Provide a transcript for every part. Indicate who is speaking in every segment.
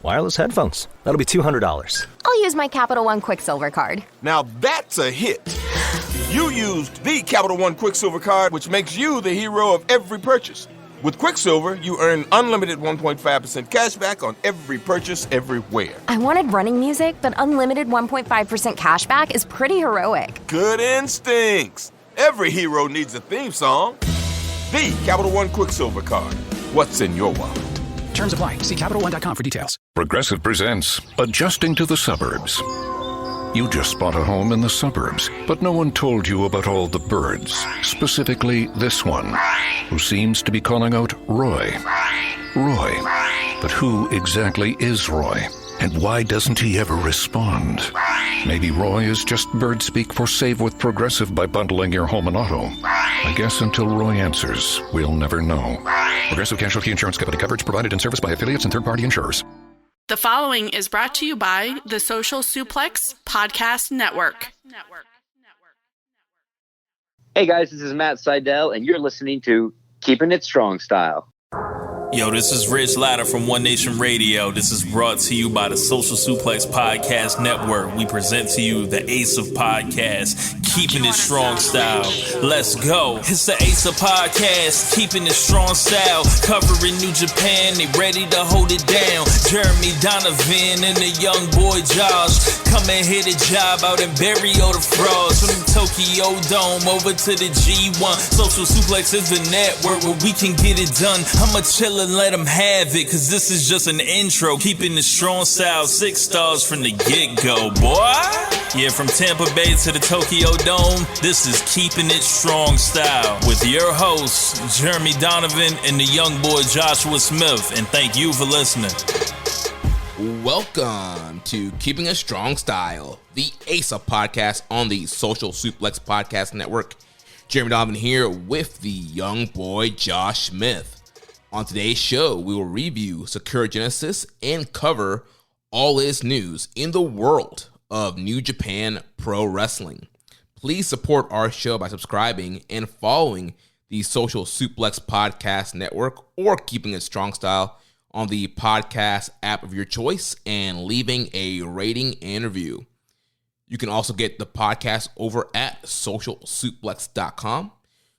Speaker 1: Wireless headphones. That'll be $200.
Speaker 2: I'll use my Capital One Quicksilver card.
Speaker 3: Now that's a hit. You used the Capital One Quicksilver card, which makes you the hero of every purchase. With Quicksilver, you earn unlimited 1.5% cash back on every purchase everywhere.
Speaker 2: I wanted running music, but unlimited 1.5% cash back is pretty heroic.
Speaker 3: Good instincts. Every hero needs a theme song. The Capital One Quicksilver card. What's in your wallet?
Speaker 4: Terms apply. See CapitalOne.com for details.
Speaker 5: Progressive presents Adjusting to the Suburbs. You just bought a home in the suburbs, but no one told you about all the birds, specifically this one, who seems to be calling out Roy. Roy. But who exactly is Roy? And why doesn't he ever respond? Maybe Roy is just bird speak for save with Progressive by bundling your home and auto. I guess until Roy answers, we'll never know. Progressive Casualty Insurance Company. Coverage provided in service by affiliates and third-party insurers.
Speaker 6: The following is brought to you by the Social Suplex Podcast Network.
Speaker 7: Hey guys, this is Matt Seidel, and you're listening to Keepin' It Strong Style.
Speaker 8: Yo, this is Rich Latta from One Nation Radio. This is brought to you by the Social Suplex Podcast Network. We present to you the Ace of Podcasts, Keepin' It Strong Style. Let's go. It's the Ace of Podcasts, Keepin' It Strong Style. Covering New Japan, they ready to hold it down. Jeremy Donovan and the young boy Josh. Come and hit a job out and bury all the frauds. From the Tokyo Dome over to the G1. Social Suplex is the network where we can get it done. I'ma chill and let them have it, cause this is just an intro. Keeping the strong style, 6 stars from the get-go, boy. Yeah, from Tampa Bay to the Tokyo Dome, this is Keeping It Strong Style with your hosts, Jeremy Donovan and the young boy Joshua Smith. And thank you for listening.
Speaker 9: Welcome to Keeping It Strong Style, the ASA podcast on the Social Suplex Podcast Network. Jeremy Donovan here with the young boy Josh Smith. On today's show, we will review Sakura Genesis and cover all its news in the world of New Japan Pro Wrestling. Please support our show by subscribing and following the Social Suplex Podcast Network or Keeping It Strong Style on the podcast app of your choice and leaving a rating and review. You can also get the podcast over at socialsuplex.com.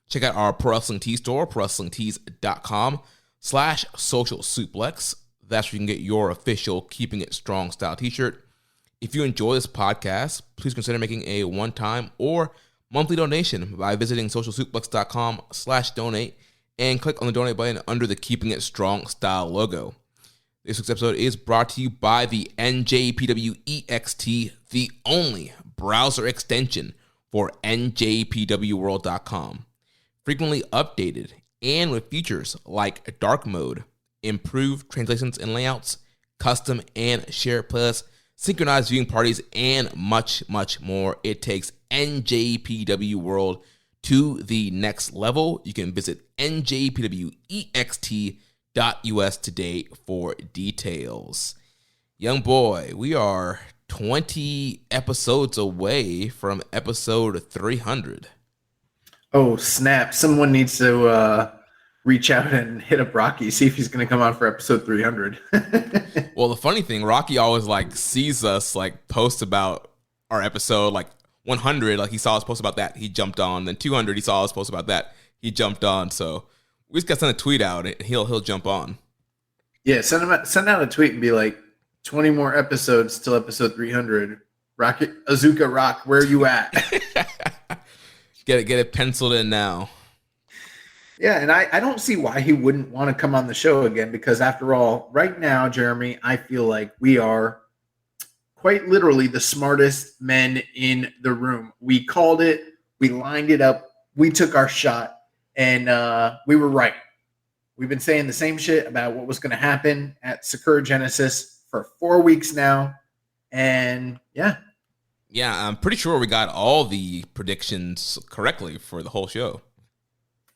Speaker 9: Check out our Pro Wrestling Tee store, prowrestlingtees.com/social suplex. That's where you can get your official Keeping It Strong Style t-shirt. If you enjoy this podcast, please consider making a one-time or monthly donation by visiting socialsuplex.com/donate and click on the donate button under the Keeping It Strong Style logo. This week's episode is brought to you by the NJPW EXT, the only browser extension for NJPWworld.com. Frequently updated and with features like dark mode, improved translations and layouts, custom and shared playlists, synchronized viewing parties, and much, much more. It takes NJPW World to the next level. You can visit njpwext.us today for details. Young boy, we are 20 episodes away from episode 300.
Speaker 10: Oh, snap. Someone needs to reach out and hit up Rocky, see if he's going to come on for episode 300.
Speaker 9: Well, the funny thing, Rocky always sees us post about our episode 100, he saw us post about that, he jumped on. Then 200, he saw us post about that, he jumped on. So we just got to send a tweet out and he'll jump on. Yeah,
Speaker 10: send out a tweet and be like, 20 more episodes till episode 300. Rocky Azuka Rock, where are you at?
Speaker 9: Get it penciled in now.
Speaker 10: Yeah, and I don't see why he wouldn't want to come on the show again, because after all, right now, Jeremy, I feel like we are quite literally the smartest men in the room. We called it, we lined it up, we took our shot, and we were right. We've been saying the same shit about what was going to happen at Sakura Genesis for 4 weeks now, and yeah.
Speaker 9: Yeah, I'm pretty sure we got all the predictions correctly for the whole show.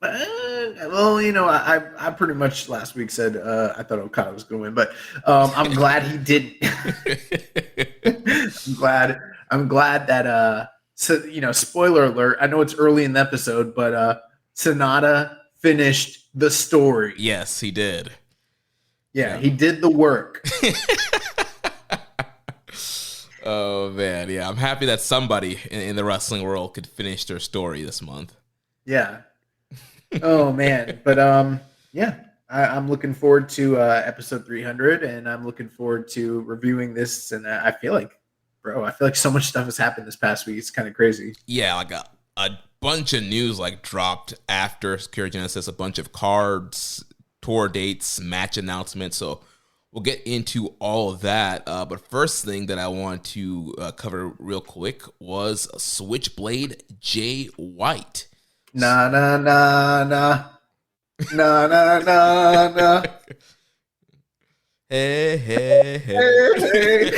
Speaker 10: Well, I pretty much last week said I thought Okada was going to win, but I'm glad he didn't. I'm glad that spoiler alert. I know it's early in the episode, but Sonata finished the story.
Speaker 9: Yes, he did.
Speaker 10: Yeah, he did the work.
Speaker 9: Oh man, yeah. I'm happy that somebody in the wrestling world could finish their story this month.
Speaker 10: Yeah. Oh man, but yeah, I'm looking forward to episode 300, and I'm looking forward to reviewing this. And I feel like so much stuff has happened this past week. It's kind of crazy.
Speaker 9: Yeah, like a bunch of news like dropped after Sakura Genesis, a bunch of cards, tour dates, match announcements. So we'll get into all of that. But first thing that I want to cover real quick was Switchblade Jay White.
Speaker 10: Na na na na na na na na.
Speaker 9: Hey hey hey.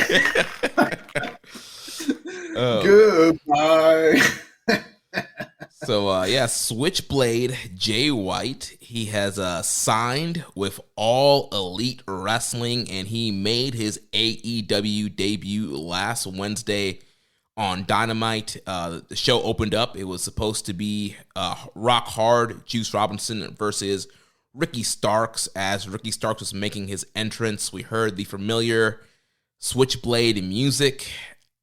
Speaker 10: Goodbye.
Speaker 9: So yeah, Switchblade Jay White, he has signed with All Elite Wrestling, and he made his AEW debut last Wednesday on Dynamite. The show opened up. It was supposed to be Rock Hard Juice Robinson versus Ricky Starks. As Ricky Starks was making his entrance, we heard the familiar Switchblade music.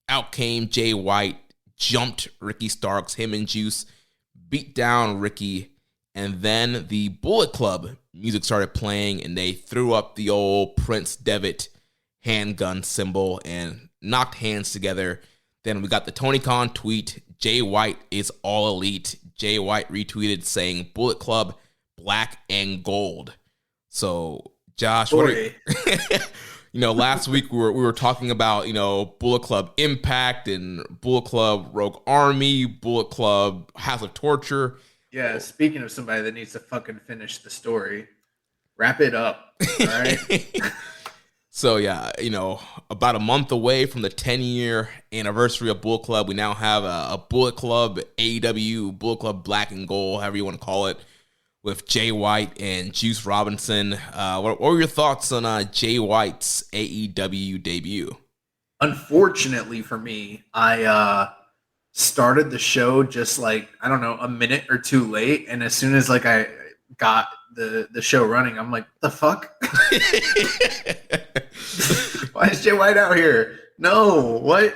Speaker 9: Out came Jay White, jumped Ricky Starks, him and Juice beat down Ricky, and then the Bullet Club music started playing, and they threw up the old Prince Devitt handgun symbol and knocked hands together. Then we got the Tony Khan tweet, Jay White is All Elite. Jay White retweeted saying Bullet Club black and gold. So Josh, what are last week we were talking about, Bullet Club Impact and Bullet Club Rogue Army, Bullet Club House of Torture.
Speaker 10: Yeah, speaking of somebody that needs to fucking finish the story, wrap it up, all right?
Speaker 9: So yeah, about a month away from the 10-year anniversary of Bullet Club, we now have a Bullet Club AEW, Bullet Club Black and Gold, however you want to call it, with Jay White and Juice Robinson. What were your thoughts on Jay White's AEW debut?
Speaker 10: Unfortunately for me, I started the show just a minute or two late, and as soon as I got the show running, I'm like, the fuck? Why is Jay White out here? No, what?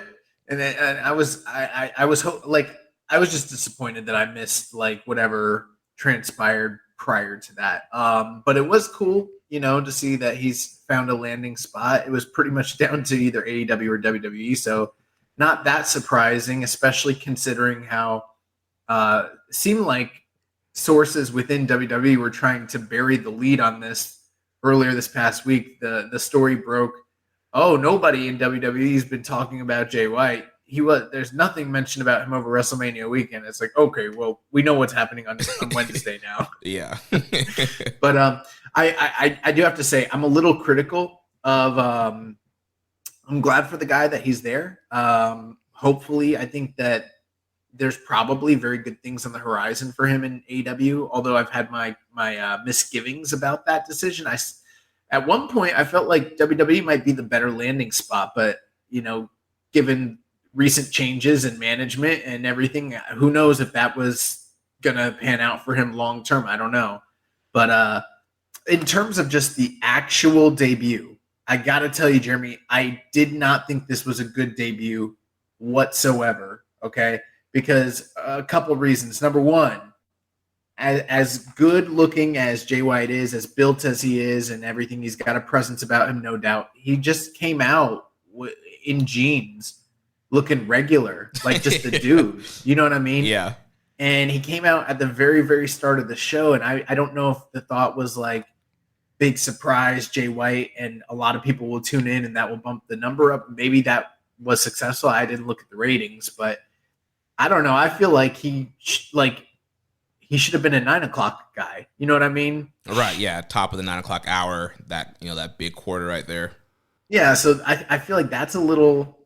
Speaker 10: And I was just disappointed that I missed whatever transpired prior to that. But it was cool, to see that he's found a landing spot. It was pretty much down to either AEW or WWE, so not that surprising, especially considering how seemed like sources within WWE were trying to bury the lead on this earlier this past week. The story broke, nobody in WWE has been talking about Jay White. There's nothing mentioned about him over WrestleMania weekend. It's like, okay, well, we know what's happening on Wednesday now.
Speaker 9: Yeah.
Speaker 10: But I do have to say, I'm a little critical of I'm glad for the guy that he's there. Hopefully, I think that there's probably very good things on the horizon for him in AEW, although I've had my misgivings about that decision. At one point, I felt like WWE might be the better landing spot, but, given recent changes in management and everything, who knows if that was going to pan out for him long term. I don't know. But in terms of just the actual debut, I got to tell you, Jeremy, I did not think this was a good debut whatsoever, okay? Because a couple of reasons. Number one, as good looking as Jay White is, as built as he is and everything, he's got a presence about him, no doubt. He just came out in jeans looking regular, like just a dude. You know what I mean?
Speaker 9: Yeah.
Speaker 10: And he came out at the very, very start of the show, and I don't know if the thought was big surprise, Jay White, and a lot of people will tune in and that will bump the number up. Maybe that was successful. I didn't look at the ratings, but I don't know. I feel like he should have been a 9 o'clock guy. You know what I mean?
Speaker 9: Right. Yeah. Top of the 9 o'clock hour. That that big quarter right there.
Speaker 10: Yeah. So I feel like that's a little.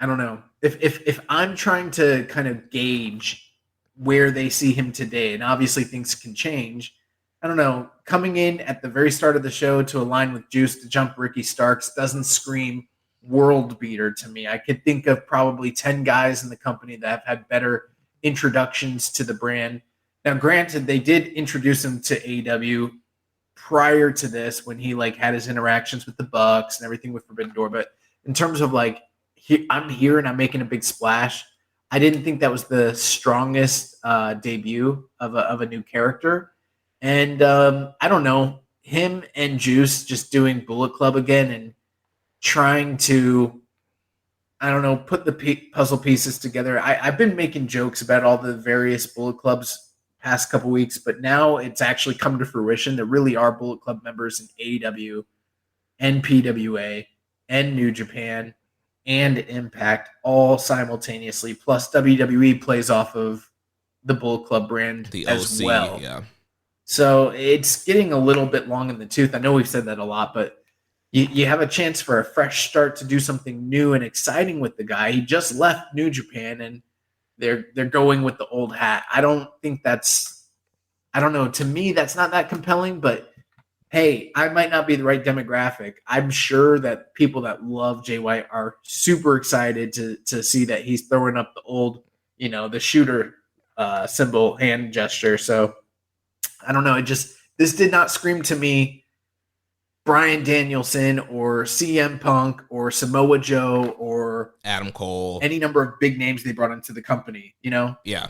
Speaker 10: I don't know if I'm trying to kind of gauge where they see him today, and obviously things can change. I don't know. Coming in at the very start of the show to align with Juice to jump Ricky Starks doesn't scream world beater to me. I could think of probably 10 guys in the company that have had better introductions to the brand. Now, granted, they did introduce him to AEW prior to this when he like had his interactions with the Bucks and everything with Forbidden Door. But in terms of like, I'm here and I'm making a big splash, I didn't think that was the strongest debut of a new character. And I don't know, him and Juice just doing Bullet Club again and trying to, I don't know, put the puzzle pieces together. I've been making jokes about all the various Bullet Clubs past couple weeks, but now it's actually come to fruition. There really are Bullet Club members in AEW and PWA and New Japan and Impact all simultaneously. Plus WWE plays off of the Bullet Club brand
Speaker 9: the
Speaker 10: as
Speaker 9: OC,
Speaker 10: well.
Speaker 9: Yeah.
Speaker 10: So it's getting a little bit long in the tooth. I know we've said that a lot, but you have a chance for a fresh start to do something new and exciting with the guy. He just left New Japan and they're going with the old hat. I don't think that's, I don't know. To me, that's not that compelling, but hey, I might not be the right demographic. I'm sure that people that love Jay White are super excited to see that he's throwing up the old, the shooter symbol hand gesture. So I don't know. This did not scream to me Bryan Danielson or CM Punk or Samoa Joe or
Speaker 9: Adam Cole,
Speaker 10: any number of big names they brought into the company,
Speaker 9: Yeah.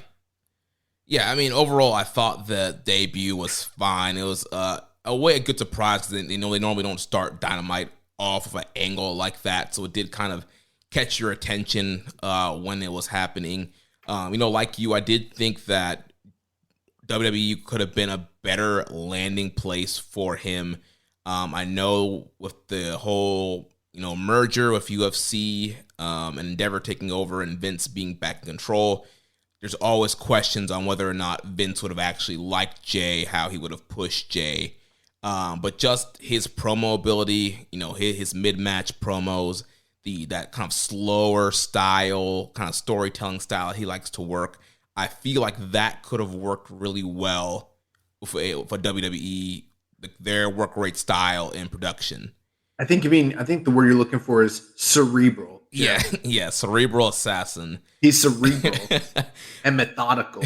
Speaker 9: Yeah, I mean, overall, I thought the debut was fine. It was a good surprise. They normally don't start Dynamite off of an angle like that, so it did kind of catch your attention when it was happening. Like you, I did think that WWE could have been a better landing place for him. I know with the whole, merger with UFC and Endeavor taking over and Vince being back in control, there's always questions on whether or not Vince would have actually liked Jay, how he would have pushed Jay. But just his promo ability, his mid-match promos, that kind of slower style, kind of storytelling style he likes to work, I feel like that could have worked really well for WWE, their work rate style and production.
Speaker 10: I think the word you're looking for is cerebral.
Speaker 9: Yeah, cerebral assassin.
Speaker 10: He's cerebral and methodical.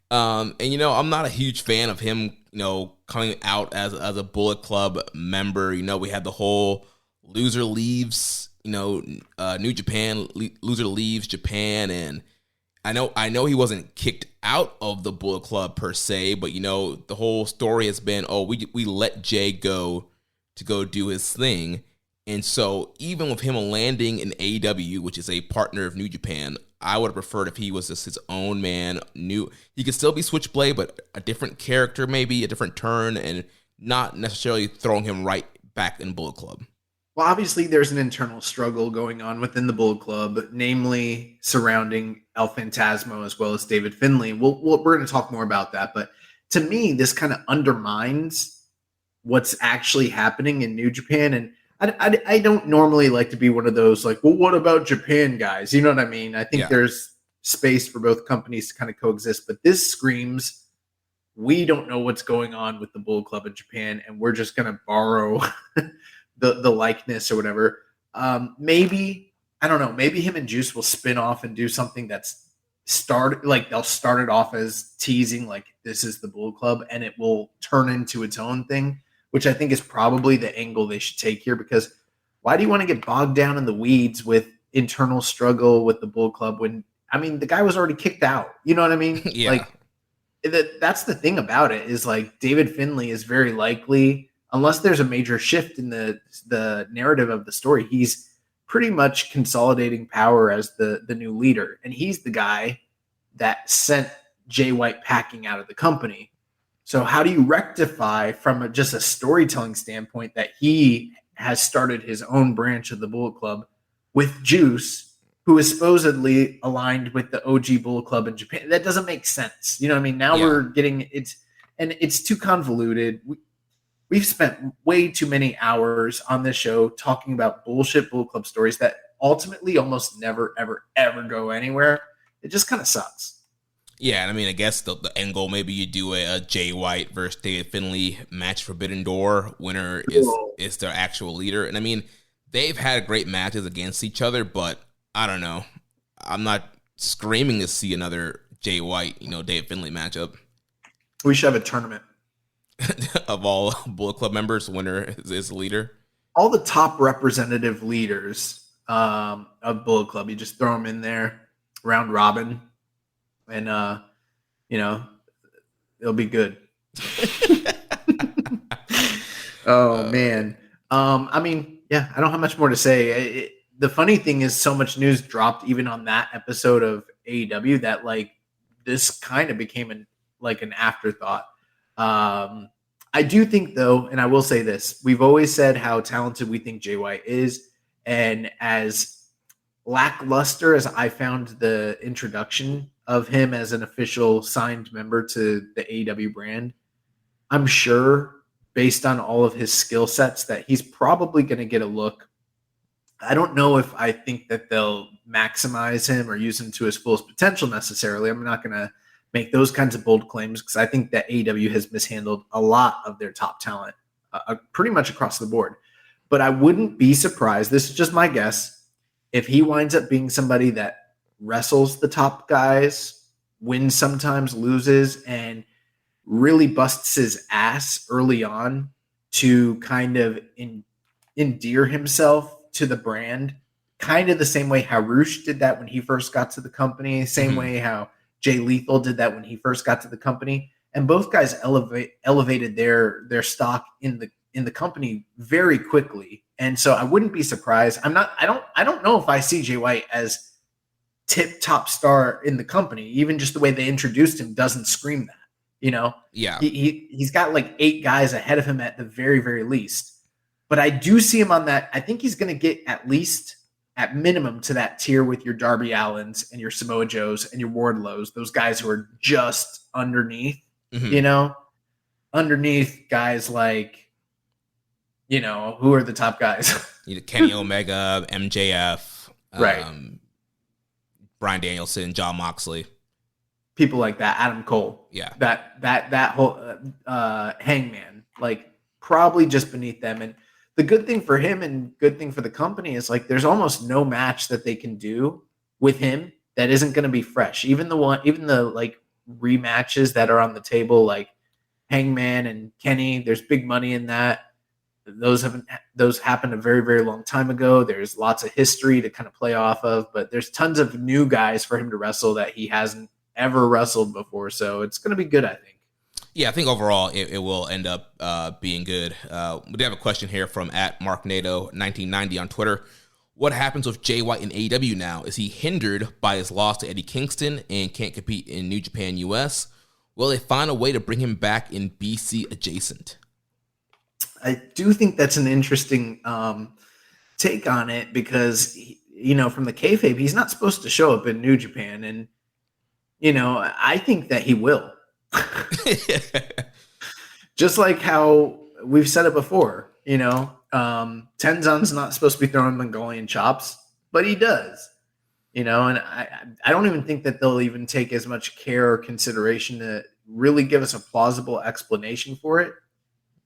Speaker 9: And I'm not a huge fan of him, coming out as a Bullet Club member. We had the whole loser leaves, New Japan, loser leaves Japan, and I know he wasn't kicked out of the Bullet Club per se, but the whole story has been, we let Jay go to go do his thing. And so even with him landing in AEW, which is a partner of New Japan, I would have preferred if he was just his own man. He could still be Switchblade, but a different character, maybe a different turn, and not necessarily throwing him right back in Bullet Club.
Speaker 10: Well, obviously there's an internal struggle going on within the Bullet Club, namely surrounding El Phantasmo as well as David Finlay. We're going to talk more about that, but to me, this kind of undermines what's actually happening in New Japan. And I don't normally like to be one of those like, well, what about Japan guys? You know what I mean? I think there's space for both companies to kind of coexist, but this screams, we don't know what's going on with the Bullet Club in Japan, and we're just going to borrow the likeness or whatever. Maybe, I don't know, maybe him and Juice will spin off and do something that's they'll start it off as teasing like this is the Bullet Club, and it will turn into its own thing, which I think is probably the angle they should take here, because why do you want to get bogged down in the weeds with internal struggle with the Bullet Club when, the guy was already kicked out? You know what I mean?
Speaker 9: Yeah.
Speaker 10: That's the thing about it is like David Finlay is very likely, unless there's a major shift in the narrative of the story, he's pretty much consolidating power as the new leader. And he's the guy that sent Jay White packing out of the company. So how do you rectify from just a storytelling standpoint that he has started his own branch of the Bullet Club with Juice, who is supposedly aligned with the OG Bullet Club in Japan? That doesn't make sense. You know what I mean? Now we're getting it's too convoluted. We've spent way too many hours on this show talking about bullshit Bullet Club stories that ultimately almost never, ever, ever go anywhere. It just kind of sucks.
Speaker 9: Yeah, and I guess the end goal, maybe you do a Jay White versus David Finlay match, Forbidden Door. Winner is their actual leader. And they've had great matches against each other, but I don't know. I'm not screaming to see another Jay White, David Finlay matchup.
Speaker 10: We should have a tournament.
Speaker 9: of all Bullet Club members, Winter is the leader.
Speaker 10: All the top representative leaders of Bullet Club, you just throw them in there, round robin, and it'll be good. Oh man. I don't have much more to say. The funny thing is, so much news dropped even on that episode of AEW that like this kind of became an afterthought. I do think though, and I will say this, we've always said how talented we think Jay White is, and as lackluster as I found the introduction of him as an official signed member to the AEW brand, I'm sure based on all of his skill sets that he's probably going to get a look. I don't know if I think that they'll maximize him or use him to his fullest potential necessarily. I'm not going to make those kinds of bold claims because I think that AEW has mishandled a lot of their top talent pretty much across the board. But I wouldn't be surprised, this is just my guess, if he winds up being somebody that wrestles the top guys, wins sometimes, loses, and really busts his ass early on to kind of endear himself to the brand, kind of the same way Harush did that when he first got to the company, same way how Jay Lethal did that when he first got to the company. And both guys elevated their stock in the company very quickly. And so I wouldn't be surprised. I don't know if I see Jay White as tip top star in the company. Even just the way they introduced him doesn't scream that.
Speaker 9: Yeah.
Speaker 10: He's got like 8 guys ahead of him at the very, very least. But I do see him on that. I think he's going to get at least at minimum to that tier with your Darby Allins and your Samoa Joes and your Wardlows, those guys who are just underneath, underneath guys like, who are the top guys?
Speaker 9: Kenny Omega, MJF,
Speaker 10: right?
Speaker 9: Bryan Danielson, Jon Moxley.
Speaker 10: People like that, Adam Cole, that whole Hangman, like probably just beneath them. And the good thing for him and good thing for the company is like there's almost no match that they can do with him that isn't going to be fresh. Even the like rematches that are on the table, like Hangman and Kenny, there's big money in that. Those happened a very, very long time ago. There's lots of history to kind of play off of, but there's tons of new guys for him to wrestle that he hasn't ever wrestled before. So it's going to be good, I think.
Speaker 9: Yeah, I think overall it will end up being good. We do have a question here from @MarkNado1990 on Twitter. What happens with Jay White in AEW now? Is he hindered by his loss to Eddie Kingston and can't compete in New Japan U.S.? Will they find a way to bring him back in BC adjacent?
Speaker 10: I do think that's an interesting take on it because, from the kayfabe, he's not supposed to show up in New Japan. And, I think that he will. Just like how we've said it before, Tenzan's not supposed to be throwing Mongolian chops, but he does, and I don't even think that they'll even take as much care or consideration to really give us a plausible explanation for it.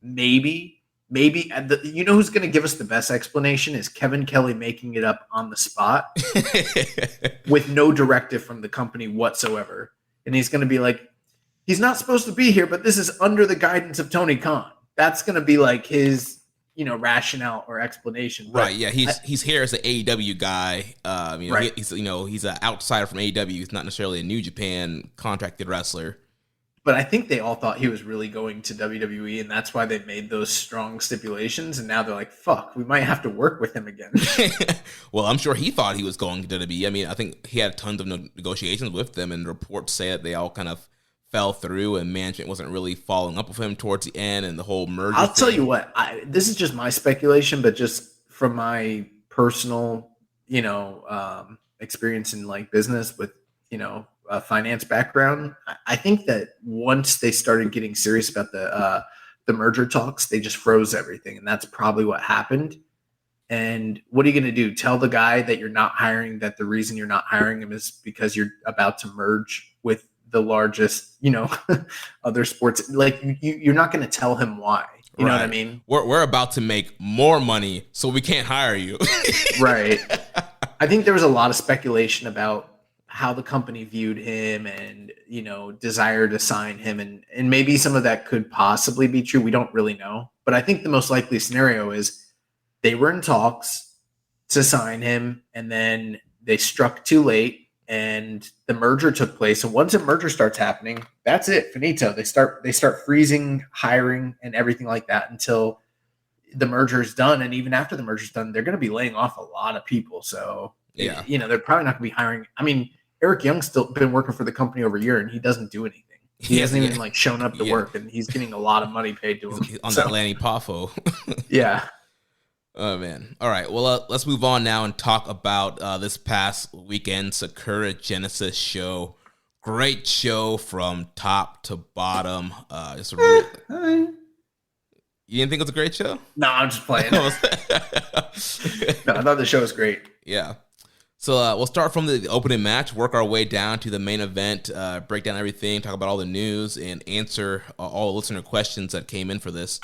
Speaker 10: Maybe who's going to give us the best explanation is Kevin Kelly making it up on the spot with no directive from the company whatsoever. And he's going to be like, he's not supposed to be here, but this is under the guidance of Tony Khan. That's going to be like his, rationale or explanation.
Speaker 9: Right. Yeah. He's here as an AEW guy.
Speaker 10: Right.
Speaker 9: He's an outsider from AEW. He's not necessarily a New Japan contracted wrestler.
Speaker 10: But I think they all thought he was really going to WWE, and that's why they made those strong stipulations. And now they're like, fuck, we might have to work with him again.
Speaker 9: Well, I'm sure he thought he was going to WWE. I mean, I think he had tons of negotiations with them, and reports say that they all kind of fell through, and management wasn't really following up with him towards the end, and the whole merger
Speaker 10: I'll tell you what, this is just my speculation, but just from my personal, experience in like business with, a finance background, I think that once they started getting serious about the merger talks, they just froze everything, and that's probably what happened. And what are you going to do? Tell the guy that you're not hiring that the reason you're not hiring him is because you're about to merge with the largest, other sports. Like you're not going to tell him why. You know what I mean?
Speaker 9: We're about to make more money, so we can't hire you.
Speaker 10: Right. I think there was a lot of speculation about how the company viewed him and, desire to sign him. And maybe some of that could possibly be true. We don't really know. But I think the most likely scenario is they were in talks to sign him, and then they struck too late, and the merger took place. And once a merger starts happening, that's it, finito. They start freezing hiring and everything like that until the merger is done. And even after the merger is done, they're going to be laying off a lot of people. So they're probably not going to be hiring. I mean, Eric Young's still been working for the company over a year, and he doesn't do anything. He hasn't even shown up to work, and he's getting a lot of money paid to him.
Speaker 9: He's on that Lanny Poffo.
Speaker 10: Yeah.
Speaker 9: Oh, man. All right. Well, let's move on now and talk about this past weekend Sakura Genesis show. Great show from top to bottom. You didn't think it was a great show?
Speaker 10: No, I'm just playing. No, I thought the show was great.
Speaker 9: Yeah. So we'll start from the opening match, work our way down to the main event, break down everything, talk about all the news, and answer all the listener questions that came in for this.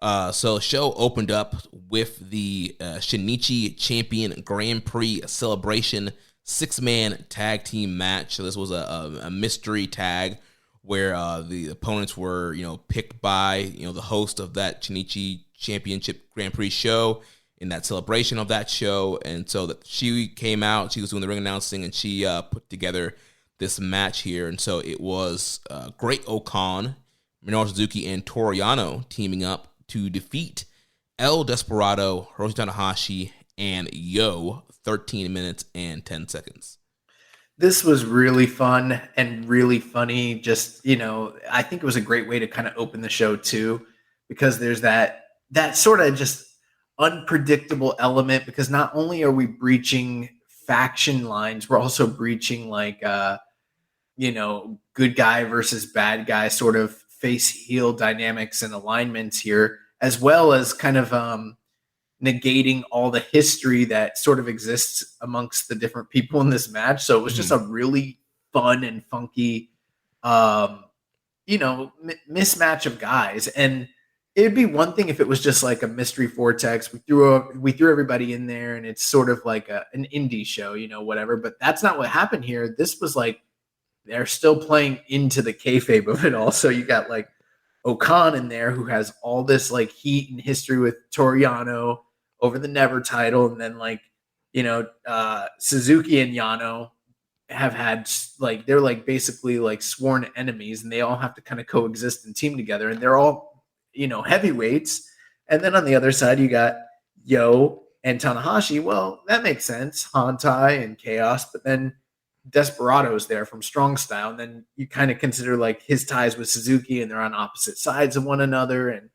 Speaker 9: So the show opened up with the Shinichi Champion Grand Prix Celebration 6-man tag team match. So this was a mystery tag where the opponents were, picked by, the host of that Shinichi Championship Grand Prix show in that celebration of that show. And so that she came out, she was doing the ring announcing, and she put together this match here. And so it was Great Okan, Minoru Suzuki, and Toru Yano teaming up to defeat El Desperado, Hiroshi Tanahashi, and Yo, 13 minutes and 10 seconds.
Speaker 10: This was really fun and really funny. Just, I think it was a great way to kind of open the show too, because there's that sort of just unpredictable element, because not only are we breaching faction lines, we're also breaching good guy versus bad guy sort of face heel dynamics and alignments here, as well as kind of negating all the history that sort of exists amongst the different people in this match. So it was just a really fun and funky, mismatch of guys. And it'd be one thing if it was just like a mystery vortex. We threw everybody in there, and it's sort of like an indie show, whatever. But that's not what happened here. This was like they're still playing into the kayfabe of it all. So you got like Okan in there, who has all this like heat and history with Toru Yano over the Never title, and then Suzuki and Yano have had they're like basically like sworn enemies, and they all have to kind of coexist and team together, and they're all heavyweights. And then on the other side you got Yo and Tanahashi. Well, that makes sense, Hantai and Chaos, but then Desperado's there from Strong Style, and then you kind of consider like his ties with Suzuki, and they're on opposite sides of one another. And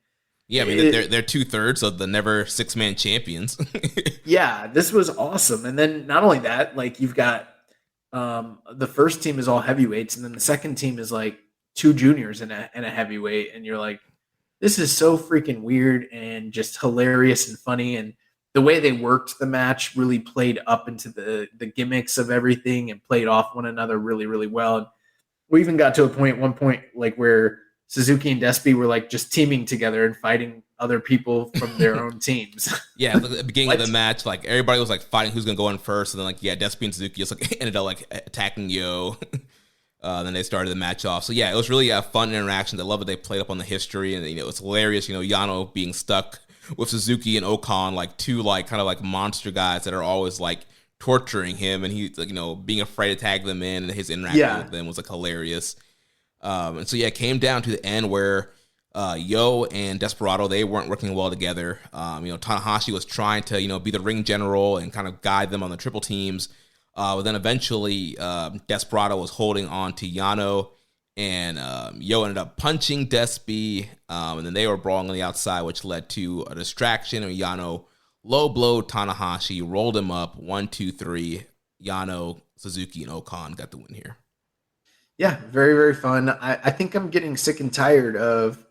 Speaker 9: yeah, I mean, they're 2/3 of the Never 6-man champions.
Speaker 10: Yeah, this was awesome. And then not only that, like you've got the first team is all heavyweights, and then the second team is like 2 juniors and a heavyweight, and you're like, this is so freaking weird and just hilarious and funny. And the way they worked the match really played up into the gimmicks of everything and played off one another really, really well. And we even got to one point like where Suzuki and Despi were like just teaming together and fighting other people from their own teams.
Speaker 9: Yeah, at the beginning of the match, like everybody was like fighting who's gonna go in first, and then like Despi and Suzuki just like ended up like attacking Yo. Then they started the match off. So yeah, it was really a fun interaction. I love that they played up on the history, and it's hilarious. Yano being stuck with Suzuki and Okan, like two like kind of like monster guys that are always like torturing him, and he's like being afraid to tag them in, and his interaction with them was like hilarious. And so yeah, it came down to the end where Yo and Desperado, they weren't working well together. Tanahashi was trying to be the ring general and kind of guide them on the triple teams. But then eventually Desperado was holding on to Yano, and Yo ended up punching Despi, and then they were brawling on the outside, which led to a distraction. And Yano low blowed Tanahashi, rolled him up, 1, 2, 3. Yano, Suzuki, and Okan got the win here.
Speaker 10: Yeah, very, very fun. I think I'm getting sick and tired of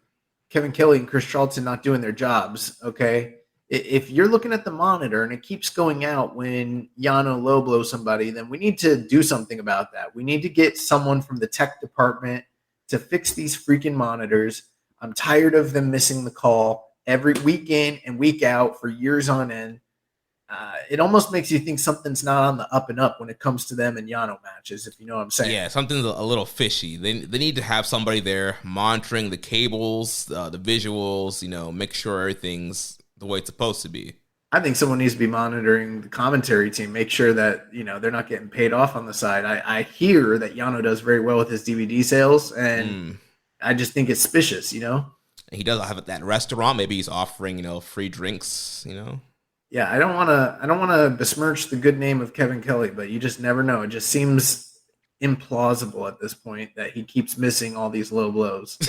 Speaker 10: Kevin Kelly and Chris Charlton not doing their jobs, okay? If you're looking at the monitor and it keeps going out when Yano low blows somebody, then we need to do something about that. We need to get someone from the tech department to fix these freaking monitors. I'm tired of them missing the call every week in and week out for years on end. it almost makes you think something's not on the up and up when it comes to them and Yano matches, if you know what I'm saying.
Speaker 9: Yeah, something's a little fishy. They need to have somebody there monitoring the cables, the visuals, make sure everything's the way it's supposed to be.
Speaker 10: I think someone needs to be monitoring the commentary team, make sure that, they're not getting paid off on the side. I hear that Yano does very well with his DVD sales, and I just think it's suspicious,
Speaker 9: He does have that restaurant. Maybe he's offering, free drinks,
Speaker 10: Yeah, I don't want to besmirch the good name of Kevin Kelly, but you just never know. It just seems implausible at this point that he keeps missing all these low blows.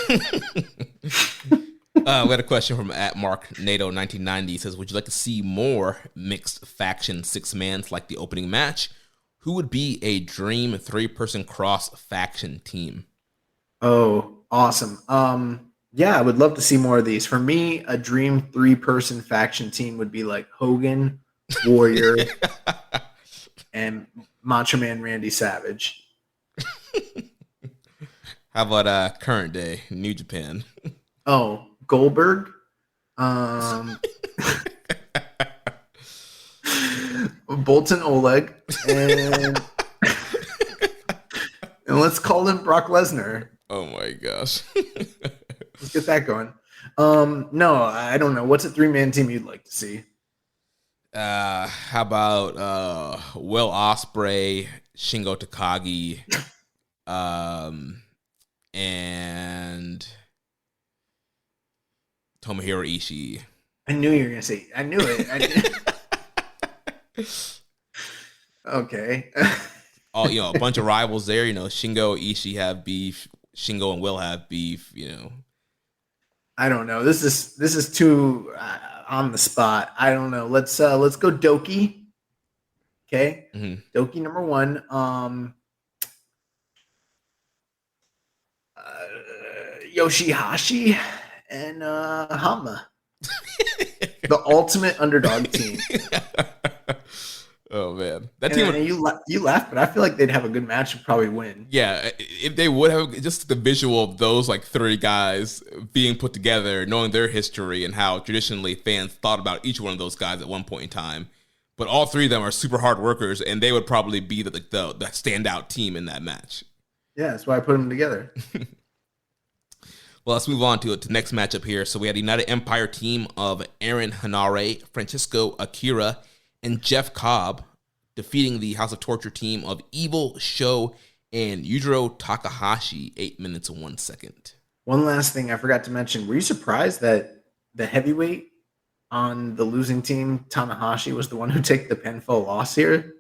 Speaker 9: We had a question from @MarkNato1990. He says, would you like to see more mixed faction 6-mans like the opening match? Who would be a dream 3-person cross faction team?
Speaker 10: Oh, awesome. Yeah, I would love to see more of these. For me, a dream 3-person faction team would be like Hogan, Warrior, and Macho Man Randy Savage.
Speaker 9: How about current day, New Japan?
Speaker 10: Oh, Goldberg, Bolton Oleg, and let's call him Brock Lesnar.
Speaker 9: Oh my gosh.
Speaker 10: Let's get that going. No, I don't know. What's a 3-man team you'd like to see?
Speaker 9: How about Will Ospreay, Shingo Takagi, and Tomohiro Ishii.
Speaker 10: I knew you were gonna say. I knew it. Okay.
Speaker 9: A bunch of rivals there. Shingo, Ishii have beef. Shingo and Will have beef.
Speaker 10: I don't know. This is too on the spot. I don't know. Let's go Doki. Okay.
Speaker 9: Mm-hmm.
Speaker 10: Doki number 1. Yoshihashi and Hama. The ultimate underdog team.
Speaker 9: Oh man, that team.
Speaker 10: You laugh, but I feel like they'd have a good match and probably win.
Speaker 9: Yeah, if they would have, just the visual of those 3 guys being put together, knowing their history and how traditionally fans thought about each one of those guys at one point in time. But all 3 of them are super hard workers, and they would probably be the standout team in that match.
Speaker 10: Yeah, that's why I put them together.
Speaker 9: Well, let's move on to the next matchup here. So we had a United Empire team of Aaron Hanare, Francisco Akira, and Jeff Cobb defeating the House of Torture team of Evil, Sho, and Yujiro Takahashi, 8 minutes and 1 second.
Speaker 10: One last thing I forgot to mention. Were you surprised that the heavyweight on the losing team, Tanahashi, was the one who took the pinfall loss here?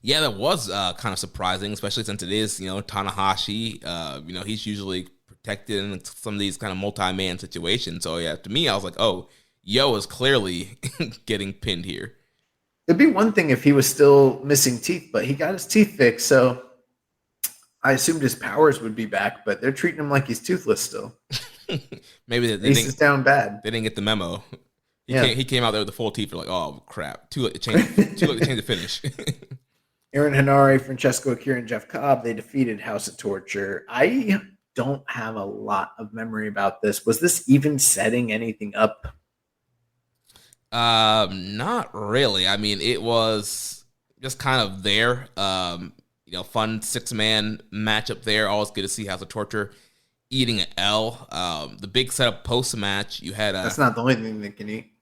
Speaker 9: Yeah, that was kind of surprising, especially since it is, Tanahashi. He's usually protected in some of these kind of multi-man situations. So, yeah, to me, I was like, oh, Yo is clearly getting pinned here.
Speaker 10: It'd be one thing if he was still missing teeth, but he got his teeth fixed, so I assumed his powers would be back, but they're treating him like he's toothless still.
Speaker 9: Maybe they
Speaker 10: Ace is down bad.
Speaker 9: They didn't get the memo. He came out there with the full teeth. They're like, oh crap, too late to change the finish.
Speaker 10: Aaron Hanare, Francesco Akira, and Jeff Cobb, they defeated House of Torture. I don't have a lot of memory about this. Was this even setting anything up?
Speaker 9: Not really. I mean, it was just kind of there. Fun 6-man matchup there. Always good to see House of Torture eating an L. The big setup post-match, you had
Speaker 10: that's not the only thing they can eat.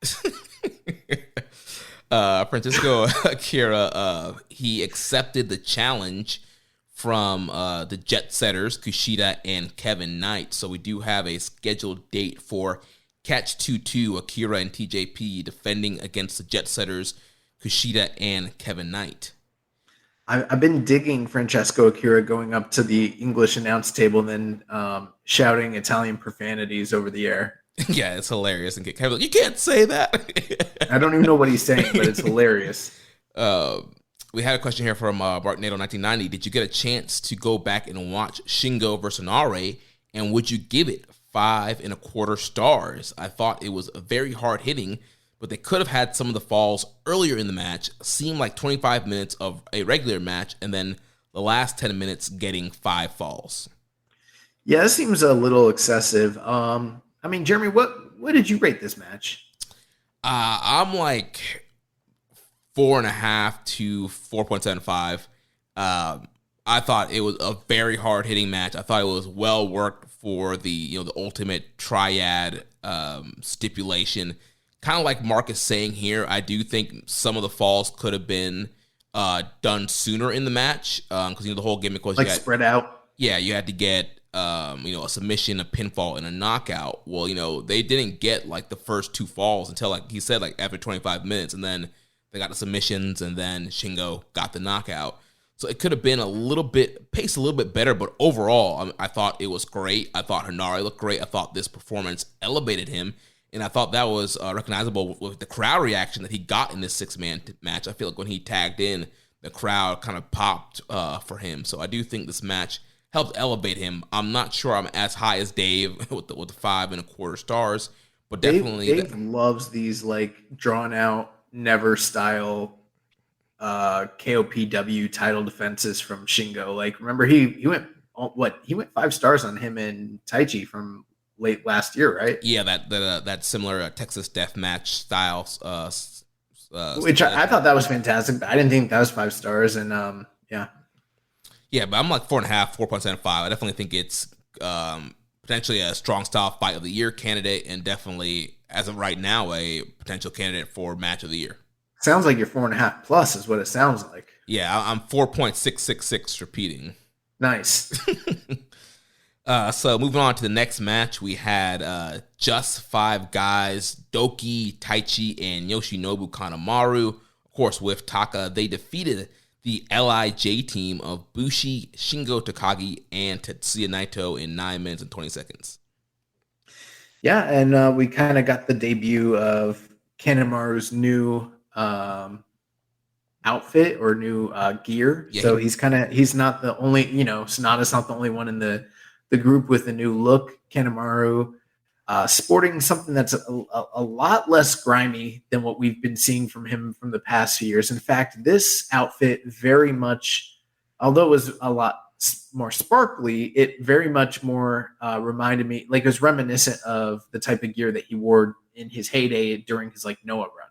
Speaker 9: Francisco Akira, he accepted the challenge from the Jet Setters, Kushida and Kevin Knight. So we do have a scheduled date for Catch 2-2, Akira and TJP defending against the Jet Setters, Kushida and Kevin Knight.
Speaker 10: I've been digging Francesco Akira going up to the English announce table and then shouting Italian profanities over the air.
Speaker 9: Yeah, it's hilarious. And Kevin's like, you can't say that.
Speaker 10: I don't even know what he's saying, but it's hilarious.
Speaker 9: We had a question here from BarkNato1990. Did you get a chance to go back and watch Shingo versus Nare, and would you give it 5.25 stars? I thought it was very hard hitting, but they could have had some of the falls earlier in the match. Seemed like 25 minutes of a regular match, and then the last 10 minutes getting 5 falls.
Speaker 10: Yeah, it seems a little excessive. Jeremy, what did you rate this match?
Speaker 9: I'm like 4.5 to 4.75. I thought it was a very hard hitting match. I thought it was well worked for the ultimate triad stipulation. Kind of like Mark is saying here, I do think some of the falls could have been done sooner in the match because the whole gimmick was
Speaker 10: like spread out.
Speaker 9: Yeah, you had to get a submission, a pinfall, and a knockout. Well, they didn't get like the first 2 falls until, like he said, like after 25 minutes, and then they got the submissions, and then Shingo got the knockout. So it could have been paced a little bit better, but overall, I thought it was great. I thought Hanare looked great. I thought this performance elevated him, and I thought that was recognizable with the crowd reaction that he got in this 6-man match. I feel like when he tagged in, the crowd kind of popped for him. So I do think this match helped elevate him. I'm not sure I'm as high as Dave with the 5.25 stars, but definitely
Speaker 10: Dave loves these like drawn out, never style KOPW title defenses from Shingo. Like, remember he went 5 stars on him in Taichi from late last year, right?
Speaker 9: Yeah, that similar Texas Death Match style.
Speaker 10: Which I thought that was fantastic, but I didn't think that was 5 stars. And
Speaker 9: yeah, but I'm like 4.5, 4.75. I definitely think it's potentially a strong style fight of the year candidate, and definitely as of right now a potential candidate for match of the year.
Speaker 10: Sounds like you're 4.5 plus is what it sounds like.
Speaker 9: Yeah, I'm 4.666 repeating.
Speaker 10: Nice.
Speaker 9: So moving on to the next match, we had just 5 guys, Doki, Taichi, and Yoshinobu Kanemaru. Of course, with Taka, they defeated the LIJ team of Bushi, Shingo Takagi, and Tetsuya Naito in 9 minutes and 20 seconds.
Speaker 10: Yeah, and we kind of got the debut of Kanemaru's new outfit or new gear. Yeah, so he's not the only, Sonata's not the only one in the group with a new look. Kanemaru sporting something that's a lot less grimy than what we've been seeing from him from the past few years. In fact, this outfit very much, although it was a lot more sparkly, it very much more reminded me, like it was reminiscent of the type of gear that he wore in his heyday during his like Noah run.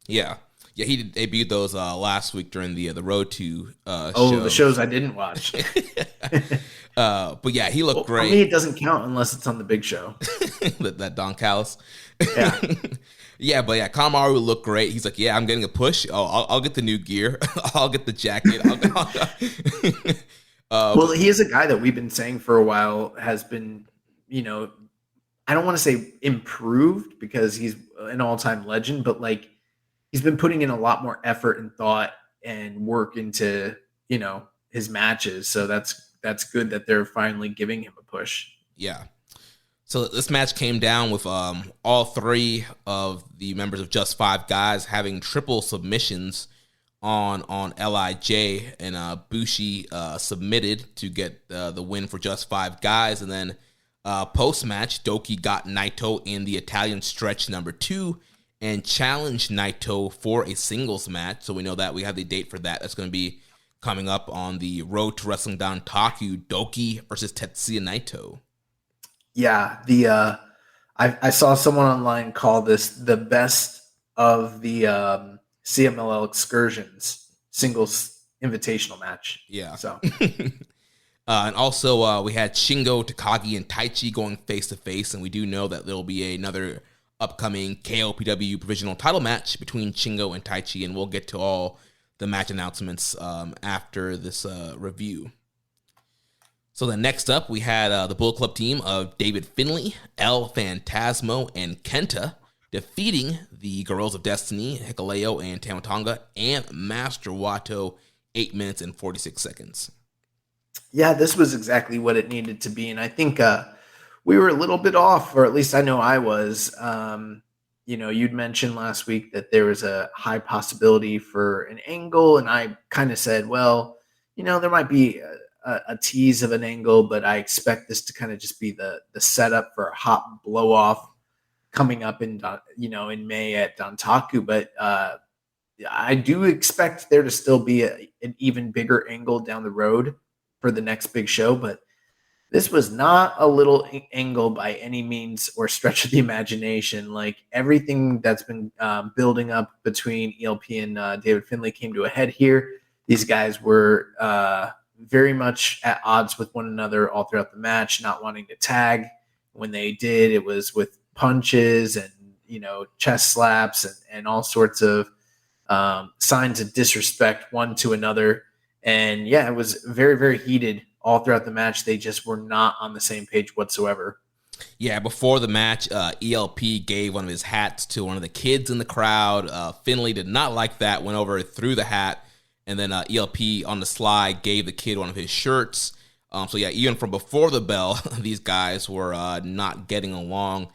Speaker 9: Yeah, he debuted those last week during the Road to
Speaker 10: show. The shows I didn't watch.
Speaker 9: But yeah, he looked great.
Speaker 10: For me, it doesn't count unless it's on the big show.
Speaker 9: that Don Callis.
Speaker 10: Yeah.
Speaker 9: Yeah, but yeah, Kanemaru looked great. He's like, yeah, I'm getting a push. Oh, I'll get the new gear. I'll get the jacket.
Speaker 10: Well, he is a guy that we've been saying for a while has been, I don't want to say improved because he's an all-time legend, but like he's been putting in a lot more effort and thought and work into, his matches. So that's good that they're finally giving him a push.
Speaker 9: Yeah. So this match came down with all 3 of the members of Just 5 Guys having triple submissions on LIJ, and Bushi submitted to get the win for Just 5 Guys. And then post-match, Doki got Naito in the Italian stretch number 2 and challenged Naito for a singles match. So we know that we have the date for that. That's going to be coming up on the Road to Wrestling Dontaku, Doki versus Tetsuya Naito.
Speaker 10: Yeah, I saw someone online call this the best of the CMLL excursions singles invitational match.
Speaker 9: Yeah.
Speaker 10: So,
Speaker 9: and also we had Shingo, Takagi, and Taichi going face to face, and we do know that there will be another upcoming KOPW provisional title match between Shingo and Taichi, and we'll get to all the match announcements after this review. So then next up, we had the Bullet Club team of David Finlay, El Phantasmo, and Kenta defeating the Girls of Destiny, Hikuleo and Tamatonga, and Master Wato, 8 minutes and 46 seconds.
Speaker 10: Yeah, this was exactly what it needed to be. And I think we were a little bit off, or at least I know I was. You'd mentioned last week that there was a high possibility for an angle. And I kind of said, well, there might be a tease of an angle, but I expect this to kind of just be the setup for a hot blow off coming up in May at Dontaku. But I do expect there to still be an even bigger angle down the road for the next big show. But This was not a little angle by any means or stretch of the imagination. Like everything that's been building up between ELP and David Finlay came to a head here. These guys were very much at odds with one another all throughout the match, not wanting to tag. When they did, it was with punches and, chest slaps and all sorts of signs of disrespect one to another. And yeah, it was very, very heated all throughout the match. They just were not on the same page whatsoever.
Speaker 9: Yeah, before the match, ELP gave one of his hats to one of the kids in the crowd. Finlay did not like that, went over, threw the hat, and then ELP on the slide gave the kid one of his shirts. So yeah, even from before the bell, these guys were not getting along.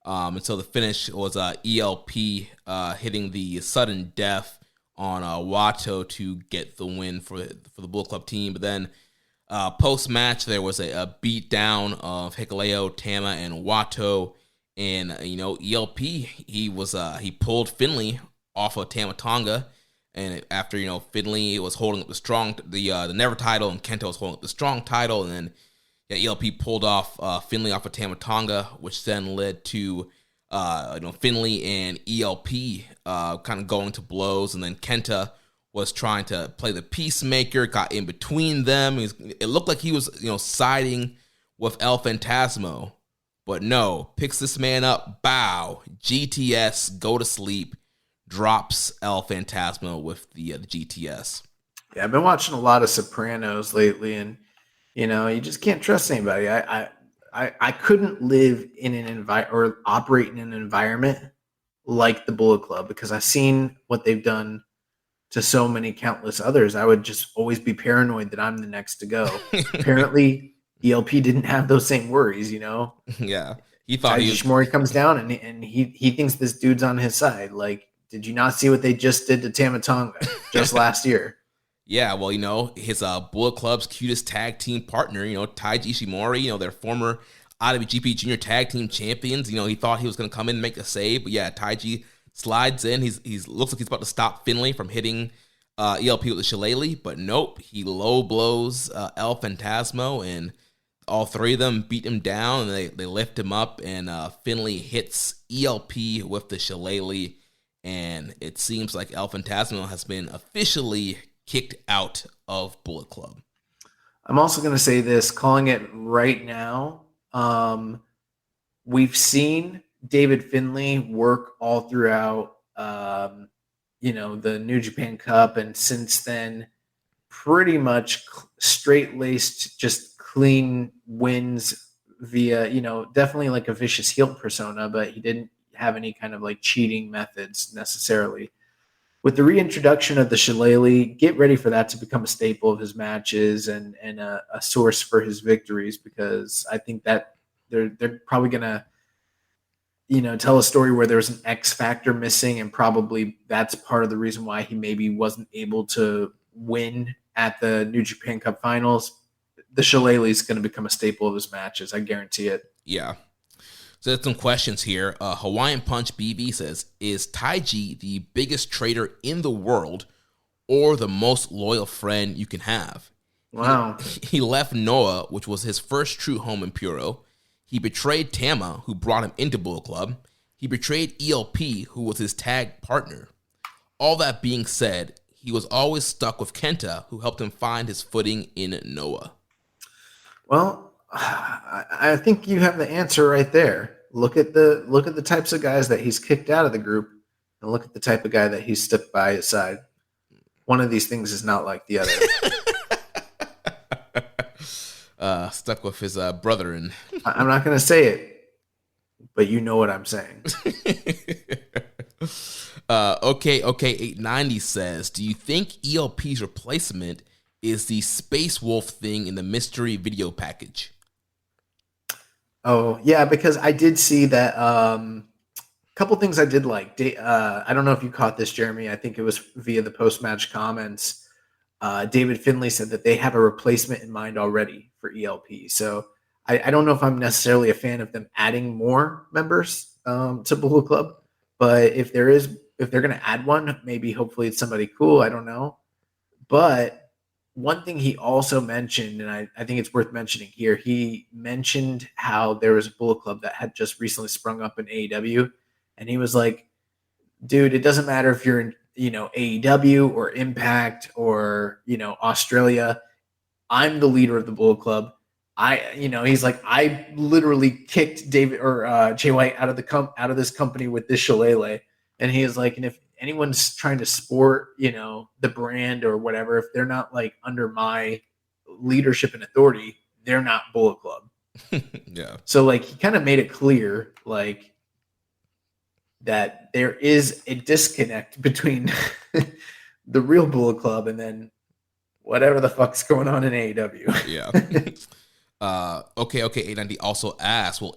Speaker 9: And so the finish was ELP hitting the sudden death on Wato to get the win for the Bullet Club team. But then post-match, there was a beat down of Hikuleo, Tama, and Wato. And, ELP, he pulled Finlay off of Tama Tonga. And after, Finlay was holding up the Never title, and Kenta was holding up the Strong title, and then ELP pulled off Finlay off of Tama Tonga, which then led to Finlay and ELP kind of going to blows, and then Kenta was trying to play the peacemaker, got in between them. It looked like he was siding with El Phantasmo, but no, picks this man up, bow, GTS, go to sleep, drops El Phantasmo with the GTS.
Speaker 10: Yeah, I've been watching a lot of Sopranos lately, and you just can't trust anybody. I couldn't live in an environment or operate in an environment like the Bullet Club because I've seen what they've done to so many countless others. I would just always be paranoid that I'm the next to go. Apparently, ELP didn't have those same worries,
Speaker 9: Yeah, he thought
Speaker 10: Ishimori comes down and he thinks this dude's on his side. Like, did you not see what they just did to Tama Tonga just last year?
Speaker 9: Yeah, well, his Bullet Club's cutest tag team partner, Taiji Ishimori, their former IWGP Junior Tag Team champions. He thought he was going to come in and make a save, but yeah, Taiji slides in. He's looks like he's about to stop Finlay from hitting ELP with the shillelagh, but nope, he low blows El Phantasmo, and all three of them beat him down, and they lift him up, and Finlay hits ELP with the shillelagh, and it seems like El Phantasmo has been officially kicked out of Bullet Club.
Speaker 10: I'm also going to say this, calling it right now. We've seen David Finlay work all throughout, the New Japan Cup, and since then, pretty much straight-laced, just clean wins via, definitely like a vicious heel persona, but he didn't have any kind of like cheating methods necessarily. With the reintroduction of the shillelagh, get ready for that to become a staple of his matches and a source for his victories, because I think that they're probably going to, tell a story where there's an X factor missing, and probably that's part of the reason why he maybe wasn't able to win at the New Japan Cup Finals. The shillelagh is going to become a staple of his matches. I guarantee it.
Speaker 9: Yeah. So there's some questions here. Hawaiian Punch BB says, is Taiji the biggest traitor in the world or the most loyal friend you can have?
Speaker 10: Wow.
Speaker 9: He left Noah, which was his first true home in Puro. He betrayed Tama, who brought him into Bullet Club. He betrayed ELP, who was his tag partner. All that being said, he was always stuck with Kenta, who helped him find his footing in Noah.
Speaker 10: Well, I think you have the answer right there. Look at the types of guys that he's kicked out of the group, and look at the type of guy that he's stuck by his side. One of these things is not like the other.
Speaker 9: Stuck with his brother. And
Speaker 10: I'm not going to say it, but you know what I'm saying.
Speaker 9: Okay, 890 says, do you think ELP's replacement is the Space Wolf thing in the mystery video package?
Speaker 10: Oh, yeah, because I did see that couple things I did like. I don't know if you caught this, Jeremy. I think it was via the post-match comments. David Finlay said that they have a replacement in mind already for ELP. So I don't know if I'm necessarily a fan of them adding more members to Bullet Club, but if they're going to add one, maybe hopefully it's somebody cool. I don't know. But one thing he also mentioned, and I think it's worth mentioning here, he mentioned how there was a Bullet Club that had just recently sprung up in AEW, and he was like, dude, it doesn't matter if you're in, AEW or Impact or, Australia. I'm the leader of the Bullet Club. He's like, I literally kicked David or Jay White out of this company with this shillelagh. And he is like, and if anyone's trying to sport, the brand or whatever, if they're not like under my leadership and authority, they're not Bullet Club.
Speaker 9: Yeah.
Speaker 10: So like he kind of made it clear, like, that there is a disconnect between the real Bullet Club and then whatever the fuck's going on in AEW.
Speaker 9: Yeah. Okay. 890 also asks, will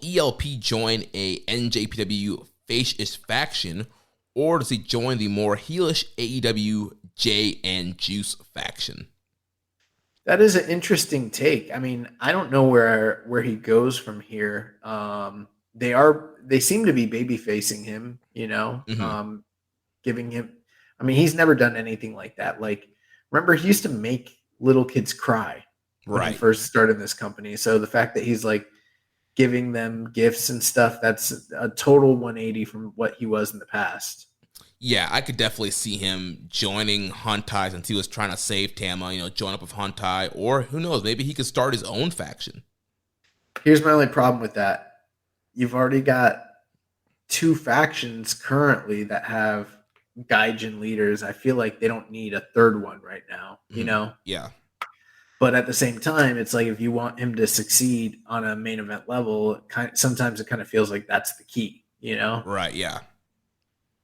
Speaker 9: ELP join a NJPW face-ish faction, or does he join the more heelish AEW Jay and Juice faction?
Speaker 10: That is an interesting take. I mean, I don't know where he goes from here. They seem to be baby facing him, giving him. I mean, he's never done anything like that. Like, remember, he used to make little kids cry when he first started this company. So the fact that he's like giving them gifts and stuff, that's a total 180 from what he was in the past.
Speaker 9: Yeah, I could definitely see him joining Hantai since he was trying to save Tama, join up with Hantai, or who knows, maybe he could start his own faction.
Speaker 10: Here's my only problem with that. You've already got 2 factions currently that have Gaijin leaders. I feel like they don't need a third one right now,
Speaker 9: Yeah.
Speaker 10: But at the same time, it's like if you want him to succeed on a main event level, sometimes it kind of feels like that's the key,
Speaker 9: Right, yeah.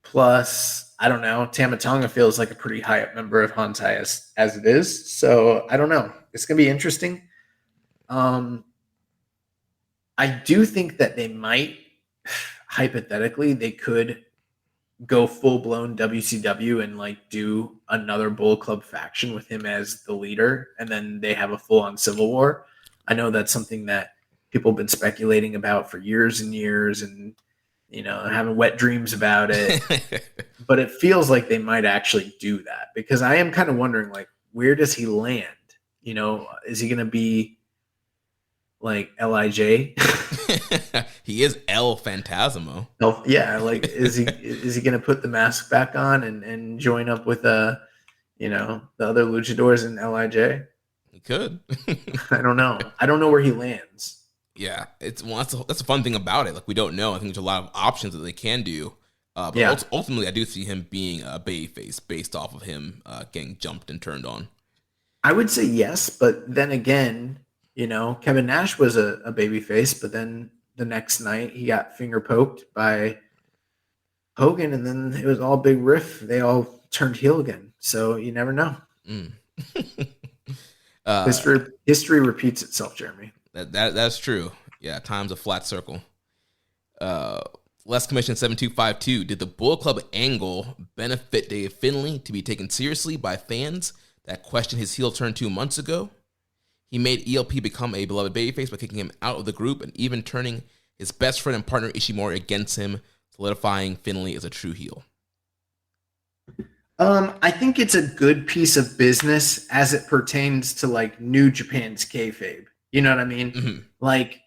Speaker 10: Plus, I don't know, Tama Tonga feels like a pretty high up member of Hantai as it is. So I don't know. It's going to be interesting. I do think that they might, hypothetically, they could go full-blown WCW and like do another Bullet Club faction with him as the leader, and then they have a full-on civil war. I know that's something that people have been speculating about for years and years, and having wet dreams about it. But it feels like they might actually do that, because I am kind of wondering, like, where does he land? Is he going to be like LIJ?
Speaker 9: He is El Phantasmo.
Speaker 10: Yeah, like is he going to put the mask back on and join up with the other luchadors in LIJ?
Speaker 9: He could.
Speaker 10: I don't know. I don't know where he lands.
Speaker 9: Yeah, that's a fun thing about it. Like, we don't know. I think there's a lot of options that they can do. But ultimately, I do see him being a babyface based off of him getting jumped and turned on.
Speaker 10: I would say yes, but then again, Kevin Nash was a babyface, but then the next night he got finger poked by Hogan, and then it was all big riff. They all turned heel again. So you never know. History repeats itself, Jeremy.
Speaker 9: That's true. Yeah, time's a flat circle. Less Commission 7252. Did the Bullet Club angle benefit Dave Finlay to be taken seriously by fans that questioned his heel turn 2 months ago? He made ELP become a beloved babyface by kicking him out of the group and even turning his best friend and partner Ishimori against him, solidifying Finlay as a true heel.
Speaker 10: I think it's a good piece of business as it pertains to like New Japan's kayfabe. You know what I mean?
Speaker 9: Mm-hmm.
Speaker 10: Like,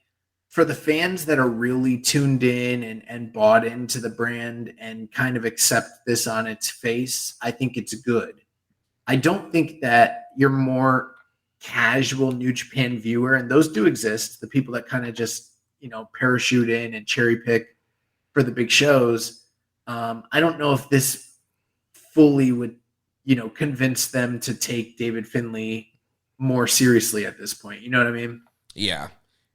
Speaker 10: for the fans that are really tuned in and bought into the brand and kind of accept this on its face, I think it's good. I don't think that your more casual New Japan viewer, and those do exist, the people that kind of just, parachute in and cherry pick for the big shows. I don't know if this fully would, convince them to take David Finlay more seriously at this point. You know what I mean?
Speaker 9: Yeah.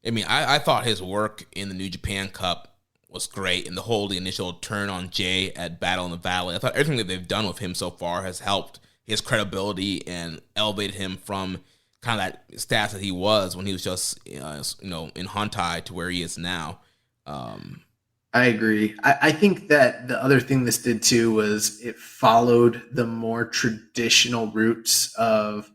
Speaker 9: I mean, I thought his work in the New Japan Cup was great, and the initial turn on Jay at Battle in the Valley. I thought everything that they've done with him so far has helped his credibility and elevated him from kind of that status that he was when he was just, in Hantai to where he is now.
Speaker 10: I agree. I think that the other thing this did too was it followed the more traditional roots of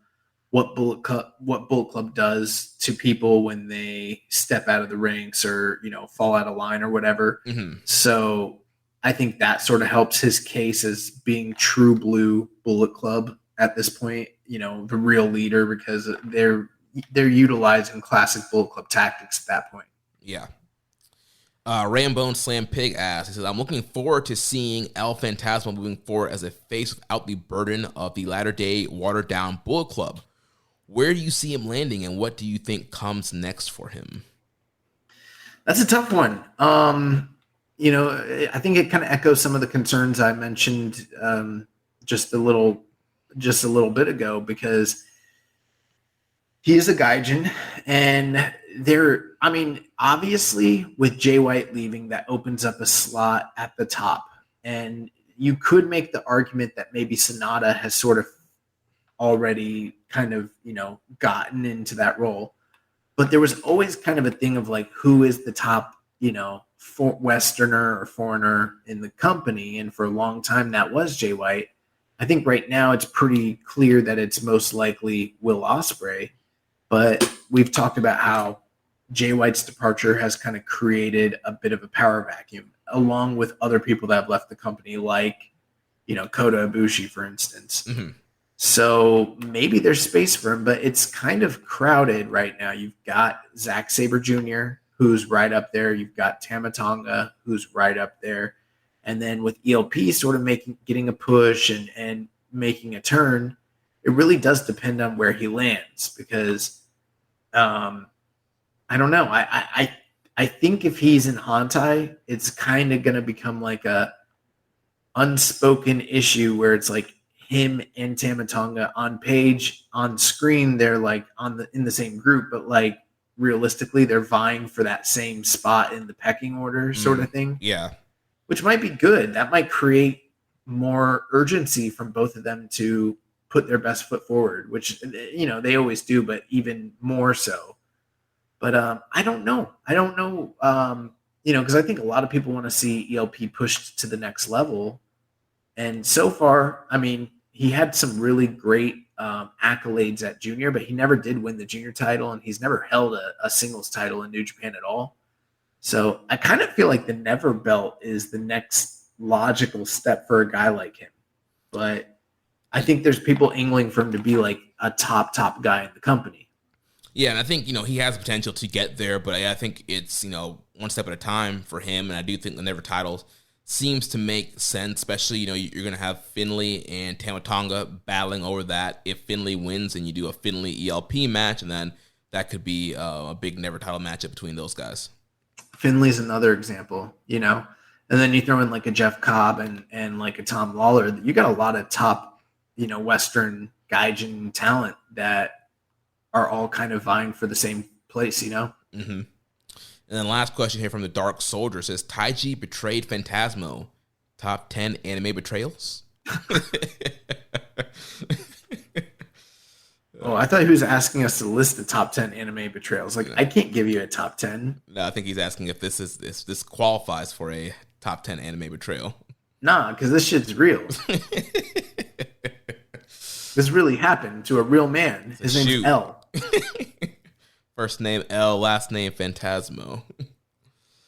Speaker 10: what Bullet Club does to people when they step out of the ranks or, fall out of line or whatever.
Speaker 9: Mm-hmm.
Speaker 10: So I think that sort of helps his case as being true blue Bullet Club at this point, the real leader, because they're utilizing classic Bullet Club tactics at that point.
Speaker 9: Yeah. Rambone Slam Pig asks, he says, I'm looking forward to seeing El Phantasmo moving forward as a face without the burden of the latter-day watered-down Bullet Club. Where do you see him landing, and what do you think comes next for him?
Speaker 10: That's a tough one. I think it kind of echoes some of the concerns I mentioned just a little bit ago, because he is a gaijin, and obviously with Jay White leaving, that opens up a slot at the top, and you could make the argument that maybe Sonata has sort of already kind of, gotten into that role. But there was always kind of a thing of like, who is the top, Westerner or foreigner in the company? And for a long time, that was Jay White. I think right now it's pretty clear that it's most likely Will Ospreay. But we've talked about how Jay White's departure has kind of created a bit of a power vacuum, along with other people that have left the company, like, Kota Ibushi, for instance.
Speaker 9: Mm-hmm.
Speaker 10: So maybe there's space for him, but it's kind of crowded right now. You've got Zack Sabre Jr., who's right up there. You've got Tama Tonga, who's right up there. And then with ELP sort of getting a push and making a turn, it really does depend on where he lands, because I don't know. I think if he's in Hantai, it's kind of going to become like a unspoken issue where it's like him and Tama Tonga on page, on screen, they're like in the same group, but like realistically, they're vying for that same spot in the pecking order sort of thing.
Speaker 9: Yeah.
Speaker 10: Which might be good. That might create more urgency from both of them to put their best foot forward, which, they always do, but even more so. But I don't know. Because I think a lot of people want to see ELP pushed to the next level. And so far, he had some really great accolades at junior, but he never did win the junior title, and he's never held a singles title in New Japan at all. So I kind of feel like the Never belt is the next logical step for a guy like him. But I think there's people angling for him to be like a top guy in the company.
Speaker 9: Yeah, and I think, he has potential to get there, but I think it's, one step at a time for him. And I do think the Never titles seems to make sense, especially, you're going to have Finlay and Tama Tonga battling over that. If Finlay wins, and you do a Finlay ELP match, and then that could be a big Never title matchup between those guys.
Speaker 10: Finlay's another example, and then you throw in like a Jeff Cobb and like a Tom Lawler. You got a lot of top, Western gaijin talent that are all kind of vying for the same place,
Speaker 9: Mm-hmm. And then last question here from the Dark Soldier says, Taiji betrayed Phantasmo. Top 10 anime betrayals?
Speaker 10: Oh, I thought he was asking us to list the top 10 anime betrayals. Like, I can't give you a top 10.
Speaker 9: No, I think he's asking if this qualifies for a top 10 anime betrayal.
Speaker 10: Nah, because this shit's real. This really happened to a real man. His name's L.
Speaker 9: First name L, last name Phantasmo.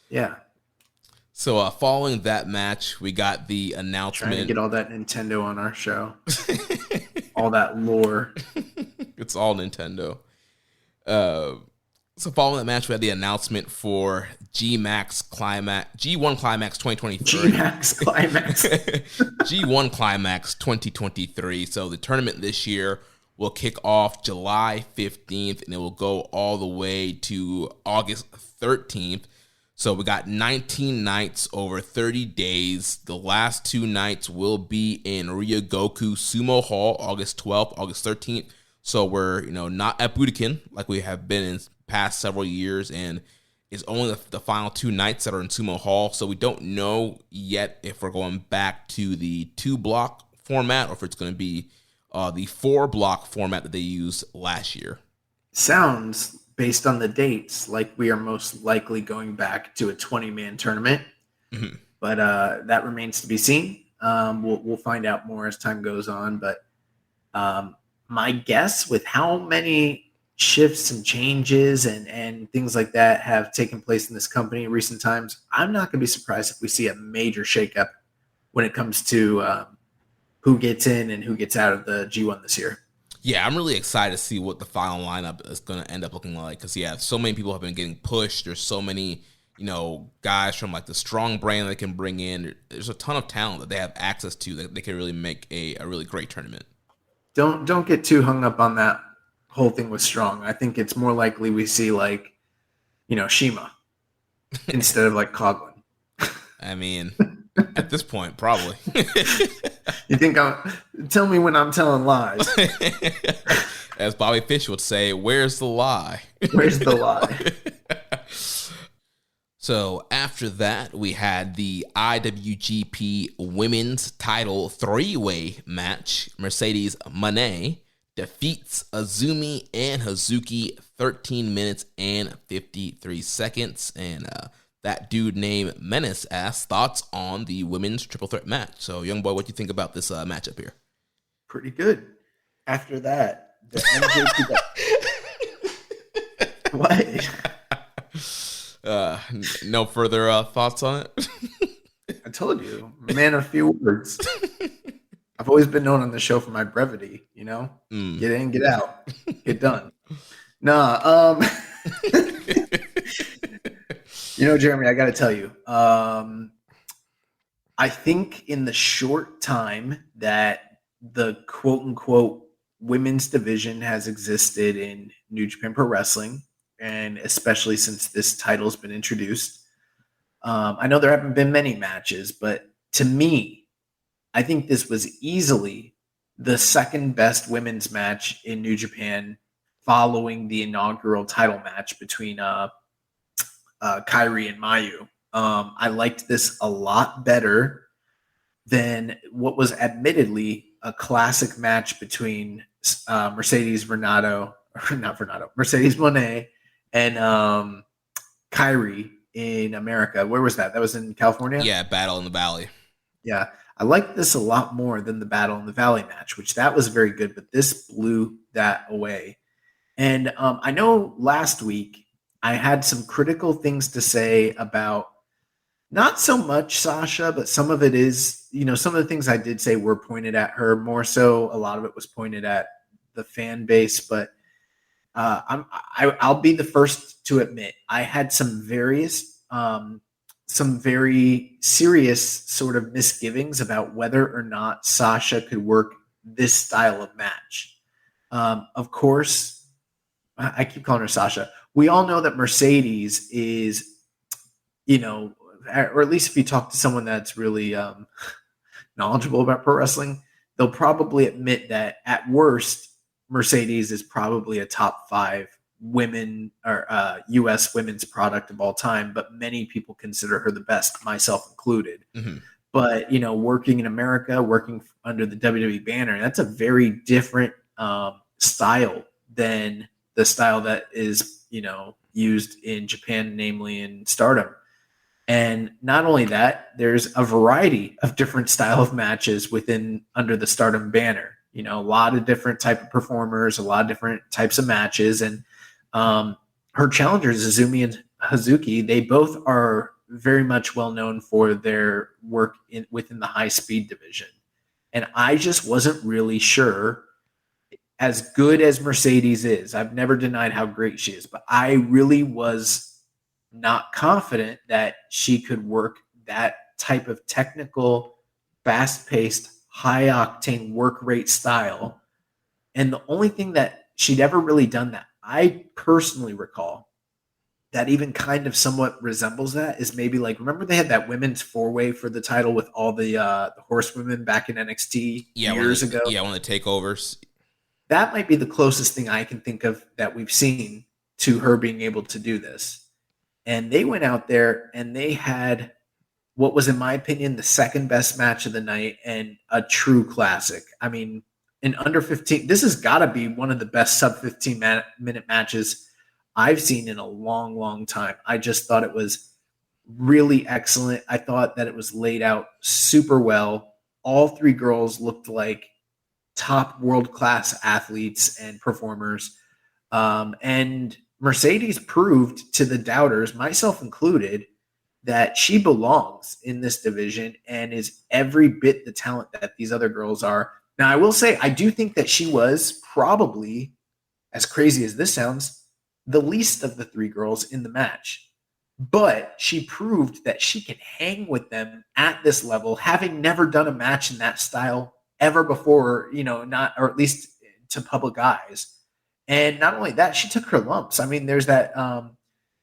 Speaker 10: Yeah.
Speaker 9: So following that match, we got the announcement.
Speaker 10: Trying to get all that Nintendo on our show. All that lore.
Speaker 9: It's all Nintendo. So following that match, we had the announcement for G1 Climax 2023. G1 Climax 2023. So the tournament this year will kick off July 15th, and it will go all the way to August 13th. So we got 19 nights over 30 days. The last 2 nights will be in Ryogoku Sumo Hall, August 12th, August 13th. So we're, not at Budokan like we have been in past several years, and it's only the final 2 nights that are in Sumo Hall. So we don't know yet if we're going back to the 2-block format or if it's going to be the 4-block format that they used last year.
Speaker 10: Sounds, based on the dates, like we are most likely going back to a 20-man tournament. Mm-hmm. But that remains to be seen. We'll find out more as time goes on. But my guess, with how many shifts and changes and things like that have taken place in this company in recent times, I'm not going to be surprised if we see a major shakeup when it comes to who gets in and who gets out of the G1 this year.
Speaker 9: Yeah, I'm really excited to see what the final lineup is going to end up looking like. Because, so many people have been getting pushed. There's so many, guys from like the Strong brand they can bring in. There's a ton of talent that they have access to that they can really make a really great tournament.
Speaker 10: Don't get too hung up on that whole thing with Strong. I think it's more likely we see like, Shima instead of like Coughlin.
Speaker 9: I mean, at this point, probably.
Speaker 10: You think tell me when I'm telling lies.
Speaker 9: As Bobby Fish would say, where's the lie?
Speaker 10: Where's the lie?
Speaker 9: So after that, we had the IWGP Women's Title 3-way match. Mercedes Moné defeats Azumi and Hazuki 13 minutes and 53 seconds. And that dude named Menace asked thoughts on the women's triple threat match. So, young boy, what do you think about this matchup here?
Speaker 10: Pretty good. After that, the NJPW. What?
Speaker 9: No further thoughts on it?
Speaker 10: I told you, man of few words. I've always been known on the show for my brevity, Get in, get out, get done. Nah, Jeremy, I got to tell you, I think in the short time that the quote unquote women's division has existed in New Japan Pro Wrestling, and especially since this title's been introduced, I know there haven't been many matches, but to me, I think this was easily the second best women's match in New Japan following the inaugural title match between Kairi and Mayu. I liked this a lot better than what was admittedly a classic match between Mercedes Moné and Kairi in America. Where was that? That was in California?
Speaker 9: Yeah, Battle in the Valley.
Speaker 10: Yeah. I liked this a lot more than the Battle in the Valley match, which that was very good, but this blew that away. And I know last week I had some critical things to say about not so much Sasha, but some of it is, some of the things I did say were pointed at her. More so, a lot of it was pointed at the fan base. But I'll be the first to admit I had some very serious sort of misgivings about whether or not Sasha could work this style of match. Of course, I keep calling her Sasha. We all know that Mercedes is, or at least if you talk to someone that's really knowledgeable about pro wrestling, they'll probably admit that at worst, Mercedes is probably a top 5 women or U.S. women's product of all time, but many people consider her the best, myself included. Mm-hmm. But, working in America, working under the WWE banner, that's a very different style than the style that is, used in Japan, namely in Stardom. And not only that, there's a variety of different style of matches under the Stardom banner. A lot of different type of performers, a lot of different types of matches. And her challengers, Azumi and Hazuki, they both are very much well known for their work within the high speed division. And I just wasn't really sure, as good as Mercedes is, I've never denied how great she is, but I really was not confident that she could work that type of technical, fast-paced, high-octane work rate style. And the only thing that she'd ever really done that I personally recall that even kind of somewhat resembles that is maybe like, remember they had that women's 4-way for the title with all the horsewomen back in NXT years ago?
Speaker 9: Yeah, one of the takeovers.
Speaker 10: That might be the closest thing I can think of that we've seen to her being able to do this. And they went out there and they had what was, in my opinion, the second best match of the night and a true classic. I mean, in under 15, this has got to be one of the best sub 15-minute matches I've seen in a long, long time. I just thought it was really excellent. I thought that it was laid out super well. All 3 girls looked like top world-class athletes and performers. And Mercedes proved to the doubters, myself included, that she belongs in this division and is every bit the talent that these other girls are. Now, I will say, I do think that she was probably, as crazy as this sounds, the least of the three girls in the match. But she proved that she can hang with them at this level, having never done a match in that style ever before, not, or at least to public eyes. And not only that, she took her lumps. I mean, there's that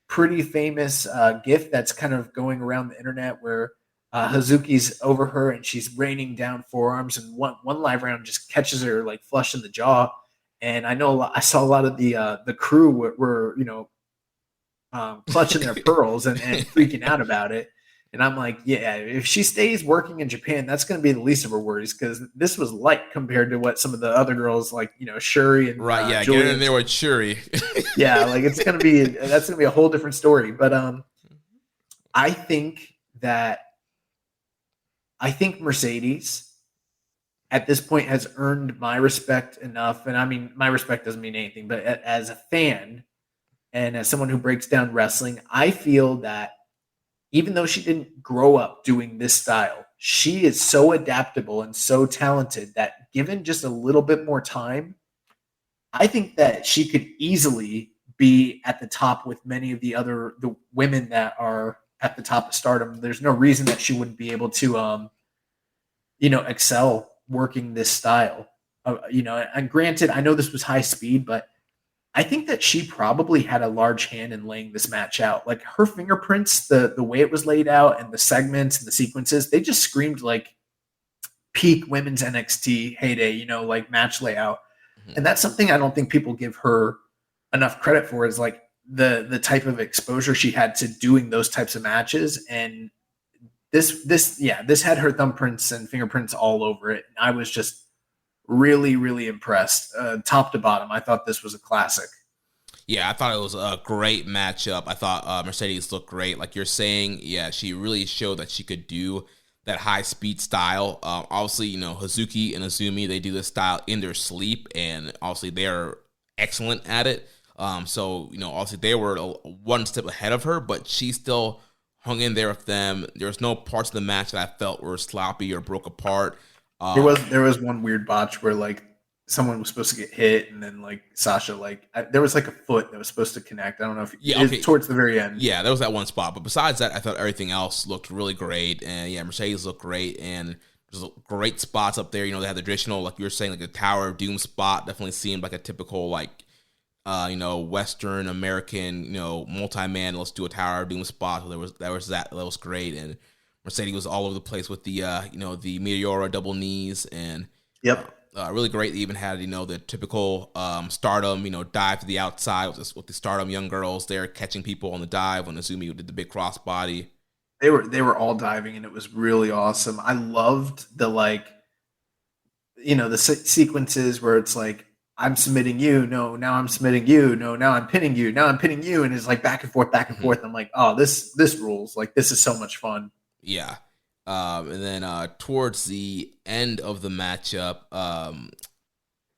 Speaker 10: pretty famous GIF that's kind of going around the internet where Hazuki's over her and she's raining down forearms, and one live round just catches her like flush in the jaw. And I saw a lot of the crew were clutching their pearls and freaking out about it. And I'm like, yeah, if she stays working in Japan, that's going to be the least of her worries, because this was light compared to what some of the other girls like, Shuri and
Speaker 9: Get in there with Shuri.
Speaker 10: Yeah, like that's going to be a whole different story. But I think Mercedes at this point has earned my respect enough. And I mean, my respect doesn't mean anything, but as a fan and as someone who breaks down wrestling, I feel that even though she didn't grow up doing this style, she is so adaptable and so talented that given just a little bit more time, I think that she could easily be at the top with many of the women that are at the top of stardom. There's no reason that she wouldn't be able to, excel working this style. And granted, I know this was high speed, but I think that she probably had a large hand in laying this match out. Like her fingerprints, the way it was laid out and the segments and the sequences, they just screamed like peak women's NXT heyday, like match layout. Mm-hmm. And that's something I don't think people give her enough credit for, is like the type of exposure she had to doing those types of matches. And this had her thumbprints and fingerprints all over it. And I was just really, really impressed, top to bottom. I thought this was a classic.
Speaker 9: Yeah, I thought it was a great matchup. I thought Mercedes looked great. Like you're saying, yeah, she really showed that she could do that high-speed style. Obviously, Hazuki and Azumi, they do this style in their sleep, and obviously they're excellent at it. So, obviously they were one step ahead of her, but she still hung in there with them. There's no parts of the match that I felt were sloppy or broke apart.
Speaker 10: There was one weird botch where like someone was supposed to get hit, and then like Sasha, there was like a foot that was supposed to connect. I don't know if towards the very end.
Speaker 9: Yeah, there was that one spot, but besides that, I thought everything else looked really great. And yeah, Mercedes looked great, and there's great spots up there. They had the traditional, like you were saying, like the Tower of Doom spot. Definitely seemed like a typical Western American, multi-man. Let's do a Tower of Doom spot. So that was great. And Mercedes was all over the place with the the Meteora double knees, and really great. They even had the typical Stardom dive to the outside with the Stardom young girls there catching people on the dive when Azumi did the big crossbody.
Speaker 10: They were all diving, and it was really awesome. I loved the the sequences where it's like, I'm submitting you, no, now I'm submitting you, no, now I'm pinning you, now I'm pinning you, and it's like back and forth. I'm like, oh, this rules. Like, this is so much fun.
Speaker 9: Yeah. And then towards the end of the matchup,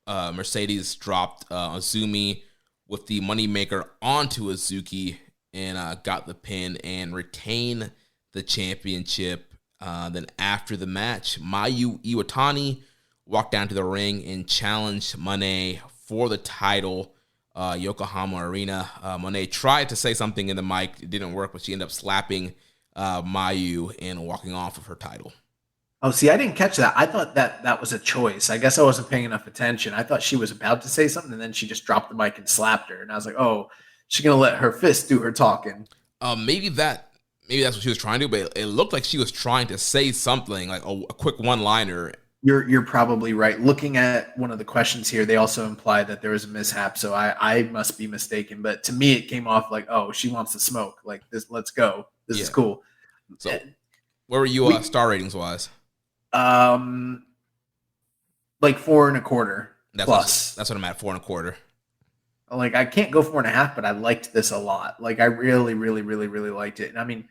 Speaker 9: Mercedes dropped Azumi with the moneymaker onto Azuki and got the pin and retain the championship. Then after the match, Mayu Iwatani walked down to the ring and challenged Monet for the title, Yokohama Arena. Monet tried to say something in the mic. It didn't work, but she ended up slapping Mayu and walking off of her title.
Speaker 10: Oh, see, I didn't catch that. I thought that was a choice. I guess I wasn't paying enough attention. I thought she was about to say something, and then she just dropped the mic and slapped her. And I was like, oh, she's going to let her fist do her talking.
Speaker 9: Maybe that's what she was trying to do, but it looked like she was trying to say something, like a quick one-liner.
Speaker 10: You're probably right. Looking at one of the questions here, they also implied that there was a mishap, so I must be mistaken. But to me, it came off like, oh, she wants to smoke. Like, this, let's go. This is cool.
Speaker 9: So, where were you star ratings wise?
Speaker 10: Like 4.25 plus.
Speaker 9: That's what I'm at, 4.25.
Speaker 10: Like, I can't go 4.5, but I liked this a lot. Like, I really, really, really, really liked it. And I mean,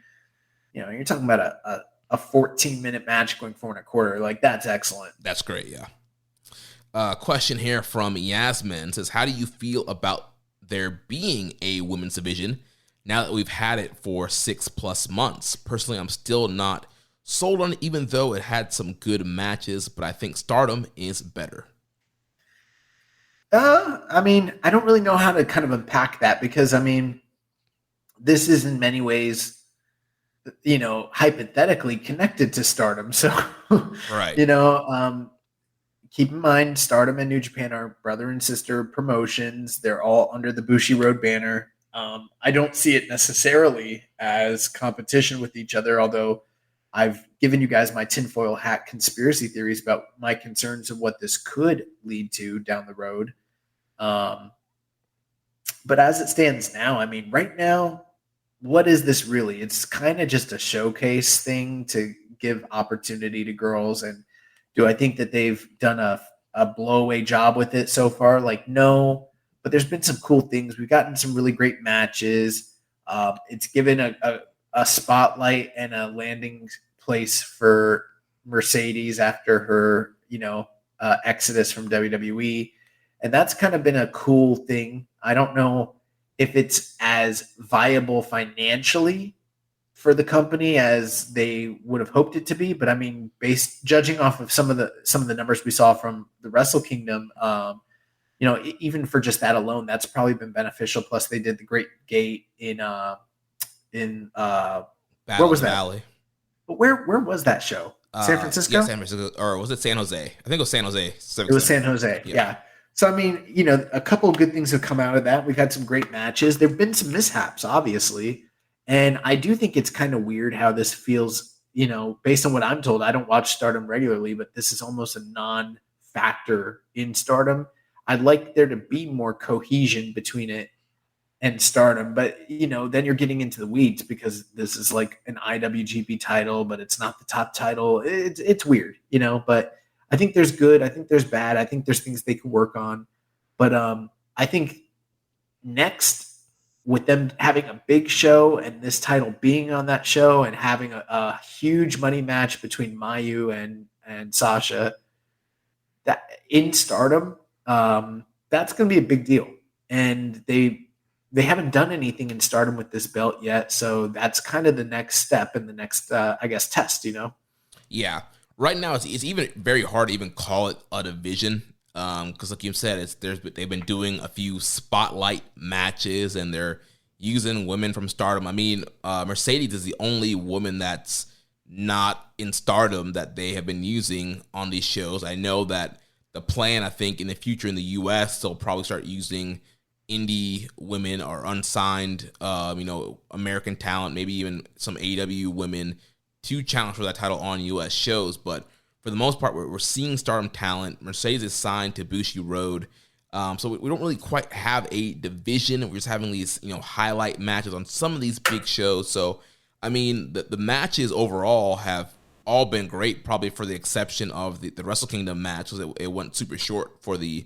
Speaker 10: you're talking about a 14-minute match going 4.25. Like, that's excellent.
Speaker 9: That's great, yeah. Question here from Yasmin says, how do you feel about there being a women's division now that we've had it for 6+ months. Personally, I'm still not sold on it, even though it had some good matches, but I think Stardom is better.
Speaker 10: I mean, I don't really know how to kind of unpack that because, I mean, this is in many ways, hypothetically connected to Stardom. So,
Speaker 9: right.
Speaker 10: Keep in mind, Stardom and New Japan are brother and sister promotions. They're all under the Bushiroad banner. I don't see it necessarily as competition with each other, although I've given you guys my tinfoil hat conspiracy theories about my concerns of what this could lead to down the road. But as it stands now, I mean, right now, what is this really? It's kind of just a showcase thing to give opportunity to girls. And do I think that they've done a blow-away job with it so far? Like, no, but there's been some cool things. We've gotten some really great matches. It's given a spotlight and a landing place for Mercedes after her, exodus from WWE. And that's kind of been a cool thing. I don't know if it's as viable financially for the company as they would have hoped it to be, but I mean, judging off of some of the numbers we saw from the Wrestle Kingdom, even for just that alone, that's probably been beneficial. Plus, they did the Great Gate in where was that?
Speaker 9: Valley.
Speaker 10: But where was that show? San Francisco?
Speaker 9: Yeah, San Francisco, or was it San Jose? I think it was San Jose.
Speaker 10: It was San Jose. Yeah. So, I mean, a couple of good things have come out of that. We've had some great matches. There have been some mishaps, obviously. And I do think it's kind of weird how this feels, based on what I'm told. I don't watch Stardom regularly, but this is almost a non-factor in Stardom. I'd like there to be more cohesion between it and Stardom. But, then you're getting into the weeds because this is like an IWGP title, but it's not the top title. It's weird, but I think there's good. I think there's bad. I think there's things they could work on. But I think next, with them having a big show and this title being on that show and having a huge money match between Mayu and Sasha, that in Stardom, that's going to be a big deal. And they haven't done anything in Stardom with this belt yet. So that's kind of the next step and the next, test,
Speaker 9: Yeah. Right now, it's even very hard to even call it a division because, like you said, they've been doing a few spotlight matches and they're using women from Stardom. I mean, Mercedes is the only woman that's not in Stardom that they have been using on these shows. I know that the plan, I think, in the future in the U.S., they'll probably start using indie women or unsigned, American talent, maybe even some AEW women to challenge for that title on U.S. shows. But for the most part, we're seeing Stardom talent. Mercedes is signed to Bushiroad. So we don't really quite have a division. We're just having these, highlight matches on some of these big shows. So, I mean, the matches overall have all been great, probably for the exception of the Wrestle Kingdom match. It went super short for the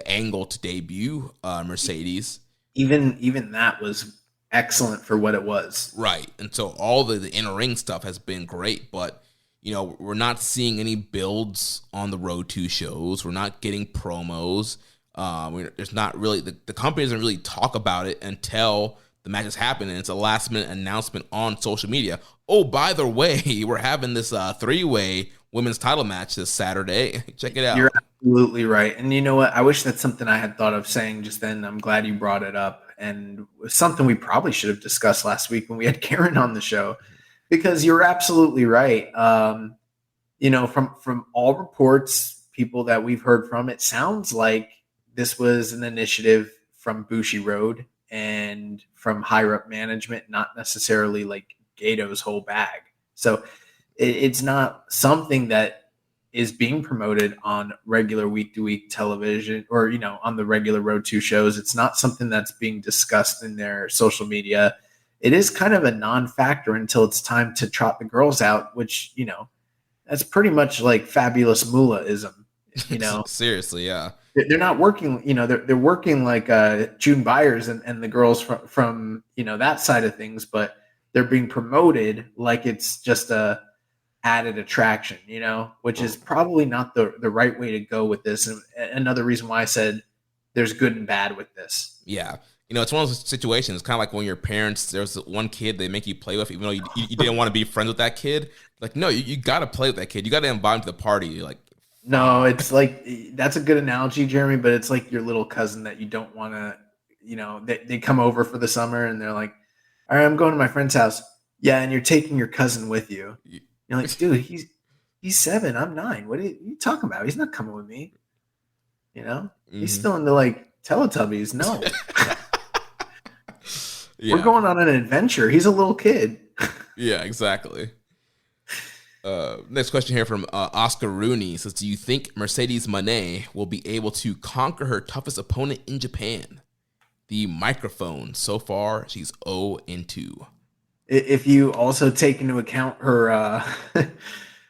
Speaker 9: angle to debut Mercedes.
Speaker 10: Even that was excellent for what it was.
Speaker 9: Right. And so all the in-ring stuff has been great, but we're not seeing any builds on the Road 2 shows. We're not getting promos. There's not really, the company doesn't really talk about it until the matches happen, and it's a last-minute announcement on social media. Oh, by the way, we're having this 3-way women's title match this Saturday. Check it out.
Speaker 10: You're absolutely right. And you know what? I wish that's something I had thought of saying just then. I'm glad you brought it up. And something we probably should have discussed last week when we had Karen on the show, because you're absolutely right. From all reports, people that we've heard from, it sounds like this was an initiative from Bushiroad and from higher up management, not necessarily like Gato's whole bag. So it's not something that is being promoted on regular week-to-week television or, on the regular Road 2 shows. It's not something that's being discussed in their social media. It is kind of a non-factor until it's time to trot the girls out, which, that's pretty much like Fabulous Moolah-ism,
Speaker 9: Seriously, yeah.
Speaker 10: They're not working, they're working like June Byers and the girls from that side of things, but they're being promoted like it's just a added attraction, which is probably not the right way to go with this. And another reason why I said there's good and bad with this.
Speaker 9: Yeah. it's one of those situations. It's kind of like when your parents, there's one kid they make you play with, even though you didn't want to be friends with that kid. Like, no, you got to play with that kid. You got to invite him to the party. You're like,
Speaker 10: no, it's like, that's a good analogy, Jeremy, but it's like your little cousin that you don't want to, they come over for the summer and they're like, all right, I'm going to my friend's house. Yeah, and you're taking your cousin with you. You're like, dude, he's 7, I'm 9. What are you talking about? He's not coming with me. He's still into like Teletubbies. No.
Speaker 9: Yeah.
Speaker 10: We're going on an adventure. He's a little kid.
Speaker 9: Yeah, exactly. Next question here from Oscar Rooney says, do you think Mercedes Moné will be able to conquer her toughest opponent in Japan? The microphone. So far, she's 0-2.
Speaker 10: If you also take into account her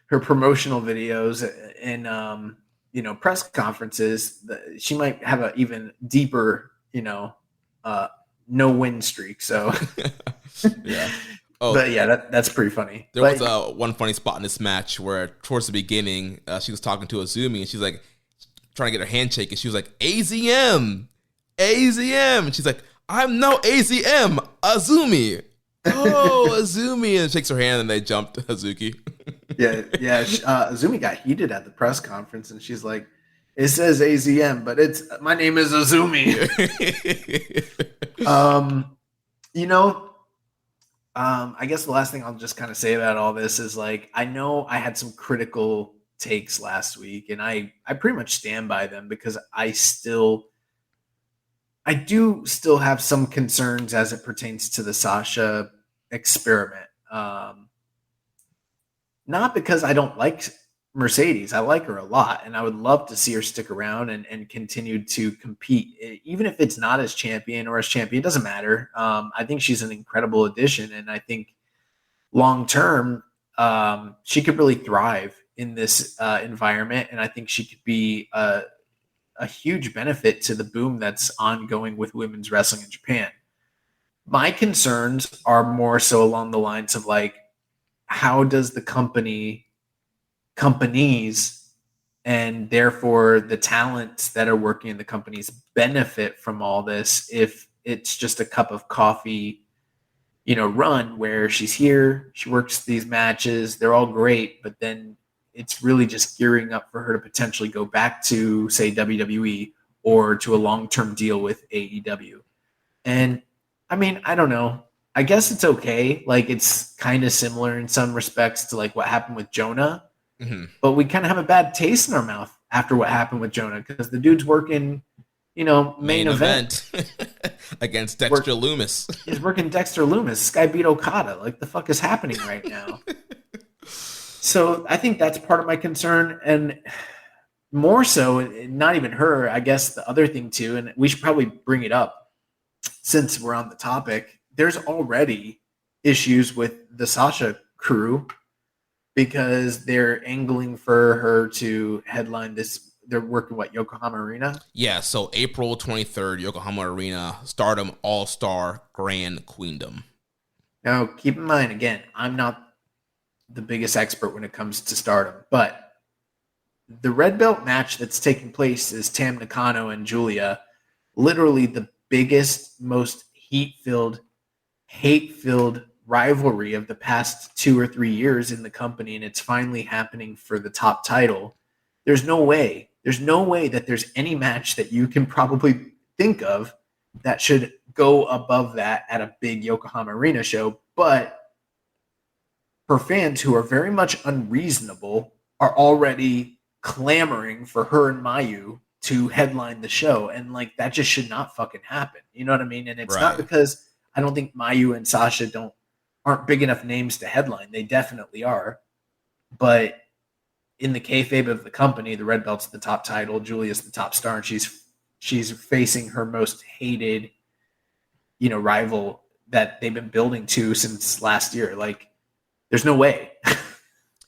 Speaker 10: her promotional videos and press conferences, she might have an even deeper no-win streak. So
Speaker 9: yeah. Oh,
Speaker 10: but yeah, that's pretty funny.
Speaker 9: There was one funny spot in this match where towards the beginning, she was talking to Azumi and she's like trying to get her handshake and she was like, AZM. And she's like, I'm no AZM, Azumi. Oh, Azumi. And shakes her hand and they jumped Hazuki.
Speaker 10: yeah. Azumi got heated at the press conference and she's like, it says AZM, but my name is Azumi. I guess the last thing I'll just kind of say about all this is like, I know I had some critical takes last week and I pretty much stand by them because I do still have some concerns as it pertains to the Sasha experiment. Not because I don't like Mercedes. I like her a lot and I would love to see her stick around and continue to compete. Even if it's not as champion or as champion, it doesn't matter. I think she's an incredible addition. And I think long term, she could really thrive in this environment. And I think she could be a huge benefit to the boom that's ongoing with women's wrestling in Japan. My concerns are more so along the lines of like, how does the companies and therefore the talents that are working in the companies benefit from all this if it's just a cup of coffee, run where she's here, she works these matches, they're all great, but then it's really just gearing up for her to potentially go back to, say, WWE or to a long-term deal with AEW. And I mean, I don't know. I guess it's okay. Like, it's kind of similar in some respects to like what happened with Jonah, but we kind of have a bad taste in our mouth after what happened with Jonah because the dude's working, main event
Speaker 9: against Dexter Loomis.
Speaker 10: He's working Dexter Loomis. This guy beat Okada. Like, the fuck is happening right now? So I think that's part of my concern. And more so, not even her, I guess the other thing too, and we should probably bring it up since we're on the topic, there's already issues with the Sasha crew because they're angling for her to headline this. They're working, Yokohama Arena?
Speaker 9: Yeah, so April 23rd, Yokohama Arena, Stardom All-Star Grand Queendom.
Speaker 10: Now, keep in mind, again, I'm not the biggest expert when it comes to Stardom, but the red belt match that's taking place is Tam Nakano and Julia, literally the biggest, most hate-filled rivalry of the past 2 or 3 years in the company, and it's finally happening for the top title. There's no way that there's any match that you can probably think of that should go above that at a big Yokohama Arena show, but for fans who are very much unreasonable are already clamoring for her and Mayu to headline the show. And like, that just should not fucking happen. You know what I mean? And it's not because I don't think Mayu and Sasha aren't big enough names to headline. They definitely are. But in the kayfabe of the company, the red belt's the top title, Julia's the top star, and she's facing her most hated, rival that they've been building to since last year. Like, there's no way.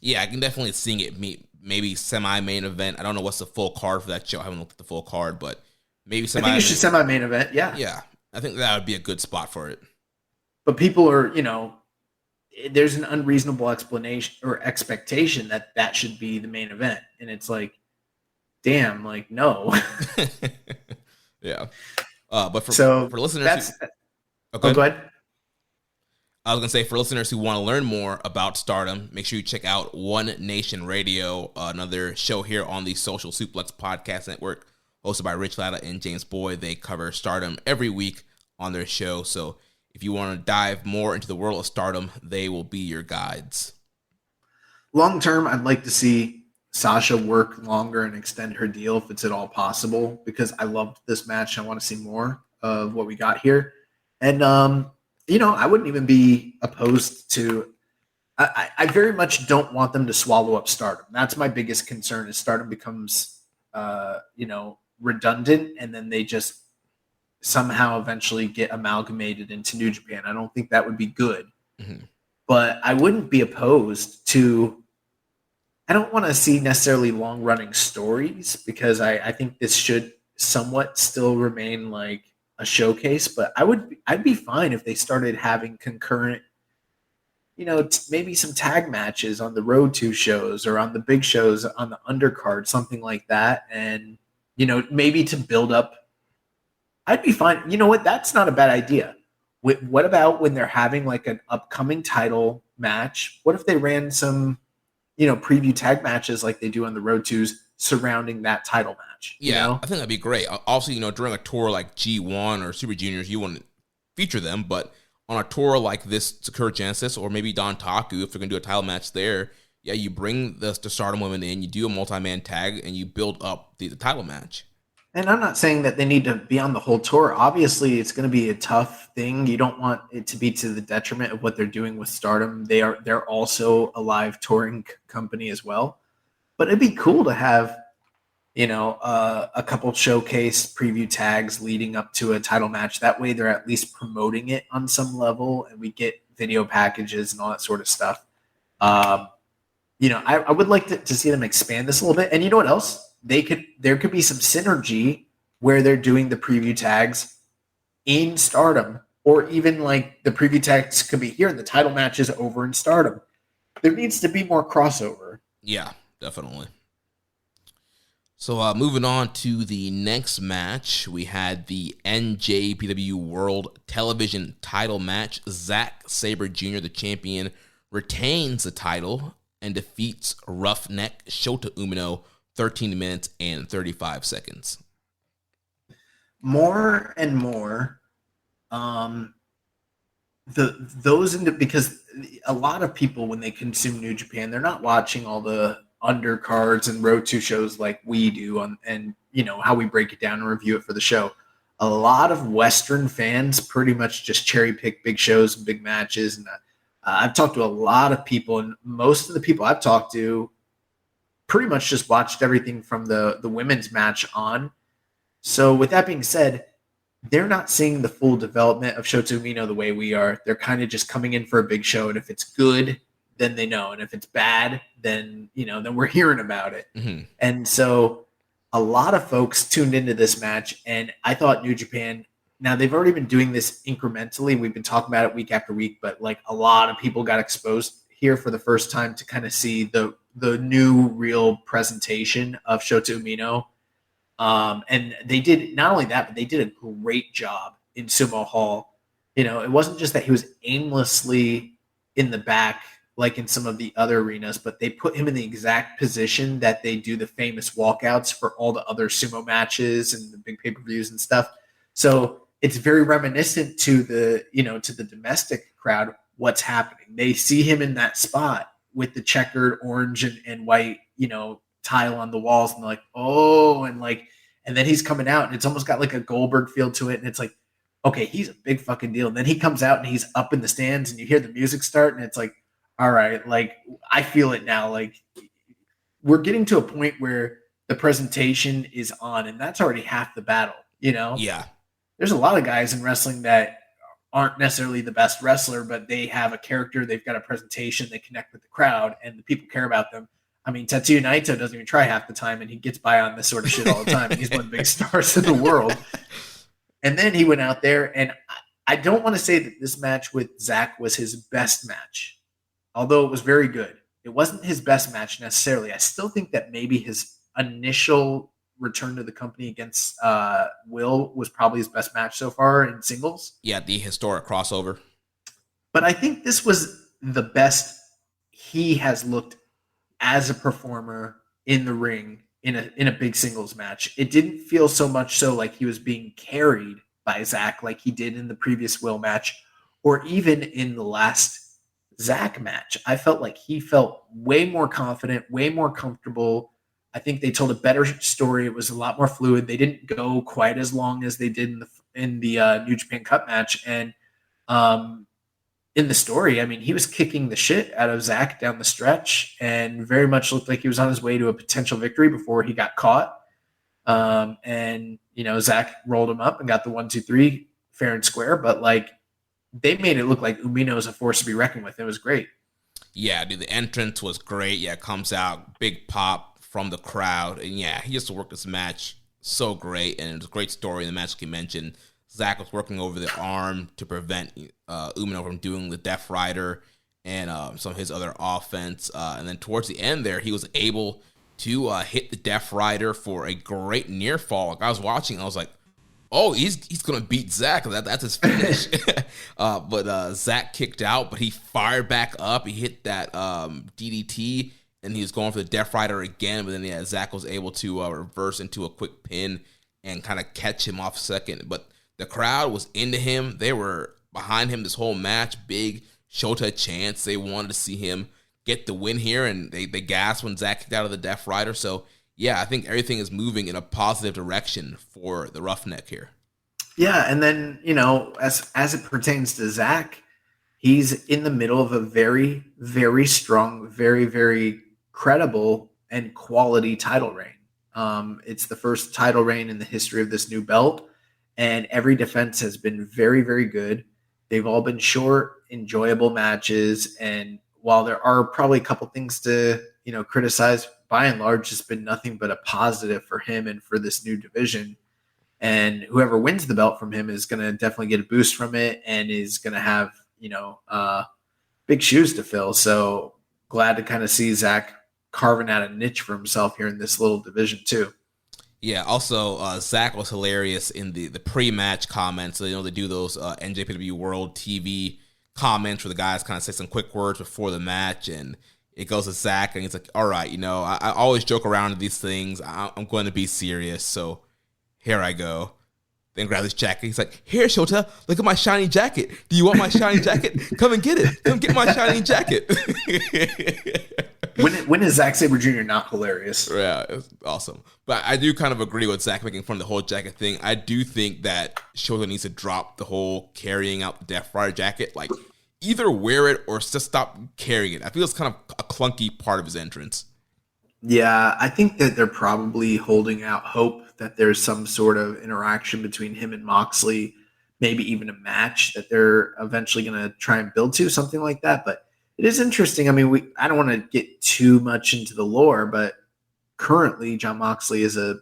Speaker 9: Yeah, I can definitely see it maybe semi-main event. I don't know what's the full card for that show. I haven't looked at the full card, but maybe
Speaker 10: I think it should semi-main event, yeah.
Speaker 9: Yeah, I think that would be a good spot for it.
Speaker 10: But people are, there's an unreasonable explanation or expectation that should be the main event. And it's like, damn, like, no.
Speaker 9: Yeah. But for listeners,
Speaker 10: go ahead.
Speaker 9: I was going to say, for listeners who want to learn more about Stardom, make sure you check out One Nation Radio, another show here on the Social Suplex Podcast Network, hosted by Rich Latta and James Boyd. They cover Stardom every week on their show. So if you want to dive more into the world of Stardom, they will be your guides.
Speaker 10: Long term, I'd like to see Sasha work longer and extend her deal if it's at all possible, because I loved this match. I want to see more of what we got here. And, I wouldn't even be opposed to – I very much don't want them to swallow up Stardom. That's my biggest concern, is Stardom becomes, redundant, and then they just somehow eventually get amalgamated into New Japan. I don't think that would be good. Mm-hmm. But I wouldn't be opposed to – I don't want to see necessarily long-running stories, because I think this should somewhat still remain like a showcase, but I'd be fine if they started having concurrent, maybe some tag matches on the Road to shows or on the big shows on the undercard, something like that. And, maybe to build up, I'd be fine. You know what? That's not a bad idea. What about when they're having like an upcoming title match? What if they ran some, preview tag matches like they do on the Road Tos surrounding that title match?
Speaker 9: I think that'd be great. Also, during a tour like G1 or Super Juniors, you want to feature them, but on a tour like this, Sakura Genesis or maybe Dontaku, if they're going to do a title match there, you bring the Stardom women in, you do a multi-man tag, and you build up the title match.
Speaker 10: And I'm not saying that they need to be on the whole tour. Obviously, it's going to be a tough thing. You don't want it to be to the detriment of what they're doing with Stardom. They're also a live touring company as well. But it'd be cool to have, a couple showcase preview tags leading up to a title match. That way they're at least promoting it on some level, and we get video packages and all that sort of stuff. I would like to see them expand this a little bit. And you know what else? There could be some synergy where they're doing the preview tags in Stardom, or even like the preview tags could be here and the title matches over in Stardom. There needs to be more crossover.
Speaker 9: Yeah, definitely. So moving on to the next match, we had the NJPW World Television title match. Zack Sabre Jr., the champion, retains the title and defeats Roughneck Shota Umino 13 minutes and 35 seconds.
Speaker 10: More and more, because a lot of people, when they consume New Japan, they're not watching all the undercards and Road to shows like we do and how we break it down and review it for the show. A lot of Western fans pretty much just cherry pick big shows and big matches. And I've talked to a lot of people, and most of the people I've talked to pretty much just watched everything from the women's match on. So with that being said, they're not seeing the full development of Shota Umino the way we are. They're kind of just coming in for a big show, and if it's good, then they know. And if it's bad, then we're hearing about it. Mm-hmm. And so a lot of folks tuned into this match, and I thought New Japan, now they've already been doing this incrementally. We've been talking about it week after week, but like a lot of people got exposed here for the first time to kind of see the new real presentation of Shota Umino. And they did not only that, but they did a great job in Sumo Hall. It wasn't just that he was aimlessly in the back like in some of the other arenas, but they put him in the exact position that they do the famous walkouts for all the other sumo matches and the big pay-per-views and stuff. So it's very reminiscent to the domestic crowd what's happening. They see him in that spot with the checkered orange and white, tile on the walls, and they're like, oh, and then he's coming out, and it's almost got like a Goldberg feel to it, and it's like, okay, he's a big fucking deal. And then he comes out and he's up in the stands, and you hear the music start, and it's like, all right, like I feel it now. Like we're getting to a point where the presentation is on, and that's already half the battle,
Speaker 9: Yeah.
Speaker 10: There's a lot of guys in wrestling that aren't necessarily the best wrestler, but they have a character, they've got a presentation, they connect with the crowd, and the people care about them. I mean, Tetsuya Naito doesn't even try half the time, and he gets by on this sort of shit all the time. And he's one of the big stars in the world. And then he went out there, and I don't want to say that this match with Zack was his best match, although it was very good. It wasn't his best match necessarily. I still think that maybe his initial return to the company against Will was probably his best match so far in singles.
Speaker 9: Yeah, the historic crossover.
Speaker 10: But I think this was the best he has looked as a performer in the ring in a big singles match. It didn't feel so much so like he was being carried by Zach like he did in the previous Will match, or even in the last Zach match. I felt like he felt way more confident, way more comfortable. I think they told a better story. It was a lot more fluid. They didn't go quite as long as they did in the New Japan Cup match. And in the story, I mean, he was kicking the shit out of Zach down the stretch and very much looked like he was on his way to a potential victory before he got caught. And, you know, Zach rolled him up and got the 1-2-3 fair and square. But, like, they made it look like Umino is a force to be reckoned with. It was great.
Speaker 9: Yeah, dude, the entrance was great. Yeah, comes out, big pop from the crowd. And, yeah, he just worked this match so great. And it was a great story in the match, like you mentioned. Zach was working over the arm to prevent Umino from doing the Death Rider and some of his other offense. And then towards the end there, he was able to hit the Death Rider for a great near fall. Like, I was watching, I was like, oh, he's going to beat Zach. That's his finish. But Zach kicked out, but he fired back up. He hit that DDT, and he was going for the Death Rider again. But then, Zach was able to reverse into a quick pin and kind of catch him off second. But the crowd was into him. They were behind him this whole match. Big Shota chants. They wanted to see him get the win here, and they gasped when Zach kicked out of the Death Rider. So, yeah, I think everything is moving in a positive direction for the Roughneck here.
Speaker 10: Yeah, and then, you know, as it pertains to Zach, he's in the middle of a very, very strong, very, very credible and quality title reign. It's the first title reign in the history of this new belt, and every defense has been very, very good. They've all been short, enjoyable matches, and while there are probably a couple things to, you know, criticize, by and large, it's been nothing but a positive for him and for this new division. And whoever wins the belt from him is going to definitely get a boost from it and is going to have, you know, big shoes to fill. So glad to kind of see Zach carving out a niche for himself here in this little division too.
Speaker 9: Yeah, also, Zach was hilarious in the pre-match comments. So, you know, they do those NJPW World TV comments where the guys kind of say some quick words before the match, and it goes to Zach, and he's like, all right, you know, I always joke around at these things. I'm going to be serious, so here I go. Then grab his jacket. He's like, here, Shota, look at my shiny jacket. Do you want my shiny jacket? Come and get it. Come get my shiny jacket.
Speaker 10: When is Zack Sabre Jr. not hilarious?
Speaker 9: Yeah, it's awesome. But I do kind of agree with Zach making fun of the whole jacket thing. I do think that Shota needs to drop the whole carrying out the Death Rider jacket. Like, either wear it or just stop carrying it. I feel it's kind of a clunky part of his entrance.
Speaker 10: Yeah, I think that they're probably holding out hope that there's some sort of interaction between him and Moxley, maybe even a match that they're eventually going to try and build to, something like that. But it is interesting. I mean, I don't want to get too much into the lore, but currently Jon Moxley is a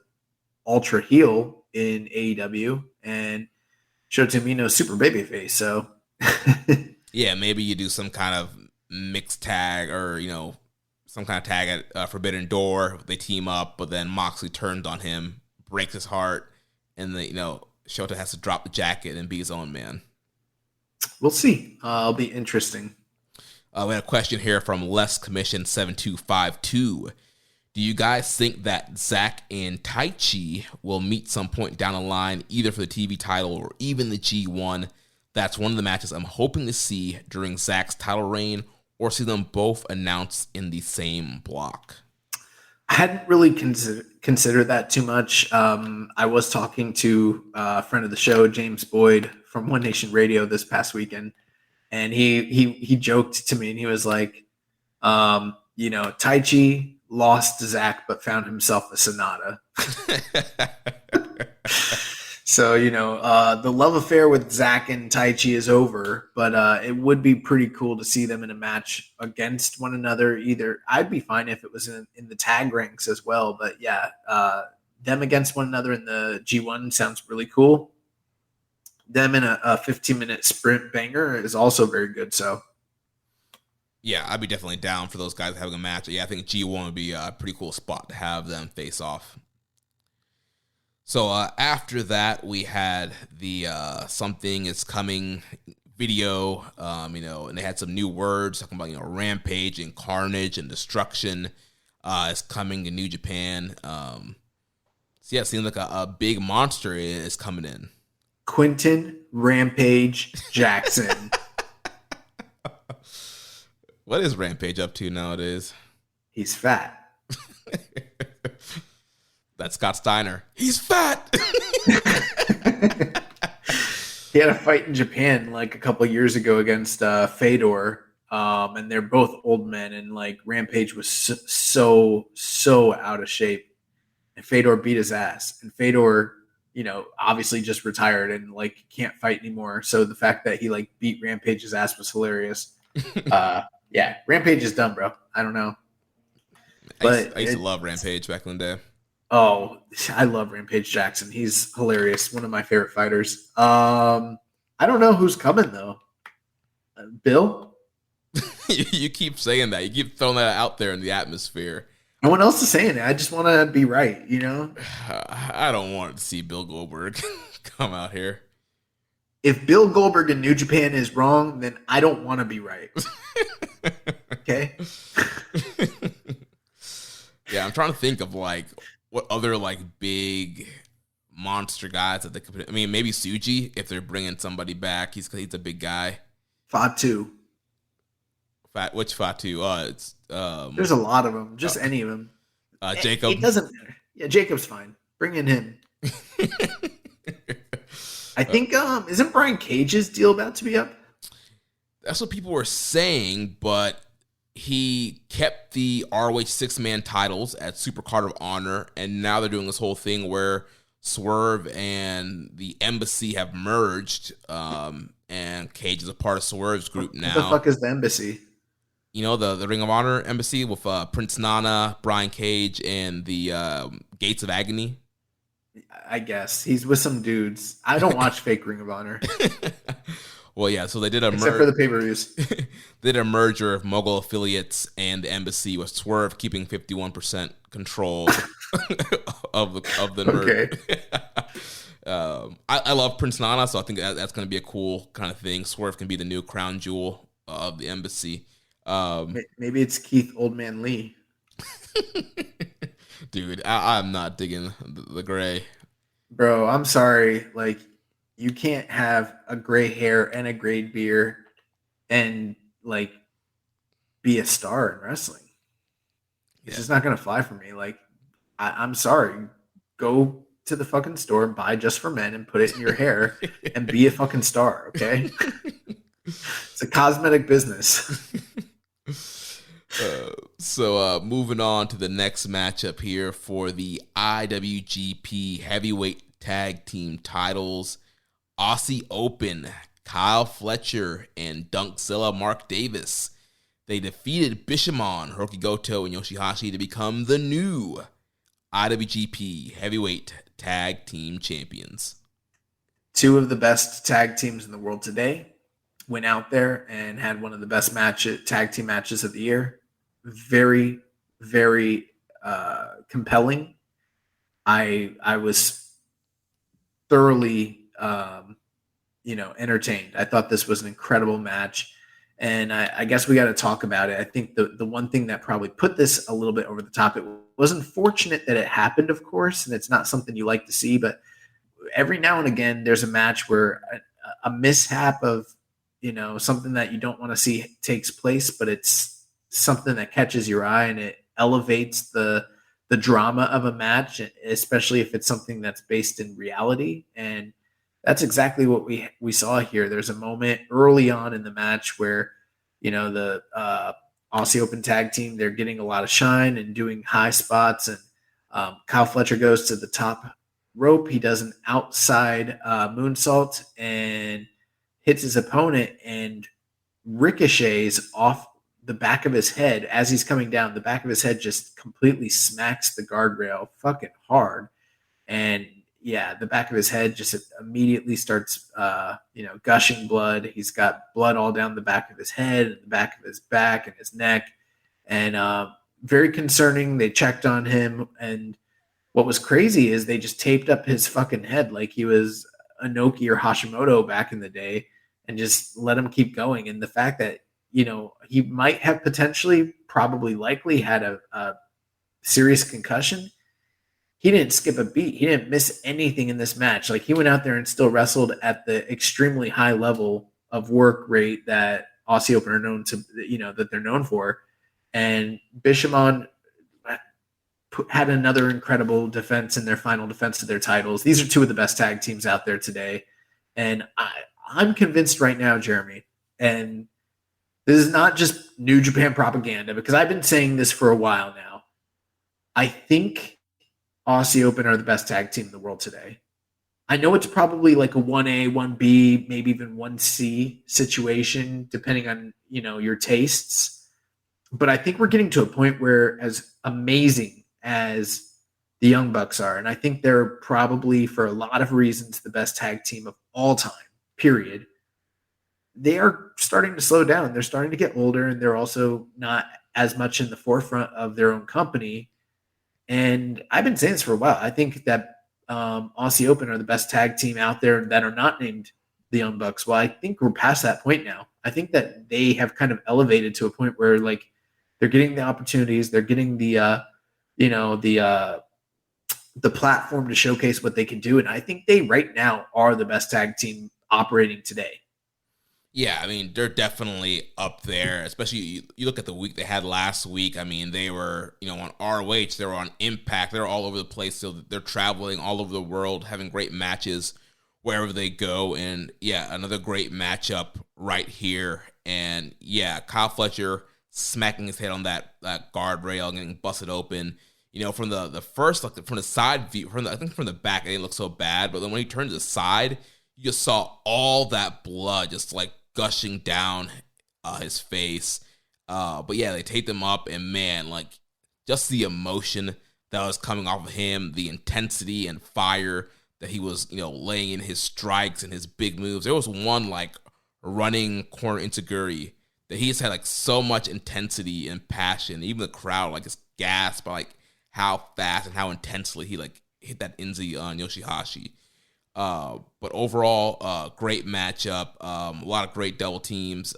Speaker 10: ultra heel in AEW, and Shota Umino's super babyface. So
Speaker 9: yeah, maybe you do some kind of mixed tag or, you know, some kind of tag at Forbidden Door. They team up, but then Moxley turns on him, breaks his heart, and then, you know, Shota has to drop the jacket and be his own man.
Speaker 10: We'll see. It'll be interesting.
Speaker 9: We had a question here from Les Commission 7252. Do you guys think that Zach and Taichi will meet some point down the line, either for the TV title or even the G1? That's one of the matches I'm hoping to see during Zach's title reign, or see them both announced in the same block.
Speaker 10: I hadn't really considered that too much. I was talking to a friend of the show, James Boyd from One Nation Radio this past weekend, and he joked to me, and he was like, you know, Taichi lost to Zach but found himself a Sonata. So, you know, the love affair with Zach and Taichi is over, but it would be pretty cool to see them in a match against one another. Either I'd be fine if it was in the tag ranks as well, but yeah, them against one another in the G1 sounds really cool. Them in a 15-minute sprint banger is also very good. So,
Speaker 9: yeah, I'd be definitely down for those guys having a match. Yeah, I think G1 would be a pretty cool spot to have them face off. So after that, we had the Something Is Coming video, and they had some new words talking about, rampage and carnage and destruction is coming to New Japan. So yeah, it seems like a big monster is coming in.
Speaker 10: Quentin Rampage Jackson.
Speaker 9: What is Rampage up to nowadays?
Speaker 10: He's fat.
Speaker 9: That's Scott Steiner. He's fat.
Speaker 10: He had a fight in Japan like a couple of years ago against Fedor, and they're both old men, and like Rampage was so out of shape, and Fedor beat his ass, and Fedor, obviously just retired and like can't fight anymore. So the fact that he like beat Rampage's ass was hilarious. Yeah, Rampage is done, bro. I don't know.
Speaker 9: I used to love Rampage back in the day.
Speaker 10: Oh, I love Rampage Jackson. He's hilarious. One of my favorite fighters. I don't know who's coming though. Bill?
Speaker 9: You keep saying that. You keep throwing that out there in the atmosphere.
Speaker 10: No one else is saying it. I just want to be right,
Speaker 9: I don't want to see Bill Goldberg come out here.
Speaker 10: If Bill Goldberg in New Japan is wrong, then I don't want to be right. Okay?
Speaker 9: Yeah, I'm trying to think of like what other like big monster guys that they could. I mean, maybe Suji if they're bringing somebody back. He's a big guy.
Speaker 10: Fatu.
Speaker 9: Which Fatu? It's
Speaker 10: there's a lot of them. Just any of them.
Speaker 9: Jacob.
Speaker 10: It doesn't matter. Yeah, Jacob's fine. Bring in him. I think isn't Brian Cage's deal about to be up?
Speaker 9: That's what people were saying, but he kept the ROH 6-man titles at Supercard of Honor, and now they're doing this whole thing where Swerve and the Embassy have merged, and Cage is a part of Swerve's group now.
Speaker 10: What the fuck is the Embassy?
Speaker 9: The Ring of Honor Embassy with Prince Nana, Brian Cage, and the Gates of Agony.
Speaker 10: I guess he's with some dudes. I don't watch fake Ring of Honor.
Speaker 9: Well, yeah, so they did
Speaker 10: except for the pay-per-views.
Speaker 9: They did a merger of Mogul Affiliates and the Embassy, with Swerve keeping 51% control of the merger. Okay. I love Prince Nana, so I think that's going to be a cool kind of thing. Swerve can be the new crown jewel of the Embassy.
Speaker 10: Maybe it's Keith Oldman Lee.
Speaker 9: Dude, I'm not digging the gray.
Speaker 10: Bro, I'm sorry. Like, you can't have a gray hair and a gray beard and, like, be a star in wrestling. It's just not going to fly for me. Like, I'm sorry. Go to the fucking store and buy Just for Men and put it in your hair and be a fucking star, okay? It's a cosmetic business.
Speaker 9: So moving on to the next matchup here for the IWGP Heavyweight Tag Team titles. Aussie Open, Kyle Fletcher and Dunkzilla Mark Davis. They defeated Bishamon, Hiroki Goto, and Yoshihashi to become the new IWGP Heavyweight Tag Team Champions.
Speaker 10: Two of the best tag teams in the world today went out there and had one of the best tag team matches of the year. Very, very compelling. I was thoroughly entertained. I thought this was an incredible match, and I guess we got to talk about it. I think the one thing that probably put this a little bit over the top, it was unfortunate that it happened, of course, and it's not something you like to see, but every now and again there's a match where a mishap of something that you don't want to see takes place, but it's something that catches your eye and it elevates the drama of a match, especially if it's something that's based in reality. And that's exactly what we saw here. There's a moment early on in the match where, the Aussie Open tag team, they're getting a lot of shine and doing high spots. And Kyle Fletcher goes to the top rope. He does an outside moonsault and hits his opponent and ricochets off the back of his head as he's coming down. The back of his head just completely smacks the guardrail fucking hard. And yeah, the back of his head just immediately starts, gushing blood. He's got blood all down the back of his head and the back of his back and his neck. And very concerning. They checked on him, and what was crazy is they just taped up his fucking head like he was Inoki or Hashimoto back in the day and just let him keep going. And the fact that, he might have potentially, probably likely had a serious concussion, he didn't skip a beat. He didn't miss anything in this match. Like, he went out there and still wrestled at the extremely high level of work rate that Aussie Open are known to, that they're known for. And Bishamon had another incredible defense in their final defense of their titles. These are two of the best tag teams out there today. And I'm convinced right now, Jeremy, and this is not just New Japan propaganda, because I've been saying this for a while now. I think Aussie Open are the best tag team in the world today. I know it's probably like a 1A, 1B, maybe even 1C situation, depending on, your tastes. But I think we're getting to a point where, as amazing as the Young Bucks are, and I think they're probably, for a lot of reasons, the best tag team of all time, period, they are starting to slow down. They're starting to get older, and they're also not as much in the forefront of their own company. And I've been saying this for a while. I think that Aussie Open are the best tag team out there that are not named the Young Bucks. Well, I think we're past that point now. I think that they have kind of elevated to a point where, like, they're getting the opportunities, they're getting the platform to showcase what they can do, and I think they right now are the best tag team operating today.
Speaker 9: Yeah, I mean, they're definitely up there, especially you look at the week they had last week. I mean, they were, on ROH, they were on Impact, they're all over the place, so they're traveling all over the world, having great matches wherever they go, and yeah, another great matchup right here. And yeah, Kyle Fletcher smacking his head on that guardrail, getting busted open. From the first, like from the side view, I think from the back, it didn't look so bad, but then when he turned to the side, you just saw all that blood just like gushing down his face. But yeah, they taped him up, and man, like, just the emotion that was coming off of him, the intensity and fire that he was, laying in his strikes and his big moves. There was one like running corner enziguri that he just had like so much intensity and passion. Even the crowd like just gasped by like how fast and how intensely he like hit that Enzi on Yoshihashi. But overall, great matchup. A lot of great double teams.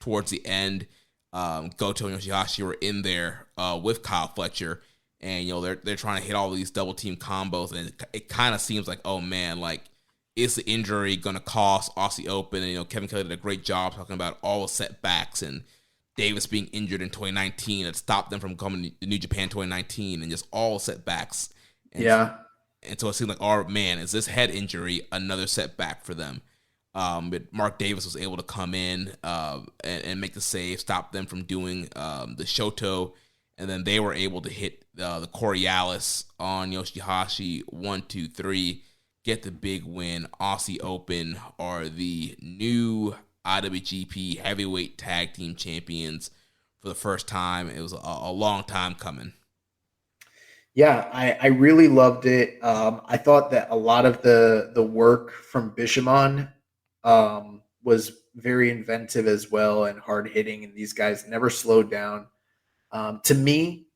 Speaker 9: Towards the end, Goto and Yoshihashi were in there with Kyle Fletcher, and they're trying to hit all these double team combos, and it kind of seems like, oh man, like, is the injury going to cost Aussie Open? And Kevin Kelly did a great job talking about all the setbacks and Davis being injured in 2019 that stopped them from coming to New Japan 2019, and just all setbacks. And
Speaker 10: yeah.
Speaker 9: And so it seemed like, oh man, is this head injury another setback for them? But Mark Davis was able to come in and make the save, stop them from doing the Shoto, and then they were able to hit the Coriolis on Yoshihashi 1, 2, 3, get the big win. Aussie Open are the new IWGP Heavyweight Tag Team Champions for the first time. It was a long time coming.
Speaker 10: Yeah, I really loved it. I thought that a lot of the work from Bishamon was very inventive as well, and hard hitting, and these guys never slowed down. To me,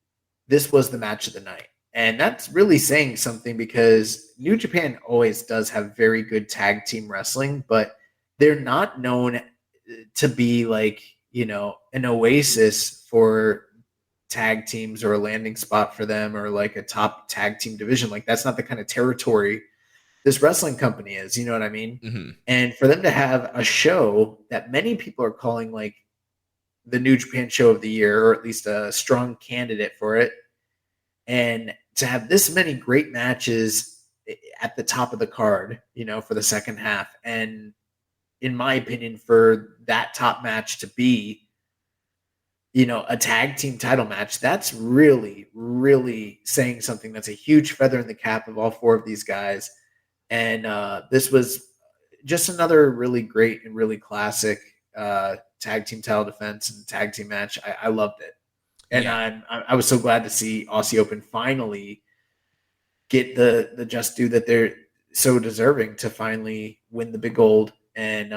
Speaker 10: this was the match of the night. And that's really saying something, because New Japan always does have very good tag team wrestling, but they're not known to be like, an oasis for tag teams or a landing spot for them, or like a top tag team division. Like, that's not the kind of territory this wrestling company is, you know what I mean?
Speaker 9: Mm-hmm.
Speaker 10: And for them to have a show that many people are calling like the New Japan show of the year, or at least a strong candidate for it, and to have this many great matches at the top of the card, for the second half. And in my opinion, for that top match to be, a tag team title match, that's really, really saying something. That's a huge feather in the cap of all four of these guys. And this was just another really great and really classic tag team title defense and tag team match. I loved it. And yeah. I was so glad to see Aussie Open finally get the just due that they're so deserving, to finally win the big gold and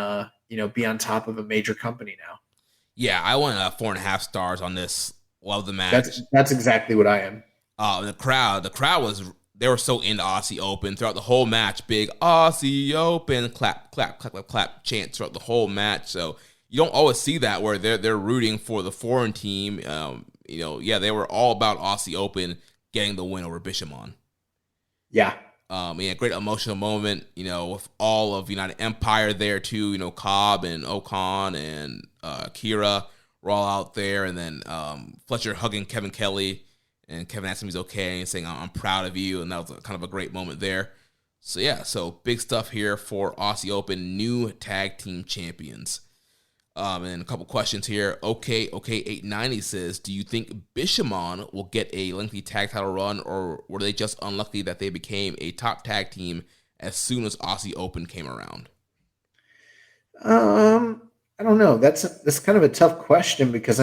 Speaker 10: be on top of a major company now.
Speaker 9: Yeah, I went 4.5 stars on this. Love the match.
Speaker 10: That's exactly what I am.
Speaker 9: The crowd was, they were so into Aussie Open throughout the whole match. Big Aussie Open, clap, clap, clap, clap, clap chants throughout the whole match. So you don't always see that where they're rooting for the foreign team. They were all about Aussie Open getting the win over Bishamon.
Speaker 10: Yeah.
Speaker 9: Great emotional moment, with all of United Empire there too, Cobb and Ocon and Kira were all out there. And then Fletcher hugging Kevin Kelly, and Kevin asked him if he's okay and saying, I'm proud of you. And that was kind of a great moment there. So big stuff here for Aussie Open, new tag team champions. And a couple questions here. Okay, 890 says, do you think Bishamon will get a lengthy tag title run, or were they just unlucky that they became a top tag team as soon as Aussie Open came around?
Speaker 10: I don't know. That's kind of a tough question because,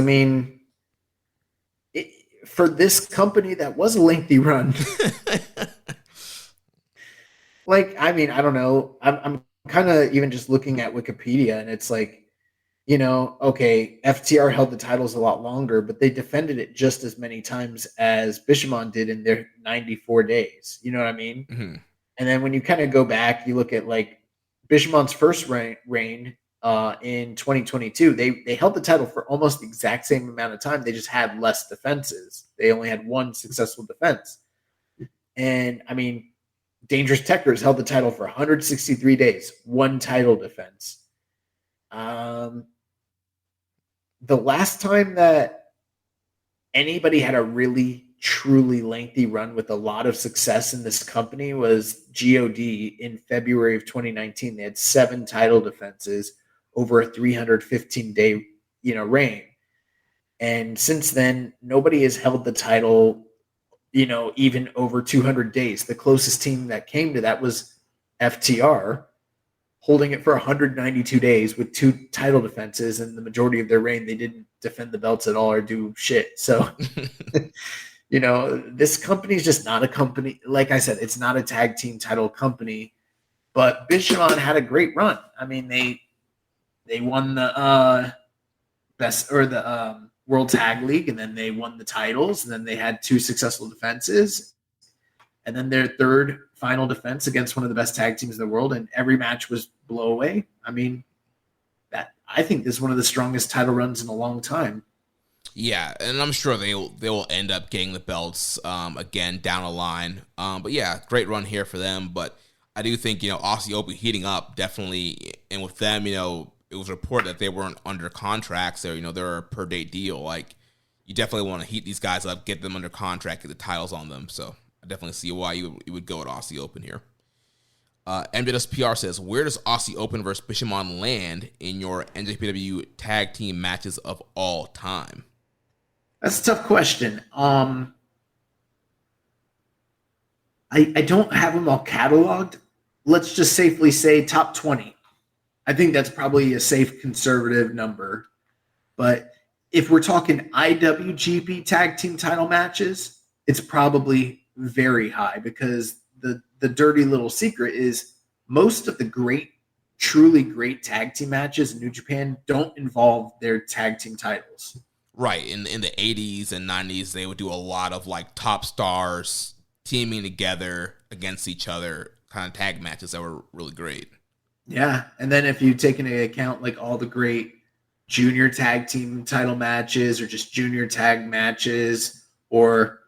Speaker 10: for this company, that was a lengthy run. I don't know. I'm kind of even just looking at Wikipedia, and it's like, FTR held the titles a lot longer, but they defended it just as many times as Bishamon did in their 94 days. You know what I mean?
Speaker 9: Mm-hmm.
Speaker 10: And then when you kind of go back, you look at like Bishamon's first reign in 2022, they held the title for almost the exact same amount of time. They just had less defenses. They only had one successful defense. And Dangerous Tekkers held the title for 163 days, one title defense. The last time that anybody had a really, truly lengthy run with a lot of success in this company was GOD in February of 2019. They had 7 title defenses over a 315-day, reign. And since then, nobody has held the title, even over 200 days. The closest team that came to that was FTR, holding it for 192 days with 2 title defenses, and the majority of their reign, they didn't defend the belts at all or do shit. So, this company is just not a company. Like I said, it's not a tag team title company, but Bishamon had a great run. They won the World Tag League, and then they won the titles, and then they had 2 successful defenses. And then their third final defense against one of the best tag teams in the world, and every match was blow away. I think this is one of the strongest title runs in a long time.
Speaker 9: Yeah, and I'm sure they will end up getting the belts again down the line. But yeah, great run here for them. But I do think Aussie Open heating up definitely, and with them, it was reported that they weren't under contract, so they're a per date deal. Like, you definitely want to heat these guys up, get them under contract, get the titles on them. So I definitely see why you would go at Aussie Open here. MJSPR says, where does Aussie Open versus Bishamon land in your NJPW tag team matches of all time?
Speaker 10: That's a tough question. I don't have them all cataloged. Let's just safely say top 20. I think that's probably a safe conservative number. But if we're talking IWGP tag team title matches, it's probably very high, because the dirty little secret is most of the truly great tag team matches in New Japan don't involve their tag team titles.
Speaker 9: Right. In the 80s and 90s, they would do a lot of like top stars teaming together against each other kind of tag matches that were really great.
Speaker 10: Yeah. And then if you take into account like all the great junior tag team title matches, or just junior tag matches, or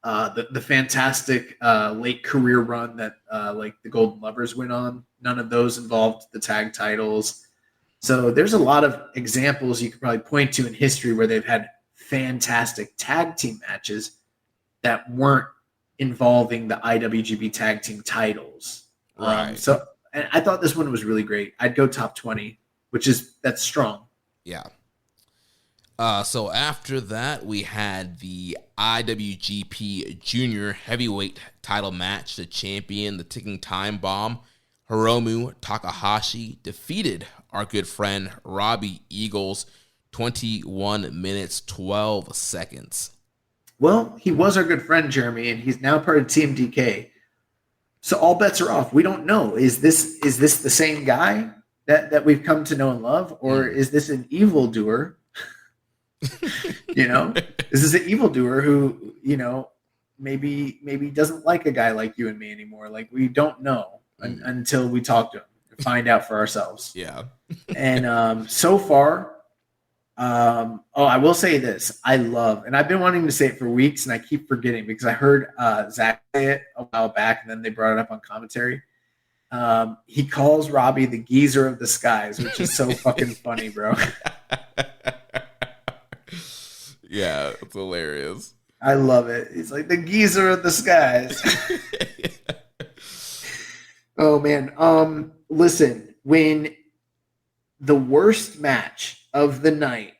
Speaker 10: the fantastic late career run that like the Golden Lovers went on, none of those involved the tag titles. So there's a lot of examples you could probably point to in history where they've had fantastic tag team matches that weren't involving the IWGP tag team titles.
Speaker 9: Right.
Speaker 10: And I thought this one was really great. I'd go top 20, that's strong.
Speaker 9: Yeah. So after that, we had the IWGP Junior Heavyweight title match. The champion, the ticking time bomb, Hiromu Takahashi, defeated our good friend Robbie Eagles, 21 minutes, 12 seconds.
Speaker 10: Well, he was our good friend, Jeremy, and he's now part of Team DK. So all bets are off. We don't know. Is this the same guy that we've come to know and love, or is this an evildoer? Is this an evildoer who, maybe he doesn't like a guy like you and me anymore. Like, we don't know until we talk to him and find out for ourselves.
Speaker 9: Yeah.
Speaker 10: And so far, I will say this. I love, and I've been wanting to say it for weeks, and I keep forgetting because I heard Zach say it a while back, and then they brought it up on commentary. He calls Robbie the geezer of the skies, which is so fucking funny, bro.
Speaker 9: Yeah, it's hilarious.
Speaker 10: I love it. He's like the geezer of the skies. Oh man. Listen, when the worst match of the night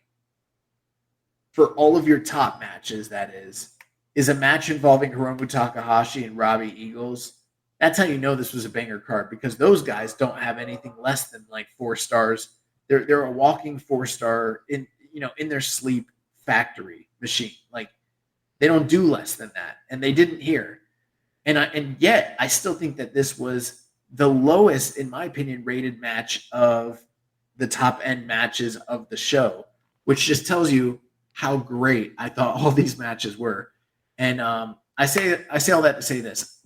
Speaker 10: for all of your top matches, that is a match involving Hiromu Takahashi and Robbie Eagles, that's how you know this was a banger card, because those guys don't have anything less than like 4 stars. They're a walking 4-star in their sleep factory machine. Like, they don't do less than that, and they didn't here. And yet I still think that this was the lowest, in my opinion, rated match of the top end matches of the show, which just tells you how great I thought all these matches were. And I say all that to say this.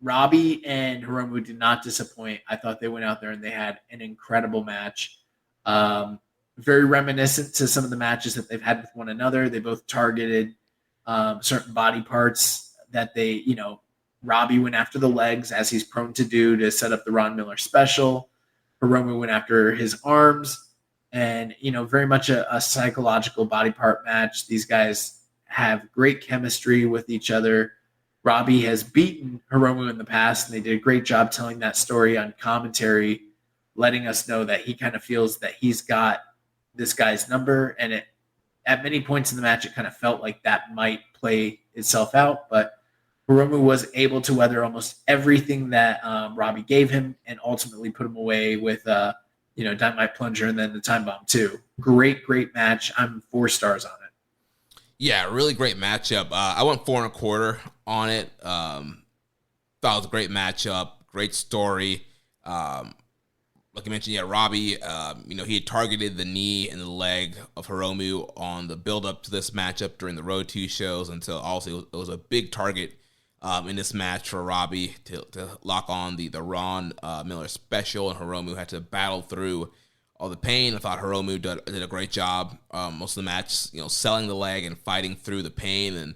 Speaker 10: Robbie and Hiromu did not disappoint. I thought they went out there and they had an incredible match. Very reminiscent to some of the matches that they've had with one another. They both targeted certain body parts that they, Robbie went after the legs, as he's prone to do, to set up the Ron Miller special. Hiromu went after his arms, and, very much a psychological body part match. These guys have great chemistry with each other. Robbie has beaten Hiromu in the past, and they did a great job telling that story on commentary, letting us know that he kind of feels that he's got this guy's number. And at many points in the match, it kind of felt like that might play itself out, but Hiromu was able to weather almost everything that Robbie gave him, and ultimately put him away with Dynamite Plunger and then the Time Bomb too. Great match. I'm 4 stars on it.
Speaker 9: Yeah, really great matchup. I went 4 1/4 on it. Thought it was a great matchup, great story. Like I mentioned, Robbie, he had targeted the knee and the leg of Hiromu on the build-up to this matchup during the Road 2 shows, until also it was a big target in this match for Robbie to lock on the Ron Miller special, and Hiromu had to battle through all the pain. I thought Hiromu did a great job most of the match, selling the leg and fighting through the pain. And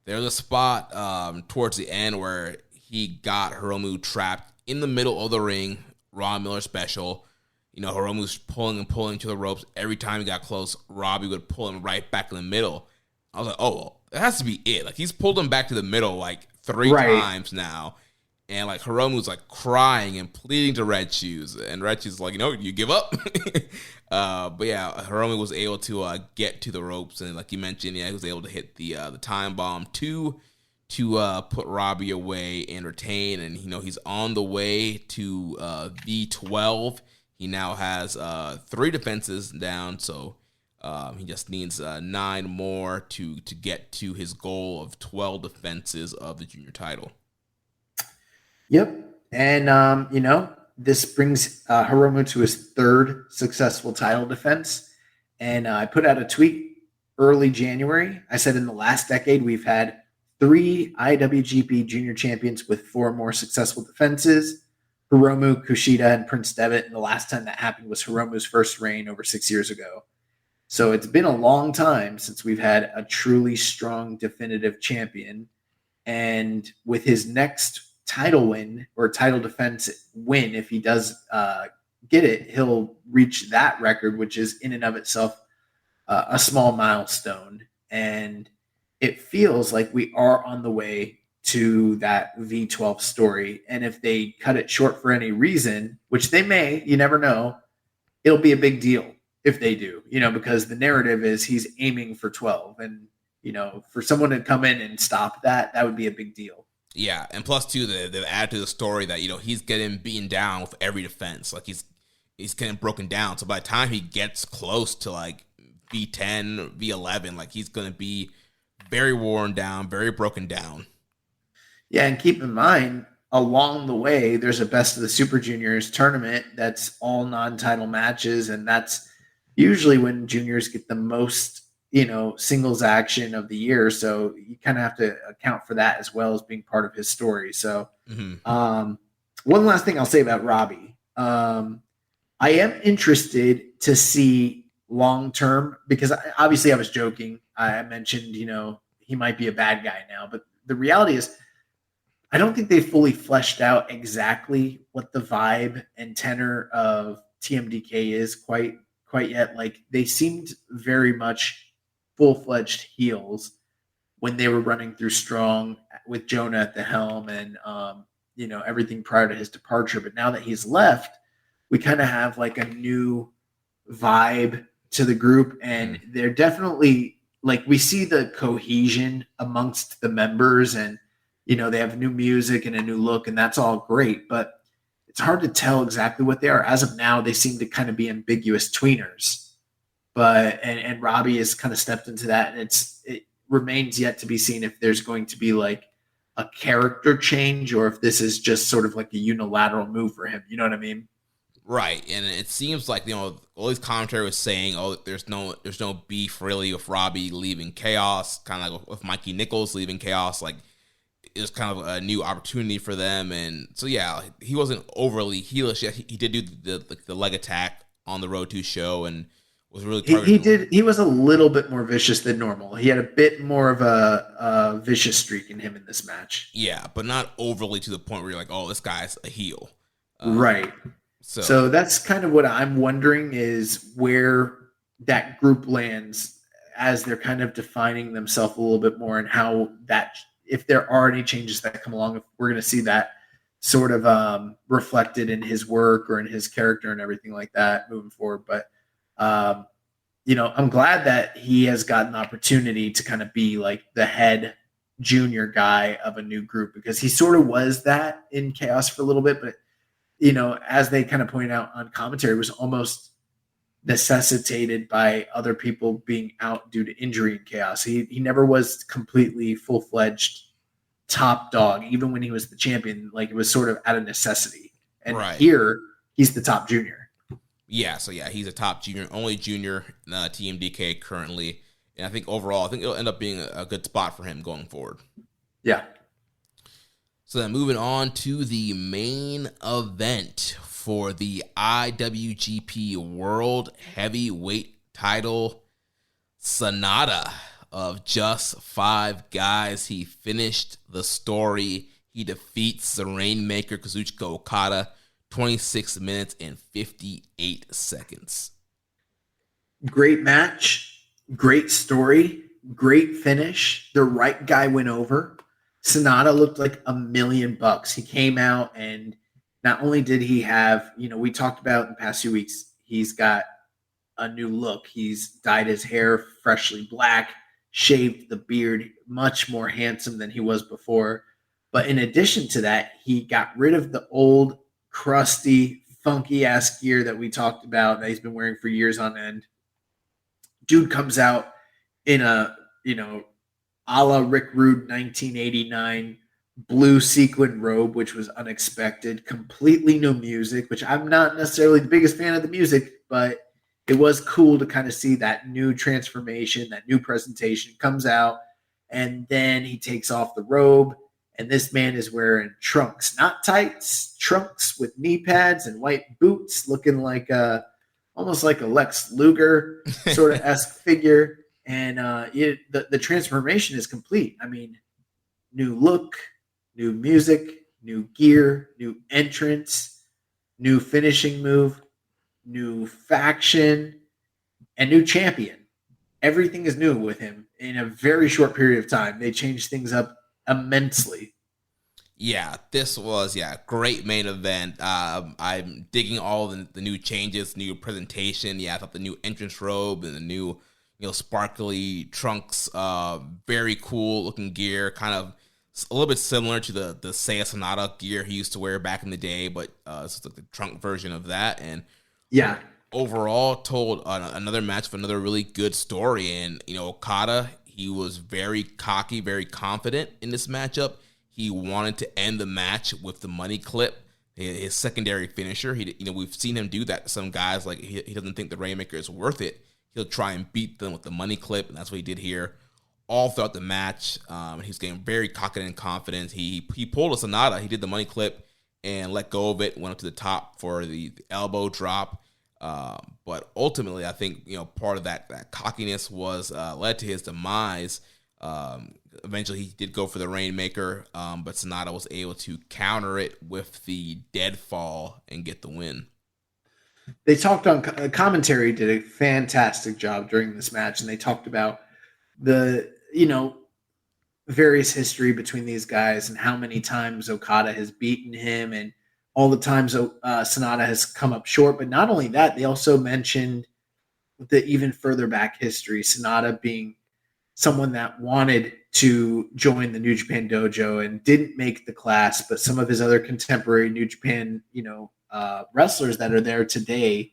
Speaker 9: there's a spot towards the end where he got Hiromu trapped in the middle of the ring, Ron Miller special. Hiromu's pulling and pulling to the ropes. Every time he got close, Robbie would pull him right back in the middle. I was like, oh, well, that has to be it. Like, he's pulled him back to the middle like 3 times now. And like Hiromu's like crying and pleading to Red Shoes, and Red Shoes is like, you give up. But yeah, Hiromu was able to get to the ropes, and like you mentioned, he was able to hit the Time Bomb to put Robbie away and retain. And he's on the way to V12. He now has 3 defenses down, so he just needs 9 more to get to his goal of 12 defenses of the junior title.
Speaker 10: Yep. And, this brings Hiromu to his 3rd successful title defense. And I put out a tweet early January. I said in the last decade, we've had 3 IWGP junior champions with 4 more successful defenses: Hiromu, Kushida, and Prince Devitt. And the last time that happened was Hiromu's first reign over 6 years ago. So it's been a long time since we've had a truly strong, definitive champion. And with his next title win or title defense win, if he does get it, he'll reach that record, which is in and of itself a small milestone. And it feels like we are on the way to that V12 story. And if they cut it short for any reason, which they may, you never know, it'll be a big deal if they do, because the narrative is he's aiming for 12. And, for someone to come in and stop that would be a big deal.
Speaker 9: Yeah, and plus too, the add to the story that he's getting beaten down with every defense. Like he's getting broken down. So by the time he gets close to like V10, V11, like he's gonna be very worn down, very broken down.
Speaker 10: Yeah, and keep in mind, along the way, there's a Best of the Super Juniors tournament that's all non-title matches, and that's usually when juniors get the most singles action of the year. So you kind of have to account for that as well as being part of his story. So one last thing I'll say about Robbie. I am interested to see long-term, because obviously I was joking. I mentioned, he might be a bad guy now, but the reality is I don't think they fully fleshed out exactly what the vibe and tenor of TMDK is quite yet. Like, they seemed very much full-fledged heels when they were running through Strong with Jonah at the helm and, everything prior to his departure. But now that he's left, we kind of have like a new vibe to the group. And they're definitely, like, we see the cohesion amongst the members, and, they have new music and a new look, and that's all great. But it's hard to tell exactly what they are. As of now, they seem to kind of be ambiguous tweeners. But and Robbie has kind of stepped into that, and it remains yet to be seen if there's going to be like a character change or if this is just sort of like a unilateral move for him. You know what I mean?
Speaker 9: Right. And it seems like, all these commentary was saying, there's no beef really with Robbie leaving Chaos, kind of like with Mikey Nichols leaving Chaos. Like, it was kind of a new opportunity for them. And so, yeah, he wasn't overly heelish yet. He did do the leg attack on the Road to show and was really
Speaker 10: he was a little bit more vicious than normal. He had a bit more of a vicious streak in him in this match.
Speaker 9: Yeah, but not overly to the point where you're like, oh, this guy's a heel.
Speaker 10: Right. So that's kind of what I'm wondering, is where that group lands as they're kind of defining themselves a little bit more, and how that, if there are any changes that come along, if we're going to see that sort of reflected in his work or in his character and everything like that moving forward. But I'm glad that he has gotten the opportunity to kind of be like the head junior guy of a new group, because he sort of was that in Chaos for a little bit. But, as they kind of point out on commentary, was almost necessitated by other people being out due to injury in Chaos. He never was completely full-fledged top dog, even when he was the champion. Like, it was sort of out of necessity. And here, he's the top junior.
Speaker 9: Yeah, so yeah, he's a top junior, only junior in TMDK currently. And I think overall, it'll end up being a good spot for him going forward.
Speaker 10: Yeah.
Speaker 9: So then moving on to the main event for the IWGP World Heavyweight title. Sonata of just 5 guys. He finished the story. He defeats the Rainmaker Kazuchika Okada 26 minutes and 58 seconds.
Speaker 10: Great match, great story, great finish. The right guy went over. Sonata looked like $1 million. He came out, and not only did he have, we talked about in the past few weeks, he's got a new look. He's dyed his hair freshly black, shaved the beard, much more handsome than he was before. But in addition to that, he got rid of the old, crusty, funky ass gear that we talked about that he's been wearing for years on end. Dude comes out in a, a la Rick Rude 1989 blue sequin robe, which was unexpected. Completely new music, which I'm not necessarily the biggest fan of the music, but it was cool to kind of see that new transformation, that new presentation. Comes out, and then he takes off the robe, and this man is wearing trunks, not tights, trunks with knee pads and white boots, looking like almost like a Lex Luger sort of esque figure. And the transformation is complete. I mean, new look, new music, new gear, new entrance, new finishing move, new faction, and new champion. Everything is new with him in a very short period of time. They changed things up immensely.
Speaker 9: Yeah, this was, great main event. I'm digging all the new changes, new presentation. Yeah, I thought the new entrance robe and the new sparkly trunks, very cool looking gear, kind of a little bit similar to the Seiya Sonata gear he used to wear back in the day, but it's like the trunk version of that. And overall told another match with another really good story. And Okada, he was very cocky, very confident in this matchup. He wanted to end the match with the money clip, his secondary finisher. We've seen him do that to some guys. Like, he doesn't think the Rainmaker is worth it. he'll try and beat them with the money clip, and that's what he did here all throughout the match. He's getting very cocky and confident. He pulled a Sonata. He did the money clip and let go of it, went up to the top for the elbow drop. But ultimately, I think, part of that cockiness was led to his demise. Eventually, he did go for the Rainmaker, but Sonata was able to counter it with the deadfall and get the win.
Speaker 10: They talked on commentary, did a fantastic job during this match, and they talked about the, various history between these guys and how many times Okada has beaten him and all the times Sonata has come up short. But not only that, they also mentioned the even further back history, Sonata being someone that wanted to join the New Japan Dojo and didn't make the class, but some of his other contemporary New Japan, wrestlers that are there today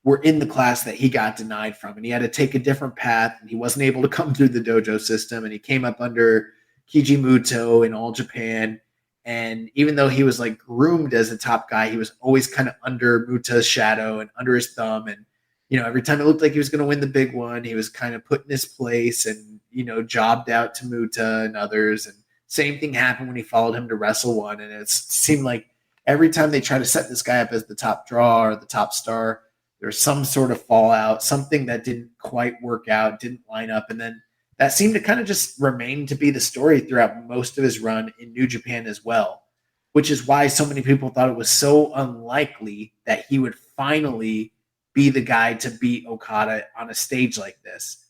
Speaker 10: were in the class that he got denied from, and he had to take a different path, and he wasn't able to come through the dojo system, and he came up under Keiji Muto in All Japan. And even though he was like groomed as a top guy, he was always kind of under Muta's shadow and under his thumb. And, every time it looked like he was going to win the big one, he was kind of put in his place and, jobbed out to Muta and others. And same thing happened when he followed him to Wrestle One. And it seemed like every time they try to set this guy up as the top draw or the top star, there's some sort of fallout, something that didn't quite work out, didn't line up. And then that seemed to kind of just remain to be the story throughout most of his run in New Japan as well, which is why so many people thought it was so unlikely that he would finally be the guy to beat Okada on a stage like this.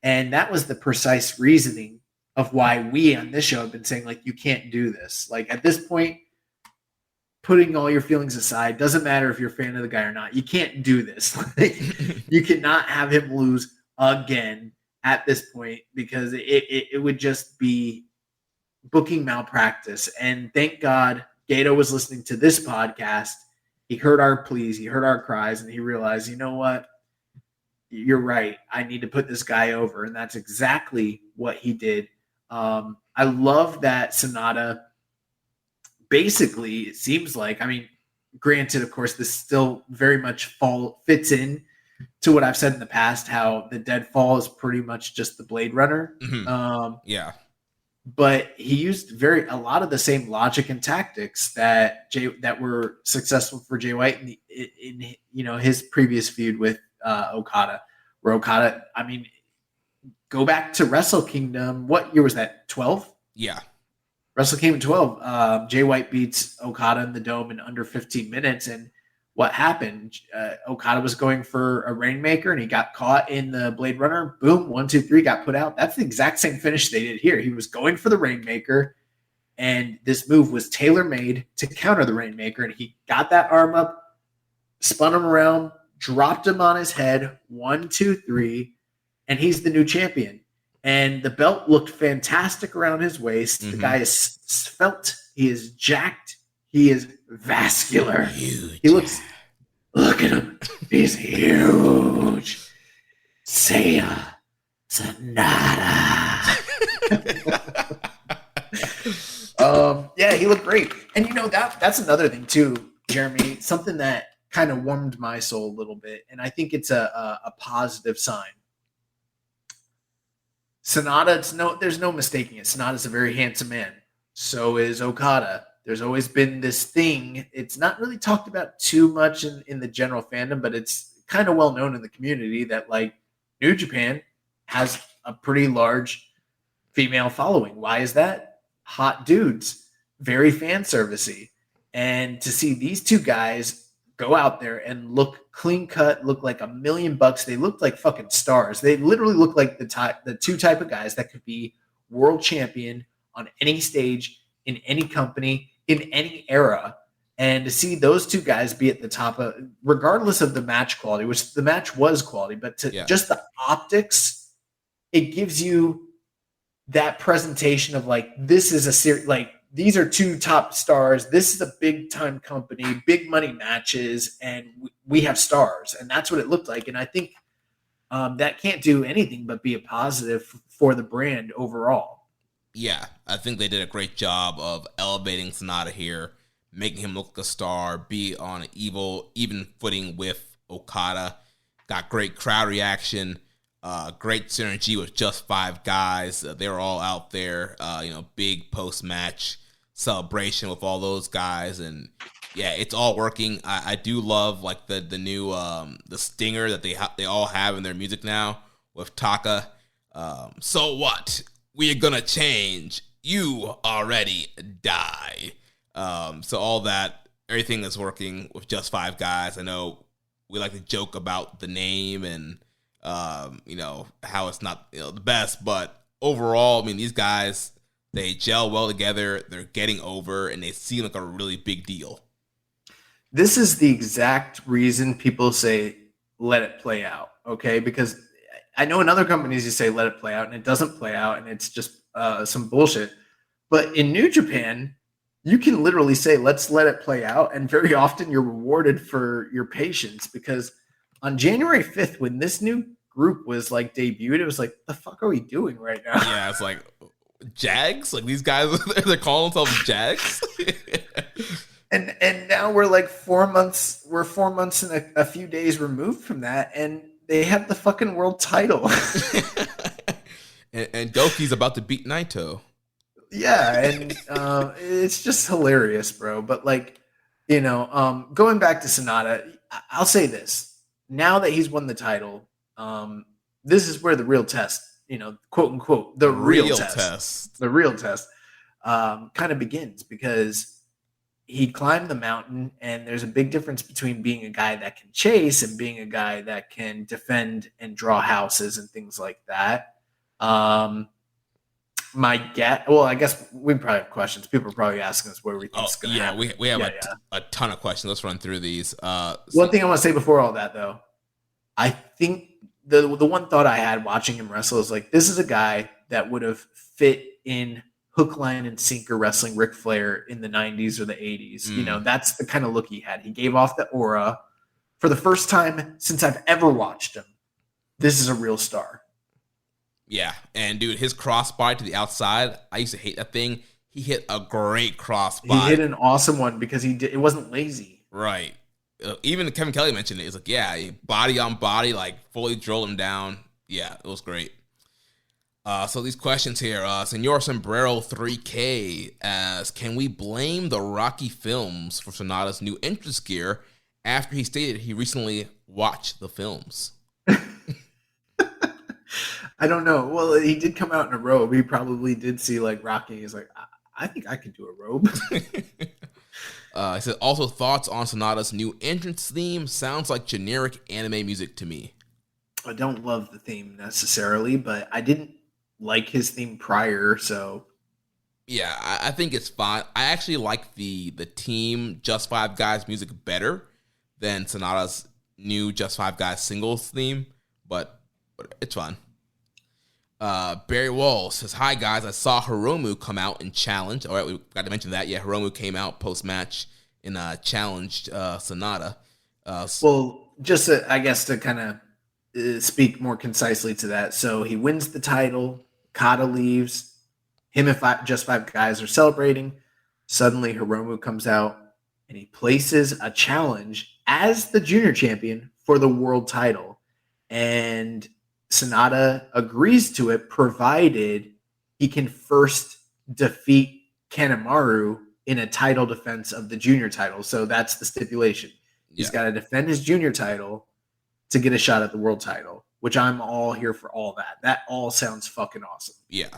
Speaker 10: And that was the precise reasoning of why we on this show have been saying, like, you can't do this. Like, at this point, putting all your feelings aside, doesn't matter if you're a fan of the guy or not, you can't do this. You cannot have him lose again at this point, because it would just be booking malpractice. And thank God Gato was listening to this podcast. He heard our pleas, he heard our cries, and he realized, you know what? You're right. I need to put this guy over. And that's exactly what he did. I love that Sonata, basically, it seems like, granted, of course, this still very much fits in to what I've said in the past, how the deadfall is pretty much just the Blade Runner.
Speaker 9: Yeah.
Speaker 10: But he used a lot of the same logic and tactics that were successful for Jay White in his previous feud with Okada, where Okada, go back to Wrestle Kingdom. What year was that? 12?
Speaker 9: Yeah.
Speaker 10: Wrestle Kingdom 12. Jay White beats Okada in the Dome in under 15 minutes. And what happened? Okada was going for a Rainmaker, and he got caught in the Blade Runner. Boom, 1, 2, 3, got put out. That's the exact same finish they did here. He was going for the Rainmaker, and this move was tailor-made to counter the Rainmaker, and he got that arm up, spun him around, dropped him on his head, 1, 2, 3, and he's the new champion. And the belt looked fantastic around his waist. Mm-hmm. The guy is svelte. He is jacked. He is vascular. Huge. He looks, look at him. He's huge. Seiya Sonata. Yeah, he looked great. And that's another thing too, Jeremy, something that kind of warmed my soul a little bit. And I think it's a positive sign. Sonata, there's no mistaking it. Sonata's a very handsome man. So is Okada. There's always been this thing. It's not really talked about too much in the general fandom, but it's kind of well known in the community that, like, New Japan has a pretty large female following. Why is that? Hot dudes, very fan servicey. And to see these two guys go out there and look clean cut, look like $1 million, they look like fucking stars. They literally look like the two type of guys that could be world champion on any stage, in any company, in any era. And to see those two guys be at the top of, regardless of the match quality, which the match was quality, but just the optics, it gives you that presentation of, like, this is a series, like, these are two top stars. This is a big time company, big money matches, and we have stars. And that's what it looked like. And I think that can't do anything but be a positive for the brand overall.
Speaker 9: Yeah, I think they did a great job of elevating Sonata here, making him look like a star, be on an even footing with Okada. got great crowd reaction, great synergy with just 5 guys. They were all out there, big post-match celebration with all those guys, and yeah, it's all working. I do love like the new the stinger that they all have in their music now with Taka. So what? We are gonna change. You already die. So all that, everything is working with just 5 guys. I know we like to joke about the name and how it's not the best, but overall, I mean, these guys, they gel well together. They're getting over, and they seem like a really big deal.
Speaker 10: This is the exact reason people say, let it play out, okay? Because I know in other companies you say, let it play out, and it doesn't play out, and it's just some bullshit. But in New Japan, you can literally say, let's let it play out, and very often you're rewarded for your patience, because on January 5th, when this new group was like debuted, it was like, the fuck are we doing right now?
Speaker 9: Yeah, it's like, Jags? Like these guys, they're calling themselves Jags?
Speaker 10: And now we're like 4 months. We're 4 months and a few days removed from that, and they have the fucking world title.
Speaker 9: and Doki's about to beat Naito.
Speaker 10: Yeah, and it's just hilarious, bro. But like, going back to Sonata, I'll say this: now that he's won the title, this is where the real test, quote unquote, the real test, kind of begins, because he climbed the mountain, and there's a big difference between being a guy that can chase and being a guy that can defend and draw houses and things like that. I guess we probably have questions. People are probably asking us where we think it's going to happen.
Speaker 9: We have a ton of questions. Let's run through these.
Speaker 10: One thing I want to say before all that, though, I think the one thought I had watching him wrestle is like, this is a guy that would have fit in hook, line, and sinker wrestling Ric Flair in the 90s or the 80s. That's the kind of look he had. He gave off the aura. For the first time since I've ever watched him, this is a real star.
Speaker 9: Yeah, and dude, his crossbody to the outside, I used to hate that thing. He hit a great crossbody.
Speaker 10: He hit an awesome one because it wasn't lazy.
Speaker 9: Right. Even Kevin Kelly mentioned it. He's like, yeah, body on body, like fully drilled him down. Yeah, it was great. So these questions here, Senor Sombrero 3K asks, can we blame the Rocky films for Sonata's new entrance gear after he stated he recently watched the films?
Speaker 10: I don't know. Well, he did come out in a robe. He probably did see like Rocky. He's like, I think I could do a robe.
Speaker 9: He said, also thoughts on Sonata's new entrance theme. Sounds like generic anime music to me.
Speaker 10: I don't love the theme necessarily, but I didn't like his theme prior, so
Speaker 9: yeah, I think it's fine. I actually like the team Just 5 Guys music better than Sonata's new Just 5 Guys singles theme, but it's fine. Barry Walls says, hi guys, I saw Hiromu come out and challenge. All right, we got to mention that. Yeah, Hiromu came out post-match and challenged Sonata.
Speaker 10: Well, just I guess to kind of speak more concisely to that. So he wins the title. Kata leaves. Him and Just 5 Guys are celebrating. Suddenly, Hiromu comes out and he places a challenge as the junior champion for the world title. And Sonata agrees to it, provided he can first defeat Kanemaru in a title defense of the junior title. So that's the stipulation. He's got to defend his junior title to get a shot at the world title, which I'm all here for all that. That all sounds fucking awesome.
Speaker 9: Yeah.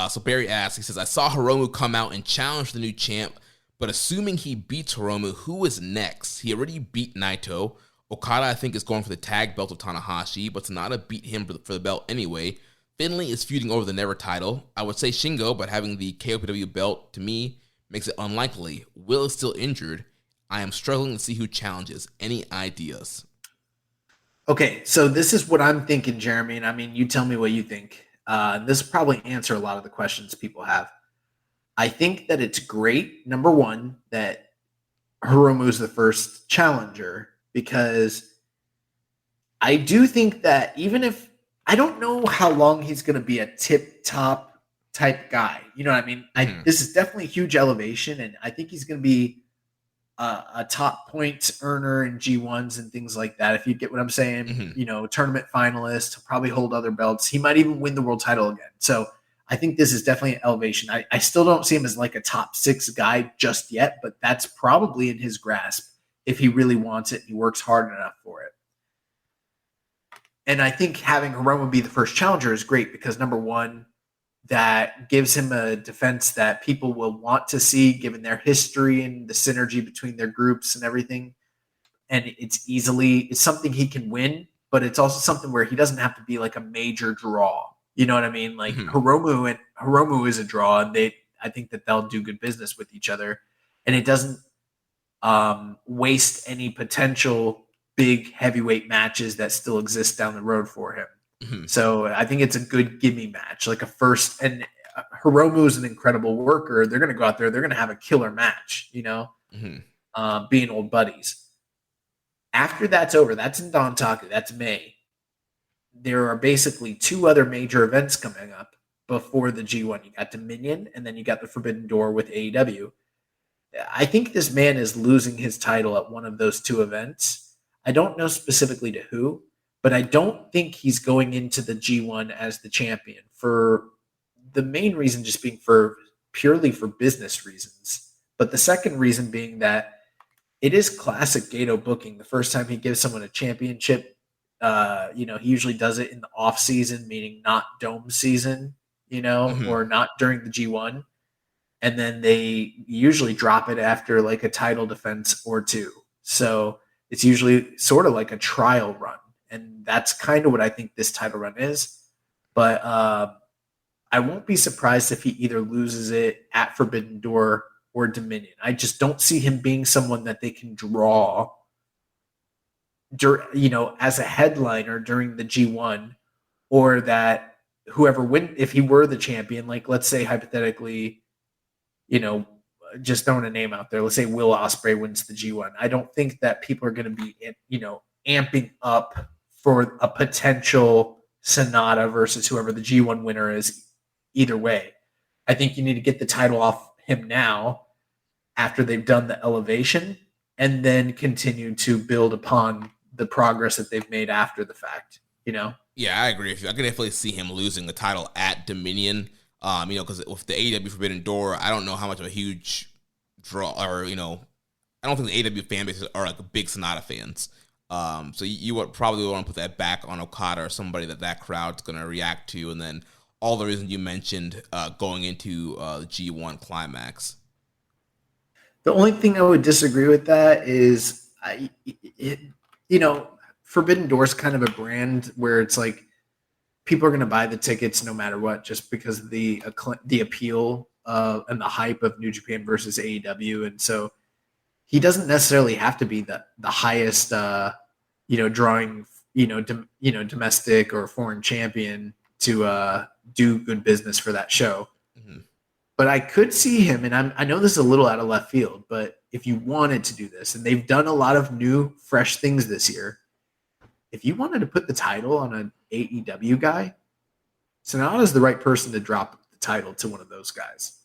Speaker 9: So Barry asks, he says, I saw Hiromu come out and challenge the new champ, but assuming he beats Hiromu, who is next? He already beat Naito. Okada, I think, is going for the tag belt of Tanahashi, but Sonata beat him for the belt anyway. Finlay is feuding over the Never title. I would say Shingo, but having the KOPW belt, to me, makes it unlikely. Will is still injured. I am struggling to see who challenges. Any ideas?
Speaker 10: Okay, so this is what I'm thinking, Jeremy, and I mean, you tell me what you think. This will probably answer a lot of the questions people have. I think that it's great, number one, that Hiromu is the first challenger, because I do think that even if I don't know how long he's going to be a tip-top type guy, you know what I mean? This is definitely a huge elevation, and I think he's going to be a top points earner in G1s and things like that. If you get what I'm saying, tournament finalist, he'll probably hold other belts. He might even win the world title again. So I think this is definitely an elevation. I still don't see him as like a top 6 guy just yet, but that's probably in his grasp if he really wants it. He works hard enough for it. And I think having Hiromu be the first challenger is great because, number one, that gives him a defense that people will want to see given their history and the synergy between their groups and everything. And it's something he can win, but it's also something where he doesn't have to be like a major draw. You know what I mean? Like Hiromu is a draw, and I think that they'll do good business with each other. And it doesn't waste any potential big heavyweight matches that still exist down the road for him. So I think it's a good gimme match, like a first. And Hiromu is an incredible worker. They're going to go out there. They're going to have a killer match, being old buddies. After that's over, that's in Dontaku. That's May. There are basically 2 other major events coming up before the G1. You got Dominion, and then you got the Forbidden Door with AEW. I think this man is losing his title at one of those 2 events. I don't know specifically to who, but I don't think he's going into the G1 as the champion for the main reason just being purely for business reasons. But the second reason being that it is classic Gato booking. The first time he gives someone a championship, he usually does it in the off season, meaning not dome season, or not during the G1. And then they usually drop it after like a title defense or 2. So it's usually sort of like a trial run. And that's kind of what I think this title run is. But I won't be surprised if he either loses it at Forbidden Door or Dominion. I just don't see him being someone that they can draw, as a headliner during the G1, or that whoever win, if he were the champion, like let's say hypothetically, just throwing a name out there, let's say Will Ospreay wins the G1. I don't think that people are going to be, amping up for a potential Sonata versus whoever the G1 winner is either way. I think you need to get the title off him now after they've done the elevation and then continue to build upon the progress that they've made after the fact,
Speaker 9: Yeah, I agree with you. I can definitely see him losing the title at Dominion. Because with the AEW Forbidden Door, I don't know how much of a huge draw, or I don't think the AEW fan bases are like big Sonata fans. So you would probably want to put that back on Okada or somebody that crowd's going to react to, and then all the reasons you mentioned going into the G1 climax.
Speaker 10: The only thing I would disagree with that is, Forbidden Door is kind of a brand where it's like people are going to buy the tickets no matter what, just because of the appeal and the hype of New Japan versus AEW. And so he doesn't necessarily have to be the highest, drawing, domestic or foreign champion to do good business for that show. Mm-hmm. But I could see him, and I know this is a little out of left field, but if you wanted to do this, and they've done a lot of new, fresh things this year, if you wanted to put the title on an AEW guy, Sonata's the right person to drop the title to one of those guys.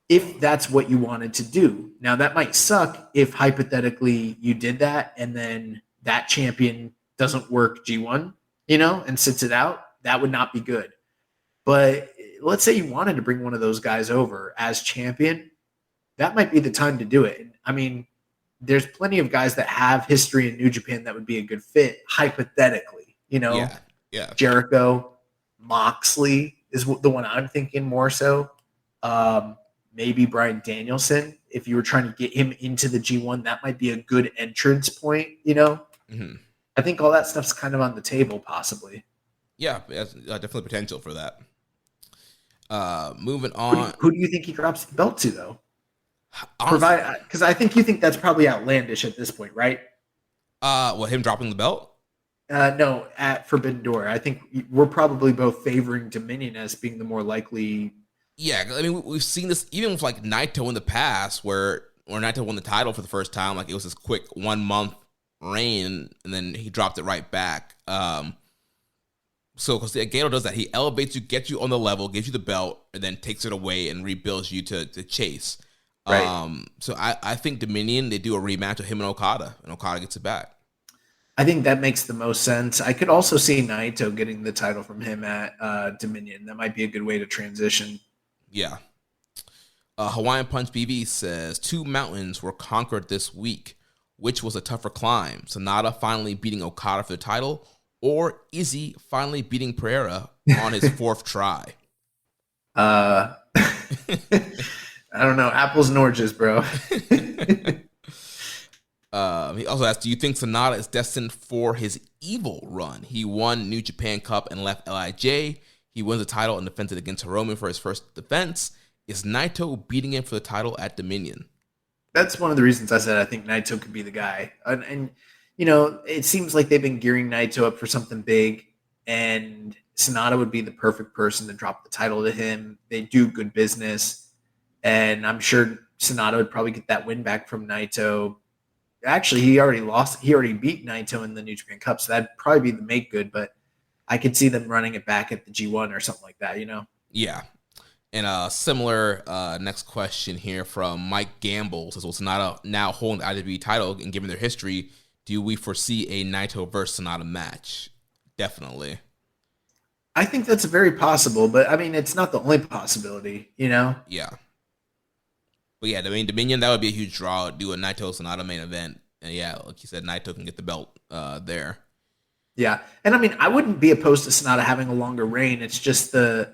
Speaker 10: If that's what you wanted to do. Now, that might suck if hypothetically you did that and then that champion doesn't work G1, and sits it out. That would not be good. But let's say you wanted to bring one of those guys over as champion. That might be the time to do it. I mean, there's plenty of guys that have history in New Japan that would be a good fit, hypothetically. Yeah. Jericho, Moxley is the one I'm thinking more so. Maybe Bryan Danielson. If you were trying to get him into the G1, that might be a good entrance point, Mm-hmm. I think all that stuff's kind of on the table, possibly.
Speaker 9: Yeah, there's definitely potential for that. Moving on.
Speaker 10: Who do you think he drops the belt to, though? Because I think you think that's probably outlandish at this point, right?
Speaker 9: Him dropping the belt?
Speaker 10: No, at Forbidden Door. I think we're probably both favoring Dominion as being the more likely.
Speaker 9: Yeah, I mean, we've seen this even with like Naito in the past, where Naito won the title for the first time. Like, it was this quick 1 month reign, and then he dropped it right back. So, because Gato does that, he elevates you, gets you on the level, gives you the belt, and then takes it away and rebuilds you to chase.
Speaker 10: Right.
Speaker 9: So I think Dominion, they do a rematch of him and Okada gets it back.
Speaker 10: I think that makes the most sense. I could also see Naito getting the title from him at Dominion. That might be a good way to transition.
Speaker 9: Yeah. Hawaiian Punch BB says 2 mountains were conquered this week. Which was a tougher climb? Sonata finally beating Okada for the title, or Izzy finally beating Pereira on his 4th try?
Speaker 10: I don't know. Apples and oranges, bro.
Speaker 9: He also asked, do you think Sonata is destined for his evil run? He won New Japan Cup and left LIJ. He wins the title and defends it against Hiromu for his first defense. Is Naito beating him for the title at Dominion?
Speaker 10: That's one of the reasons I said I think Naito could be the guy. And you know, it seems like they've been gearing Naito up for something big, and Sonata would be the perfect person to drop the title to him. They do good business, and I'm sure Sonata would probably get that win back from Naito. Actually, he already beat Naito in the New Japan Cup, so that'd probably be the make good, but I could see them running it back at the G1 or something like that, you know?
Speaker 9: Yeah. And a similar next question here from Mike Gamble says, well, Sonata now holding the IWGP title, and given their history, do we foresee a Naito versus Sonata match? Definitely.
Speaker 10: I think that's very possible, but I mean, it's not the only possibility, you know?
Speaker 9: Yeah. But yeah, I mean, Dominion, that would be a huge draw. Do a Naito Sonata main event. And yeah, like you said, Naito can get the belt there.
Speaker 10: Yeah. And I mean, I wouldn't be opposed to Sonata having a longer reign. It's just the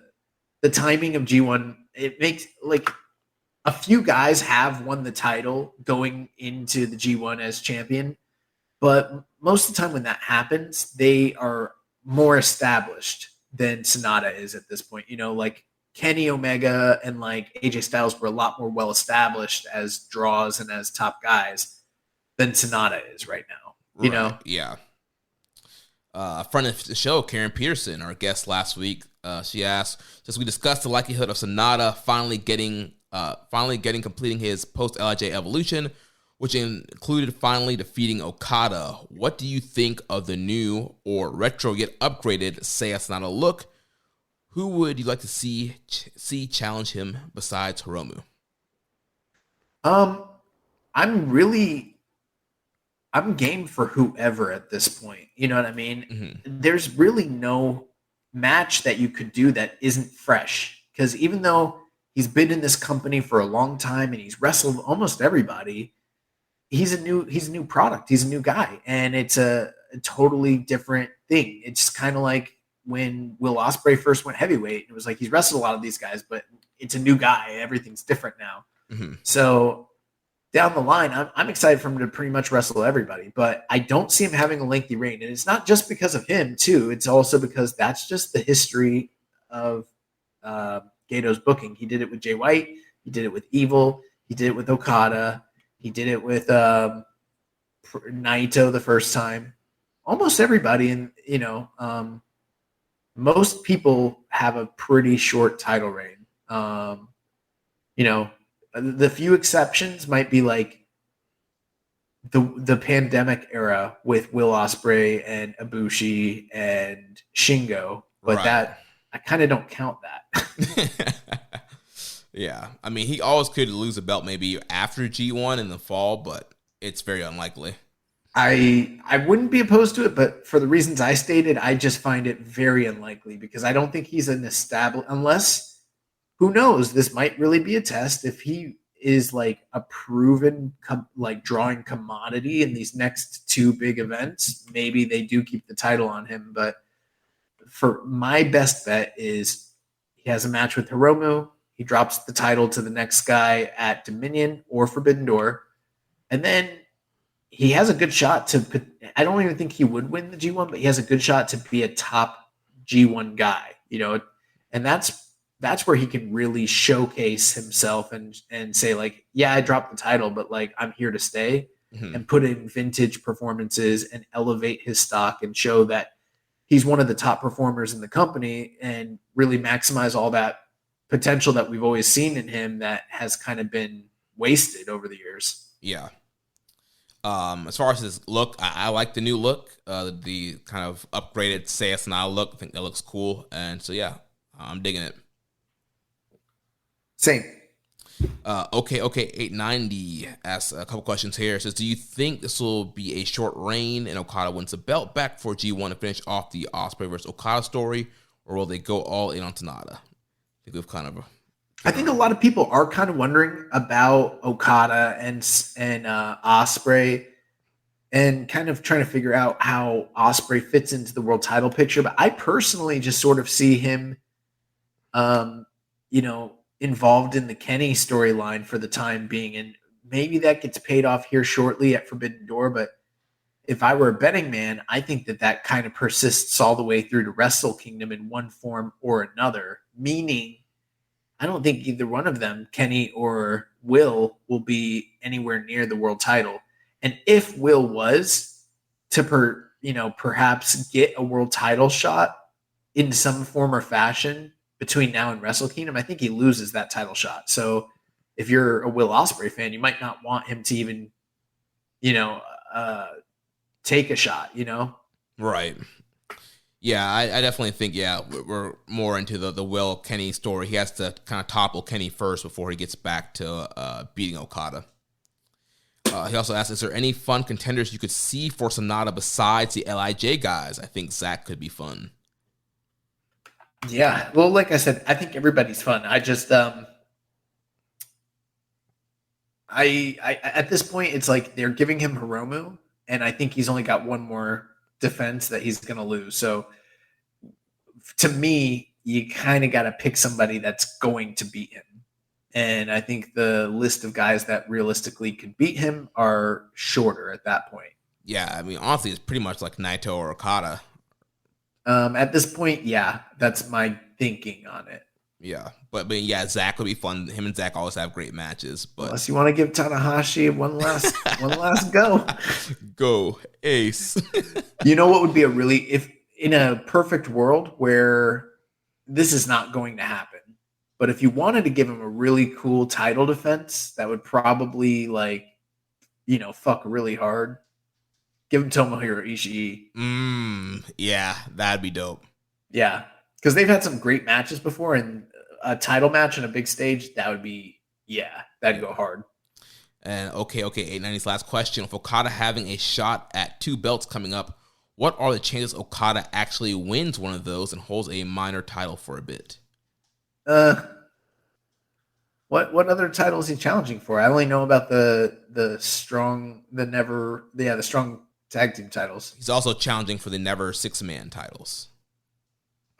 Speaker 10: timing of G1, it makes like a few guys have won the title going into the G1 as champion, but most of the time when that happens, they are more established than Sonata is at this point. You know, like Kenny Omega and like AJ Styles were a lot more well established as draws and as top guys than Sonata is right now. You know?
Speaker 9: Yeah. A friend of the show, Karen Peterson, our guest last week, she asked, since we discussed the likelihood of Sonata finally completing his post LIJ evolution, which included finally defeating Okada, what do you think of the new or retro yet upgraded Seiya Sonata look? Who would you like to see challenge him besides Hiromu?
Speaker 10: I'm game for whoever at this point. You know what I mean?
Speaker 9: Mm-hmm.
Speaker 10: There's really no match that you could do that isn't fresh. Because even though he's been in this company for a long time and he's wrestled almost everybody, he's a new product. He's a new guy. And it's a totally different thing. It's kind of like when Will Ospreay first went heavyweight. It was like he's wrestled a lot of these guys, but it's a new guy. Everything's different now.
Speaker 9: Mm-hmm.
Speaker 10: So down the line, I'm excited for him to pretty much wrestle everybody, but I don't see him having a lengthy reign. And it's not just because of him, too. It's also because that's just the history of Gato's booking. He did it with Jay White. He did it with Evil. He did it with Okada. He did it with Naito the first time. Almost everybody. And, you know, most people have a pretty short title reign. You know, the few exceptions might be like the pandemic era with Will Ospreay and Ibushi and Shingo, but that I kind of don't count that.
Speaker 9: Yeah, I mean, he always could lose a belt maybe after G1 in the fall, but it's very unlikely.
Speaker 10: I wouldn't be opposed to it, but for the reasons I stated, I just find it very unlikely because I don't think he's an established, unless, who knows, this might really be a test. If he is like a proven like drawing commodity in these next 2 big events, maybe they do keep the title on him. But for my best bet is he has a match with Hiromu. He drops the title to the next guy at Dominion or Forbidden Door. And then he has a good shot to, I don't even think he would win the G1, but he has a good shot to be a top G1 guy, you know, and that's where he can really showcase himself and say like, yeah, I dropped the title, but like, I'm here to stay, and put in vintage performances and elevate his stock and show that he's one of the top performers in the company and really maximize all that potential that we've always seen in him that has kind of been wasted over the years.
Speaker 9: Yeah. As far as his look, I like the new look, the kind of upgraded Seiya Sonata look. I think that looks cool. And so, yeah, I'm digging it.
Speaker 10: Same.
Speaker 9: Okay, 890 asks a couple questions here. It says, do you think this will be a short reign and Okada wins the belt back for G1 to finish off the Ospreay versus Okada story, or will they go all in on Tanada?
Speaker 10: I think a lot of people are kind of wondering about Okada and Ospreay, and kind of trying to figure out how Ospreay fits into the world title picture. But I personally just sort of see him, involved in the Kenny storyline for the time being. And maybe that gets paid off here shortly at Forbidden Door. But if I were a betting man, I think that kind of persists all the way through to Wrestle Kingdom in one form or another, meaning I don't think either one of them, Kenny or Will be anywhere near the world title. And if Will was to perhaps get a world title shot in some form or fashion between now and Wrestle Kingdom, I think he loses that title shot. So if you're a Will Ospreay fan, you might not want him to even, take a shot,
Speaker 9: Right. Yeah, I definitely think, we're more into the Will Kenny story. He has to kind of topple Kenny first before he gets back to beating Okada. He also asked, is there any fun contenders you could see for Sonata besides the LIJ guys? I think Zach could be fun.
Speaker 10: Yeah, well, like I said, I think everybody's fun. I just, I at this point, it's like they're giving him Hiromu, and I think he's only got one more defense that he's going to lose. So to me, you kind of got to pick somebody that's going to beat him. And I think the list of guys that realistically could beat him are shorter at that point.
Speaker 9: Yeah, I mean, honestly, it's pretty much like Naito or Okada.
Speaker 10: At this point, yeah, that's my thinking on it.
Speaker 9: Yeah, but yeah, Zach would be fun. Him and Zach always have great matches. But
Speaker 10: unless you want to give Tanahashi one last go.
Speaker 9: Go, Ace.
Speaker 10: You know what would be if in a perfect world where this is not going to happen, but if you wanted to give him a really cool title defense that would probably fuck really hard, give him Tomohiro Ishii.
Speaker 9: Yeah, that'd be dope.
Speaker 10: Yeah, because they've had some great matches before, and a title match on a big stage, that'd go hard.
Speaker 9: And okay, 890's last question. With Okada having a shot at 2 belts coming up, what are the chances Okada actually wins one of those and holds a minor title for a bit?
Speaker 10: What other title is he challenging for? I only know about the strong tag team titles.
Speaker 9: He's also challenging for the Never 6-man titles.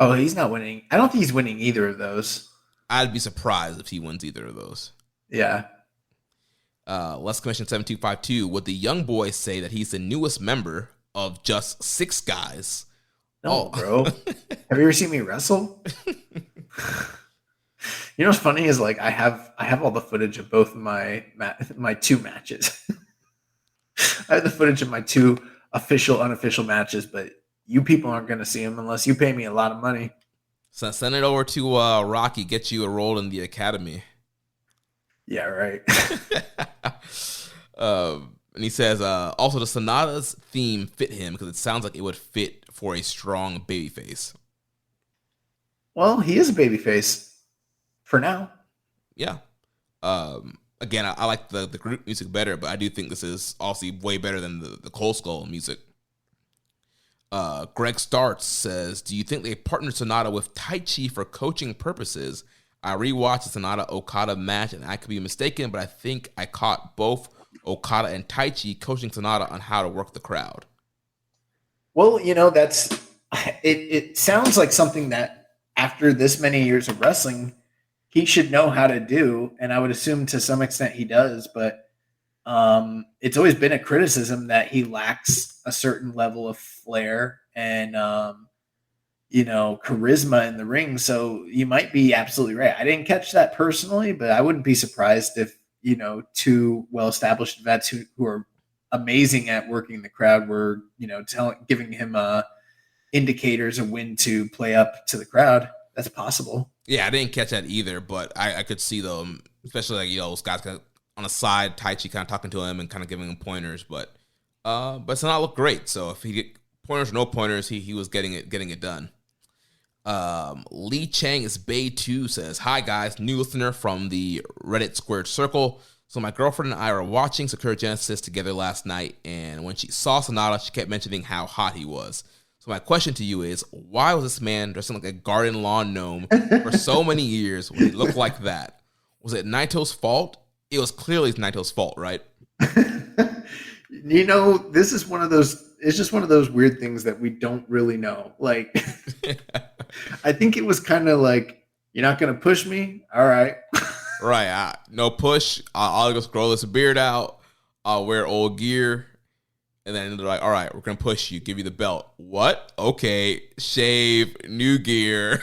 Speaker 10: Oh, he's not winning. I don't think he's winning either of those.
Speaker 9: I'd be surprised if he wins either of those.
Speaker 10: Yeah.
Speaker 9: Let's Commission 7252. Would the young boy say that he's the newest member of just 6 guys?
Speaker 10: No, bro. Have you ever seen me wrestle? You know what's funny is I have all the footage of both of my 2 matches. I have the footage of my 2 official, unofficial matches, but you people aren't going to see them unless you pay me a lot of money.
Speaker 9: So send it over to Rocky, get you enrolled in the academy.
Speaker 10: Yeah, right.
Speaker 9: And he says, also, does Sonata's theme fit him? Because it sounds like it would fit for a strong babyface.
Speaker 10: Well, he is a babyface for now.
Speaker 9: Yeah. Again, I like the group music better, but I do think this is also way better than the Cold Skull music. Greg Starts says, do you think they partnered Sonata with Taichi for coaching purposes? I rewatched the Sonata-Okada match, and I could be mistaken, but I think I caught both Okada and Taichi coaching Sonata on how to work the crowd.
Speaker 10: Well, that's it sounds like something that after this many years of wrestling, he should know how to do, and I would assume to some extent he does, but it's always been a criticism that he lacks a certain level of flair and charisma in the ring. So you might be absolutely right. I didn't catch that personally, but I wouldn't be surprised if 2 well-established vets who are amazing at working the crowd were giving him indicators of when to play up to the crowd. That's possible.
Speaker 9: Yeah, I didn't catch that either, but I could see them, especially those guys kind of on the side, Taichi kind of talking to him and kind of giving him pointers, but it's not look great. So if he get pointers or no pointers, he was getting it done. Lee Chang is Bay 2 says, hi guys, new listener from the Reddit Squared Circle. So my girlfriend and I were watching Sakura Genesis together last night, and when she saw Sonata, she kept mentioning how hot he was. So my question to you is, why was this man dressing like a garden lawn gnome for so many years when he looked like that? Was it Naito's fault? It was clearly Naito's fault, right?
Speaker 10: This is one of those, it's just one of those weird things that we don't really know. Like, I think it was kind of like, you're not going to push me? All right.
Speaker 9: Right. No push. I'll just grow this beard out. I'll wear old gear. And then they're like, all right, we're going to push you, give you the belt. What? Okay. Shave, new gear.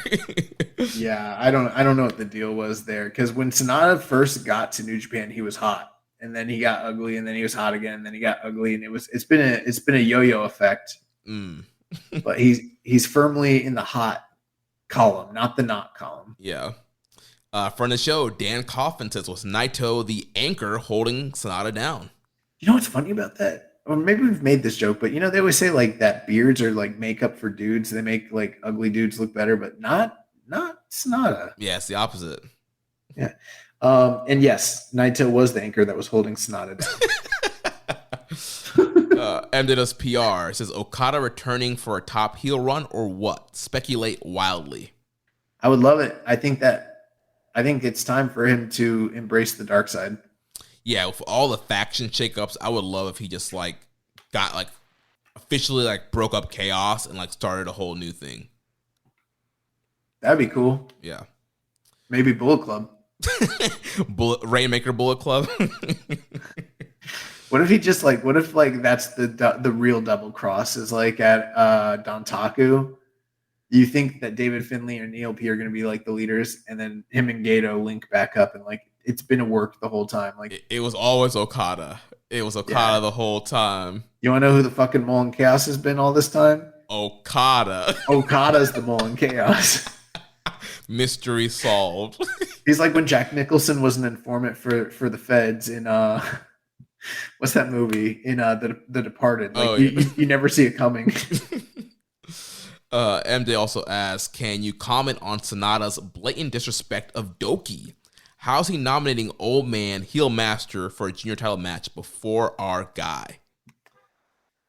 Speaker 10: Yeah. I don't know what the deal was there. Because when Sonata first got to New Japan, he was hot. And then he got ugly, and then he was hot again, and then he got ugly, and it's been a yo-yo effect. But he's firmly in the hot column, not the not column.
Speaker 9: Yeah. From the show, Dan Coffin says, was Naito the anchor holding Sonata down?
Speaker 10: You know what's funny about that? Or maybe we've made this joke, but they always say like that beards are like makeup for dudes. They make like ugly dudes look better, but not Sonata.
Speaker 9: Yeah, it's the opposite.
Speaker 10: Yeah. And yes, Naito was the anchor that was holding Sonata down.
Speaker 9: MDS PR says, Okada returning for a top heel run or what? Speculate wildly.
Speaker 10: I would love it. I think it's time for him to embrace the dark side.
Speaker 9: Yeah, with all the faction shakeups, I would love if he just like got like officially like broke up Chaos and like started a whole new thing.
Speaker 10: That'd be cool.
Speaker 9: Yeah.
Speaker 10: Maybe Bullet Club.
Speaker 9: Rainmaker Bullet Club.
Speaker 10: What if that's the real double cross is like at Dontaku? You think that David Finlay or Neil P are going to be like the leaders, and then him and Gato link back up, and like it's been a work the whole time. Like
Speaker 9: it was always Okada. It was Okada the whole time.
Speaker 10: You want to know who the fucking Mullen Chaos has been all this time?
Speaker 9: Okada.
Speaker 10: Okada's the Mullen Chaos.
Speaker 9: Mystery solved.
Speaker 10: He's like when Jack Nicholson was an informant for the feds in what's that movie in the Departed? Like you never see it coming.
Speaker 9: MJ also asks, can you comment on Sonata's blatant disrespect of Doki? How's he nominating old man heel master for a junior title match before our guy?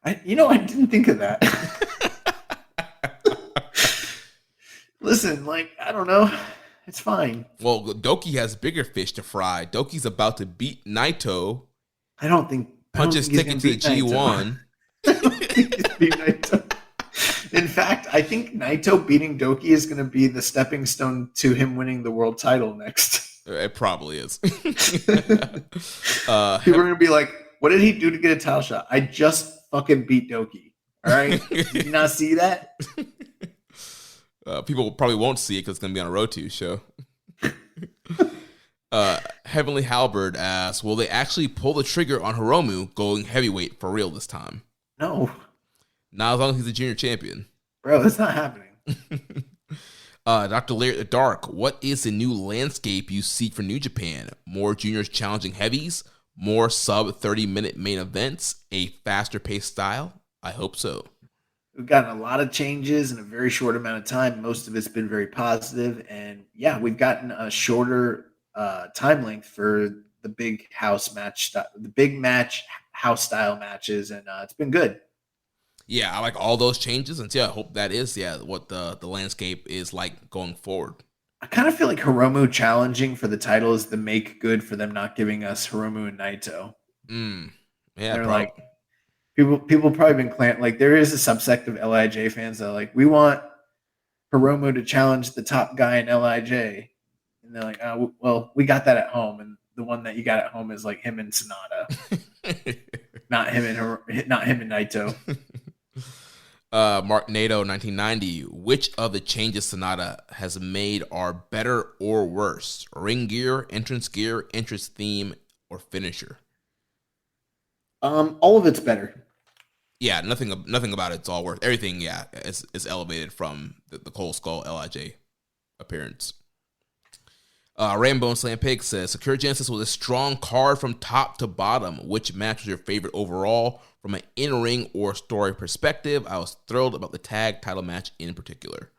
Speaker 10: I didn't think of that. Listen, like, I don't know. It's fine.
Speaker 9: Well, Doki has bigger fish to fry. Doki's about to beat Naito.
Speaker 10: I don't think
Speaker 9: punch his ticket to the G1.
Speaker 10: I don't think he's beat Naito. In fact, I think Naito beating Doki is going to be the stepping stone to him winning the world title next.
Speaker 9: It probably is.
Speaker 10: People are going to be like, what did he do to get a title shot? I just fucking beat Doki. All right? Did you not see that?
Speaker 9: People probably won't see it because it's going to be on a Road 2 show. Heavenly Halberd asks, will they actually pull the trigger on Hiromu going heavyweight for real this time?
Speaker 10: No.
Speaker 9: Not as long as he's a junior champion.
Speaker 10: Bro, that's not happening.
Speaker 9: Dr. Laird the Dark, what is the new landscape you seek for New Japan? More juniors challenging heavies? More sub 30-minute main events? A faster paced style? I hope so.
Speaker 10: We've gotten a lot of changes in a very short amount of time. Most of it's been very positive. And yeah, we've gotten a shorter time length for the big house match, the big match house style matches. And it's been good.
Speaker 9: Yeah, I like all those changes. And yeah, I hope that is, what the landscape is like going forward.
Speaker 10: I kind of feel like Hiromu challenging for the title is the make good for them not giving us Hiromu and Naito.
Speaker 9: Yeah,
Speaker 10: they're like, People probably been like there is a subsect of LIJ fans that are like, we want Hiromu to challenge the top guy in LIJ, and they're like, oh, well, we got that at home, and the one that you got at home is like him and Sonata, not him and Naito.
Speaker 9: Mark Nato 1990. Which of the changes Sonata has made are better or worse? Ring gear, entrance theme, or finisher?
Speaker 10: All of it's better.
Speaker 9: Yeah, nothing about it's all worth. Everything, is elevated from the Cold Skull LIJ appearance. Rainbow Slam Pig says, Sakura Genesis was a strong card from top to bottom. Which match was your favorite overall? From an in-ring or story perspective, I was thrilled about the tag title match in particular.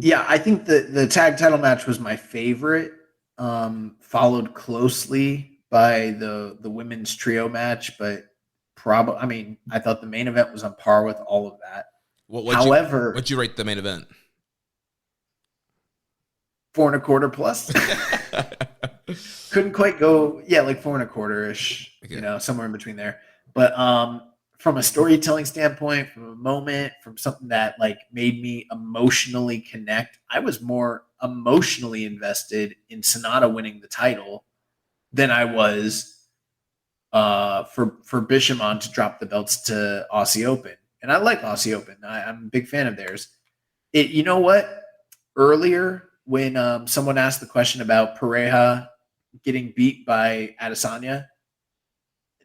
Speaker 10: Yeah, I think the tag title match was my favorite, followed closely by the women's trio match, but I thought the main event was on par with all of that.
Speaker 9: What'd you rate the main event?
Speaker 10: 4.25 plus. Couldn't quite go, like 4.25 ish, somewhere in between there. But from a storytelling standpoint, from a moment, from something that like made me emotionally connect, I was more emotionally invested in Sonata winning the title than I was for Bishamon to drop the belts to Aussie Open. And I like Aussie Open. I'm a big fan of theirs. You know what? Earlier, when someone asked the question about Pareja getting beat by Adesanya,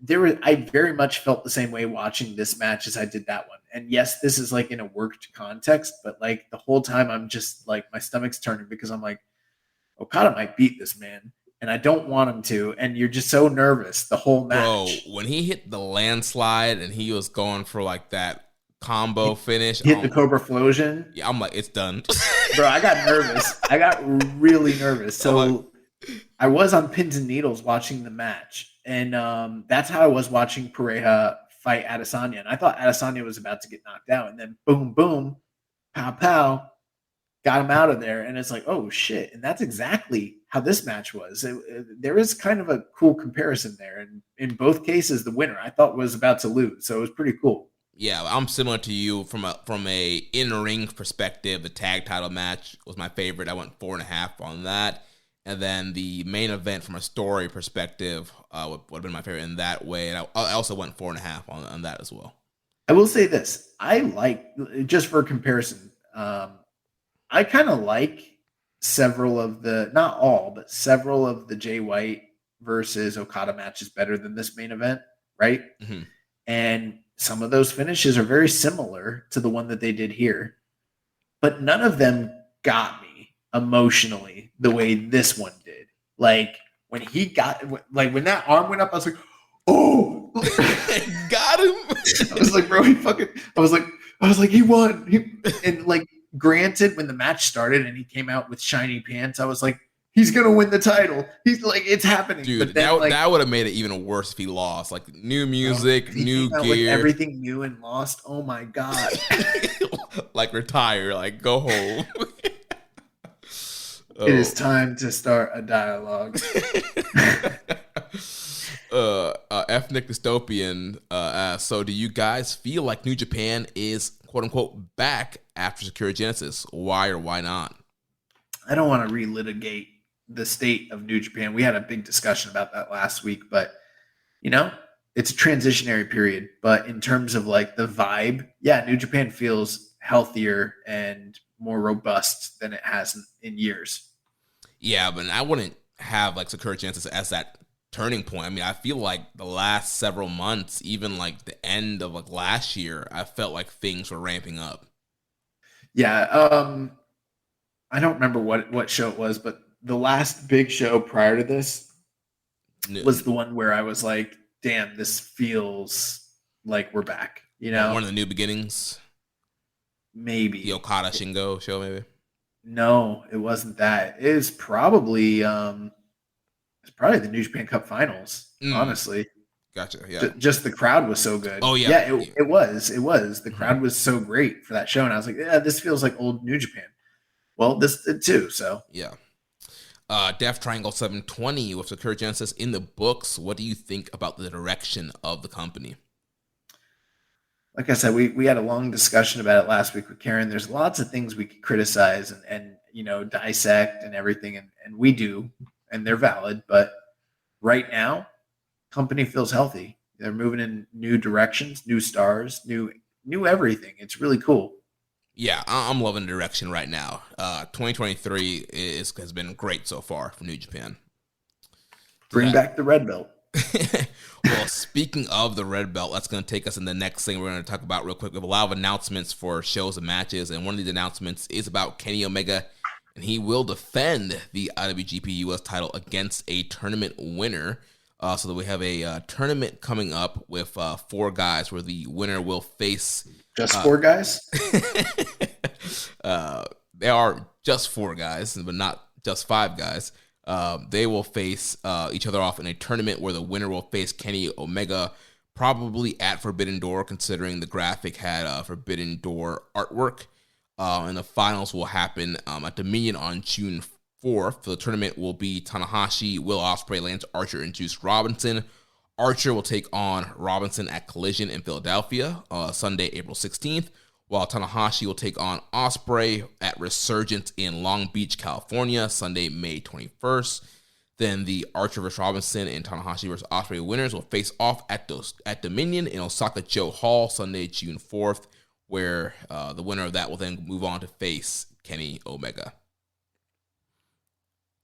Speaker 10: I very much felt the same way watching this match as I did that one. And yes, this is like in a worked context, but like the whole time I'm just like, my stomach's turning because I'm like, Okada might beat this man, and I don't want him to. And you're just so nervous the whole match.
Speaker 9: Bro, when he hit the landslide and he was going for like that combo finish,
Speaker 10: hit the Cobra Flosion.
Speaker 9: Yeah, I'm like, it's done.
Speaker 10: Bro, I got nervous. I got really nervous. So I was on pins and needles watching the match. And that's how I was watching Pareja fight Adesanya. And I thought Adesanya was about to get knocked out. And then boom, boom, pow, pow, got him out of there. And it's like, oh, shit. And that's exactly how this match was. There is kind of a cool comparison there. And in both cases, the winner I thought was about to lose. So it was pretty cool.
Speaker 9: Yeah, I'm similar to you from a in-ring perspective. The tag title match was my favorite. I went 4.5 on that. And then the main event from a story perspective would have been my favorite in that way. And I also went 4.5 on that as well.
Speaker 10: I will say this. I like, just for comparison, I kind of like several of the, not all, but several of the Jay White versus Okada matches better than this main event, right?
Speaker 9: Mm-hmm.
Speaker 10: And some of those finishes are very similar to the one that they did here. But none of them got me emotionally the way this one did. Like when when that arm went up, I was like, oh,
Speaker 9: got him.
Speaker 10: I was like, bro, I was like, he won. And like, granted, when the match started and he came out with shiny pants, I was like, he's gonna win the title. He's like, it's happening.
Speaker 9: Dude,
Speaker 10: but then,
Speaker 9: that would have made it even worse if he lost. Like new music, new gear,
Speaker 10: everything new and lost. Oh my god!
Speaker 9: Like retire, like go home.
Speaker 10: It is time to start a dialogue.
Speaker 9: Ethnic Dystopian asks, so do you guys feel like New Japan is quote unquote back after Sakura Genesis? Why or why not?
Speaker 10: I don't want to relitigate the state of New Japan. We had a big discussion about that last week, but it's a transitionary period. But in terms of like the vibe, yeah, New Japan feels healthier and more robust than it has in years.
Speaker 9: Yeah, but I wouldn't have like Sakura Genesis as that turning point. I mean, I feel like the last several months, even like the end of like last year, I felt like things were ramping up.
Speaker 10: Yeah, I don't remember what show it was, but the last big show prior to this was the one where I was like, damn, this feels like we're back.
Speaker 9: One of the New Beginnings.
Speaker 10: Maybe
Speaker 9: the Okada Shingo show, maybe.
Speaker 10: No, it wasn't that. It was probably the New Japan Cup Finals. Honestly,
Speaker 9: gotcha. Yeah,
Speaker 10: just the crowd was so good.
Speaker 9: Oh yeah,
Speaker 10: yeah. It was. The crowd was so great for that show, and I was like, yeah, this feels like old New Japan. Well, this did too. So
Speaker 9: yeah. Death Triangle 720 with Sakura Genesis in the books. What do you think about the direction of the company?
Speaker 10: Like I said, we had a long discussion about it last week with Karen. There's lots of things we could criticize and dissect and everything, and we do, and they're valid. But right now, company feels healthy. They're moving in new directions, new stars, new everything. It's really cool.
Speaker 9: Yeah, I'm loving the direction right now. 2023 has been great so far for New Japan.
Speaker 10: Bring back the red belt.
Speaker 9: Well, speaking of the red belt, that's going to take us in the next thing we're going to talk about real quick. We have a lot of announcements for shows and matches, and one of these announcements is about Kenny Omega, and he will defend the IWGP U.S. title against a tournament winner. So that we have a tournament coming up with 4 guys where the winner will face...
Speaker 10: Just 4 guys?
Speaker 9: They are just 4 guys, but not just 5 guys. They will face each other off in a tournament where the winner will face Kenny Omega, probably at Forbidden Door, considering the graphic had Forbidden Door artwork. And the finals will happen at Dominion on June 4th. The tournament will be Tanahashi, Will Ospreay, Lance Archer, and Juice Robinson. Archer will take on Robinson at Collision in Philadelphia Sunday, April 16th, while Tanahashi will take on Ospreay at Resurgence in Long Beach, California, Sunday, May 21st. Then the Archer vs. Robinson and Tanahashi vs. Ospreay winners will face off at Dominion in Osaka-jo Hall, Sunday, June 4th, where the winner of that will then move on to face Kenny Omega.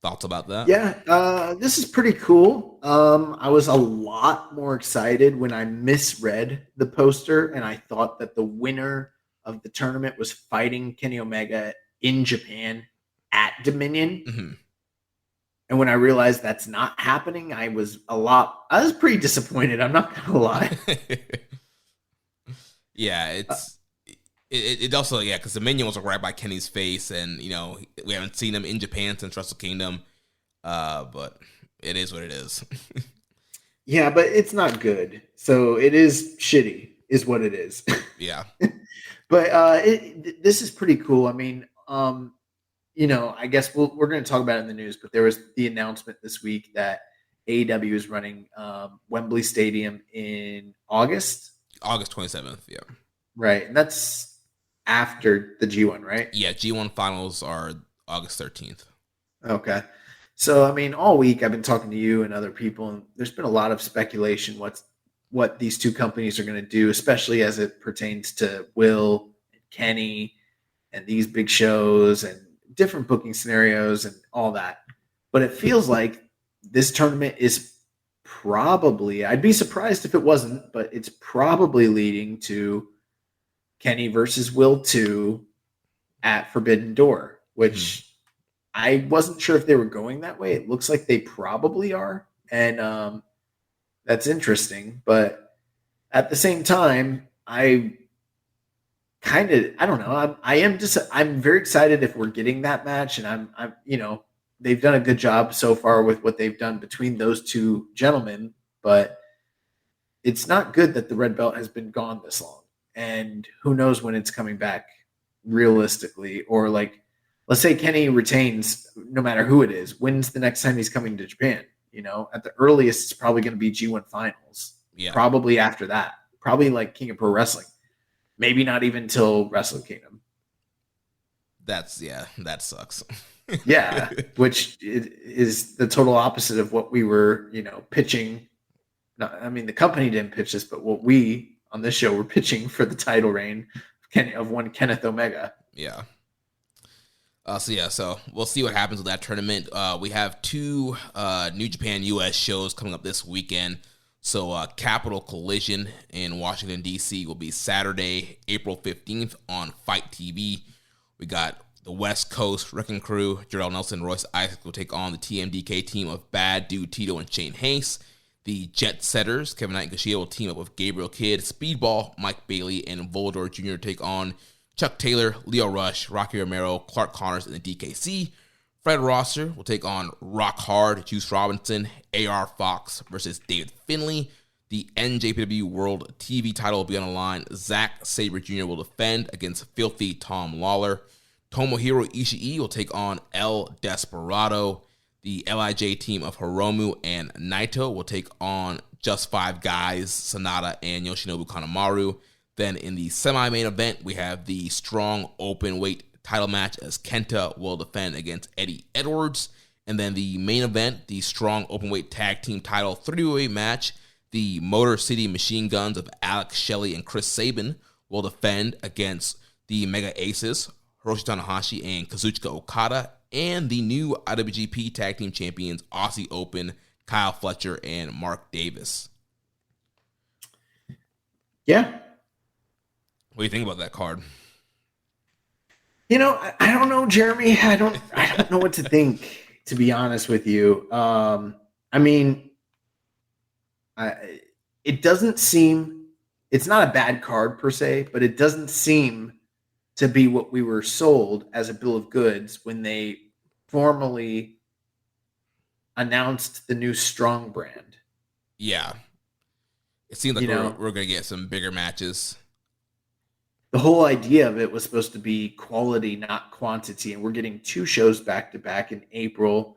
Speaker 9: Thoughts about that?
Speaker 10: Yeah, this is pretty cool. I was a lot more excited when I misread the poster and I thought that the winner of the tournament was fighting Kenny Omega in Japan at Dominion.
Speaker 9: Mm-hmm.
Speaker 10: And when I realized that's not happening, I was pretty disappointed. I'm not gonna lie.
Speaker 9: Yeah, it also, because Dominion was right by Kenny's face, and we haven't seen him in Japan since Wrestle Kingdom, but it is what it is.
Speaker 10: Yeah, but it's not good, so it is shitty, is what it is.
Speaker 9: Yeah,
Speaker 10: but this is pretty cool. I mean, I guess we're going to talk about it in the news, but there was the announcement this week that AEW is running Wembley Stadium in August
Speaker 9: 27th. Yeah,
Speaker 10: right, and that's after the G1, right?
Speaker 9: Yeah, G1 finals are August 13th.
Speaker 10: Okay. So, I mean, all week I've been talking to you and other people, and there's been a lot of speculation what these two companies are going to do, especially as it pertains to Will and Kenny and these big shows and different booking scenarios and all that. But it feels like this tournament is probably, I'd be surprised if it wasn't, but it's probably leading to Kenny versus Will 2 at Forbidden Door, which I wasn't sure if they were going that way. It looks like they probably are. And that's interesting. But at the same time, I don't know. I'm very excited if we're getting that match. And I'm they've done a good job so far with what they've done between those two gentlemen, but it's not good that the red belt has been gone this long. And who knows when it's coming back realistically, or let's say Kenny retains no matter who it is. When's the next time he's coming to Japan? At the earliest, it's probably going to be G1 finals.
Speaker 9: Yeah.
Speaker 10: Probably after that, probably like King of Pro Wrestling, maybe not even till Wrestle Kingdom.
Speaker 9: That sucks.
Speaker 10: Yeah. Which is the total opposite of what we were, pitching. The company didn't pitch this, but what we on this show were pitching for the title reign of one Kenneth Omega.
Speaker 9: Yeah. So we'll see what happens with that tournament. We have 2 New Japan U.S. shows coming up this weekend. So Captial Collison in Washington, D.C. will be Saturday, April 15th on Fight TV. We got the West Coast Wrecking Crew. Jarrell Nelson, Royce Isaac will take on the TMDK team of Bad Dude Tito and Shane Hayes. The Jet Setters, Kevin Knight and Kushida, will team up with Gabriel Kidd, Speedball, Mike Bailey, and Volador Jr. take on Chuck Taylor, Leo Rush, Rocky Romero, Clark Connors, and the DKC. Fred Rosser will take on Rock Hard, Juice Robinson, AR Fox versus David Finlay. The NJPW World TV title will be on the line. Zack Sabre Jr. will defend against Filthy Tom Lawler. Tomohiro Ishii will take on El Desperado. The LIJ team of Hiromu and Naito will take on Just 5 Guys, Sanada and Yoshinobu Kanemaru. Then in the semi-main event, we have the strong open weight title match as Kenta will defend against Eddie Edwards. And then the main event, the strong open weight tag team title 3-way match, the Motor City Machine Guns of Alex Shelley and Chris Sabin will defend against the Mega Aces, Hiroshi Tanahashi and Kazuchika Okada, and the new IWGP Tag Team Champions, Aussie Open, Kyle Fletcher and Mark Davis.
Speaker 10: Yeah.
Speaker 9: What do you think about that card?
Speaker 10: I don't know, Jeremy. I don't know what to think, to be honest with you. It doesn't seem, it's not a bad card per se, but it doesn't seem to be what we were sold as a bill of goods when they formally announced the new Strong brand.
Speaker 9: Yeah. It seems like we're going to get some bigger matches.
Speaker 10: The whole idea of it was supposed to be quality, not quantity. And we're getting 2 shows back to back in April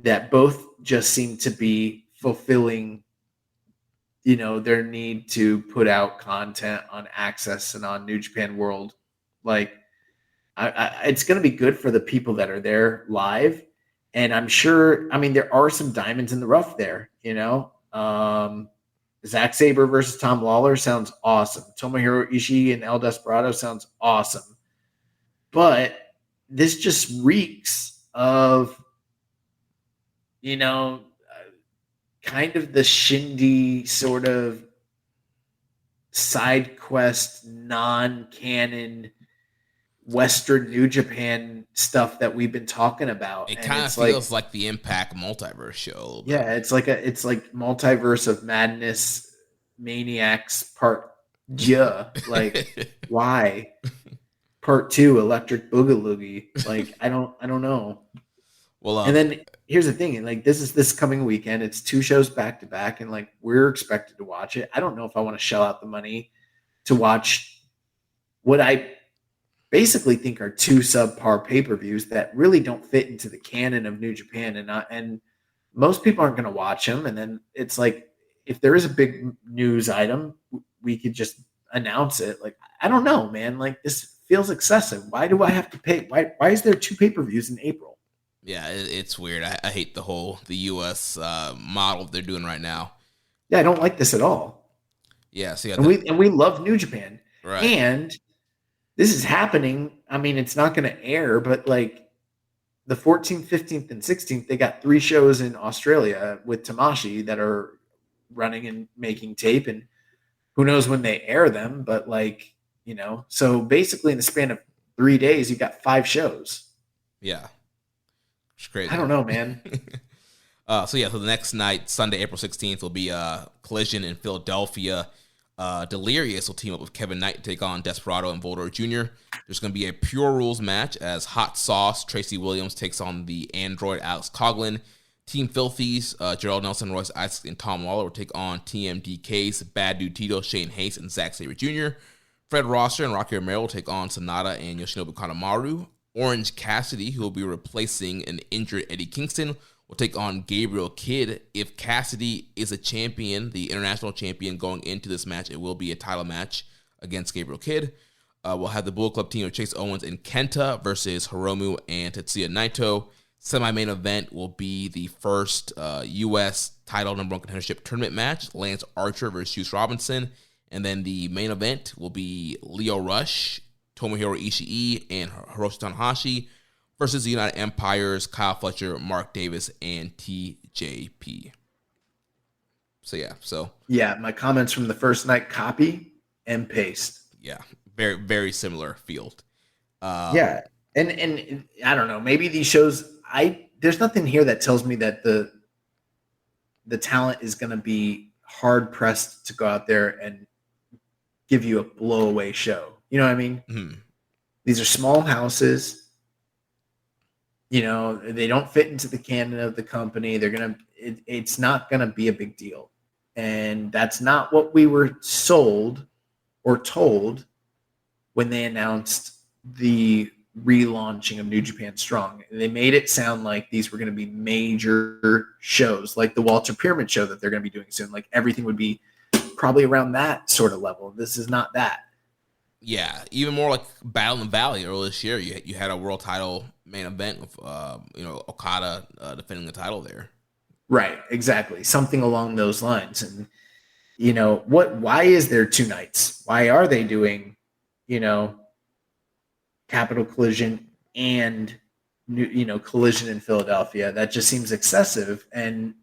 Speaker 10: that both just seem to be fulfilling, their need to put out content on Access and on New Japan World. Like, it's going to be good for the people that are there live. And I'm sure, there are some diamonds in the rough there, Zack Sabre versus Tom Lawler sounds awesome. Tomohiro Ishii and El Desperado sounds awesome. But this just reeks of, kind of the shindy sort of side quest, non-canon Western New Japan stuff that we've been talking about.
Speaker 9: It kind of feels like the Impact Multiverse show.
Speaker 10: Yeah, it's like Multiverse of Madness Maniacs Part Like, why? Part 2 Electric Boogaloogie. Like, I don't know.
Speaker 9: Well,
Speaker 10: and then here's the thing, like, this is this coming weekend. It's 2 shows back to back, and like, we're expected to watch it. I don't know if I want to shell out the money to watch what I basically think are 2 subpar pay-per-views that really don't fit into the canon of New Japan, and most people aren't going to watch them. And then it's like, if there is a big news item, we could just announce it. Like, I don't know, man. Like, this feels excessive. Why do I have to pay? Why is there 2 pay-per-views in April?
Speaker 9: Yeah, it's weird. I hate the U.S. Model they're doing right now.
Speaker 10: Yeah, I don't like this at all.
Speaker 9: Yeah, see,
Speaker 10: and we love New Japan,
Speaker 9: right?
Speaker 10: And this is happening. It's not going to air, but like the 14th, 15th, and 16th, they got 3 shows in Australia with Tamashi that are running and making tape, and who knows when they air them. But like, so basically in the span of 3 days, you got 5 shows.
Speaker 9: Yeah. It's crazy.
Speaker 10: I don't know, man.
Speaker 9: So the next night, Sunday, April 16th, will be Collision in Philadelphia. Delirious will team up with Kevin Knight to take on Desperado and Volador Jr. There's going to be a Pure Rules match as Hot Sauce Tracy Williams takes on the Android Alex Coughlin. Team Filthies, Gerald Nelson, Royce Isaacs, and Tom Waller will take on TMDK's Bad Dude Tito, Shane Hayes, and Zack Sabre Jr. Fred Rosser and Rocky Romero will take on Sonata and Yoshinobu Kanemaru. Orange Cassidy, who will be replacing an injured Eddie Kingston, will take on Gabriel Kidd. If Cassidy is a champion, the international champion going into this match, it will be a title match against Gabriel Kidd. We'll have the Bullet Club team of Chase Owens and Kenta versus Hiromu and Tetsuya Naito. Semi-main event will be the first U.S. title number 1 contendership tournament match, Lance Archer versus Juice Robinson. And then the main event will be Lio Rush, Tomohiro Ishii, and Hiroshi Tanahashi versus the United Empires, Kyle Fletcher, Mark Davis, and TJP. So
Speaker 10: yeah, my comments from the first night, copy and paste.
Speaker 9: Yeah, very, very similar field.
Speaker 10: Yeah, and I don't know, maybe these shows, there's nothing here that tells me that the talent is going to be hard pressed to go out there and give you a blowaway show. You know what I mean?
Speaker 9: Mm-hmm.
Speaker 10: These are small houses. They don't fit into the canon of the company. It's not going to be a big deal. And that's not what we were sold or told when they announced the relaunching of New Japan Strong. They made it sound like these were going to be major shows, like the Walter Pyramid show that they're going to be doing soon. Like, everything would be probably around that sort of level. This is not that.
Speaker 9: Yeah, even more like Battle in the Valley earlier this year. You had a world title main event with Okada defending the title there.
Speaker 10: Right, exactly. Something along those lines. And why is there 2 nights? Why are they doing, Capital Collision and Collision in Philadelphia? That just seems excessive. And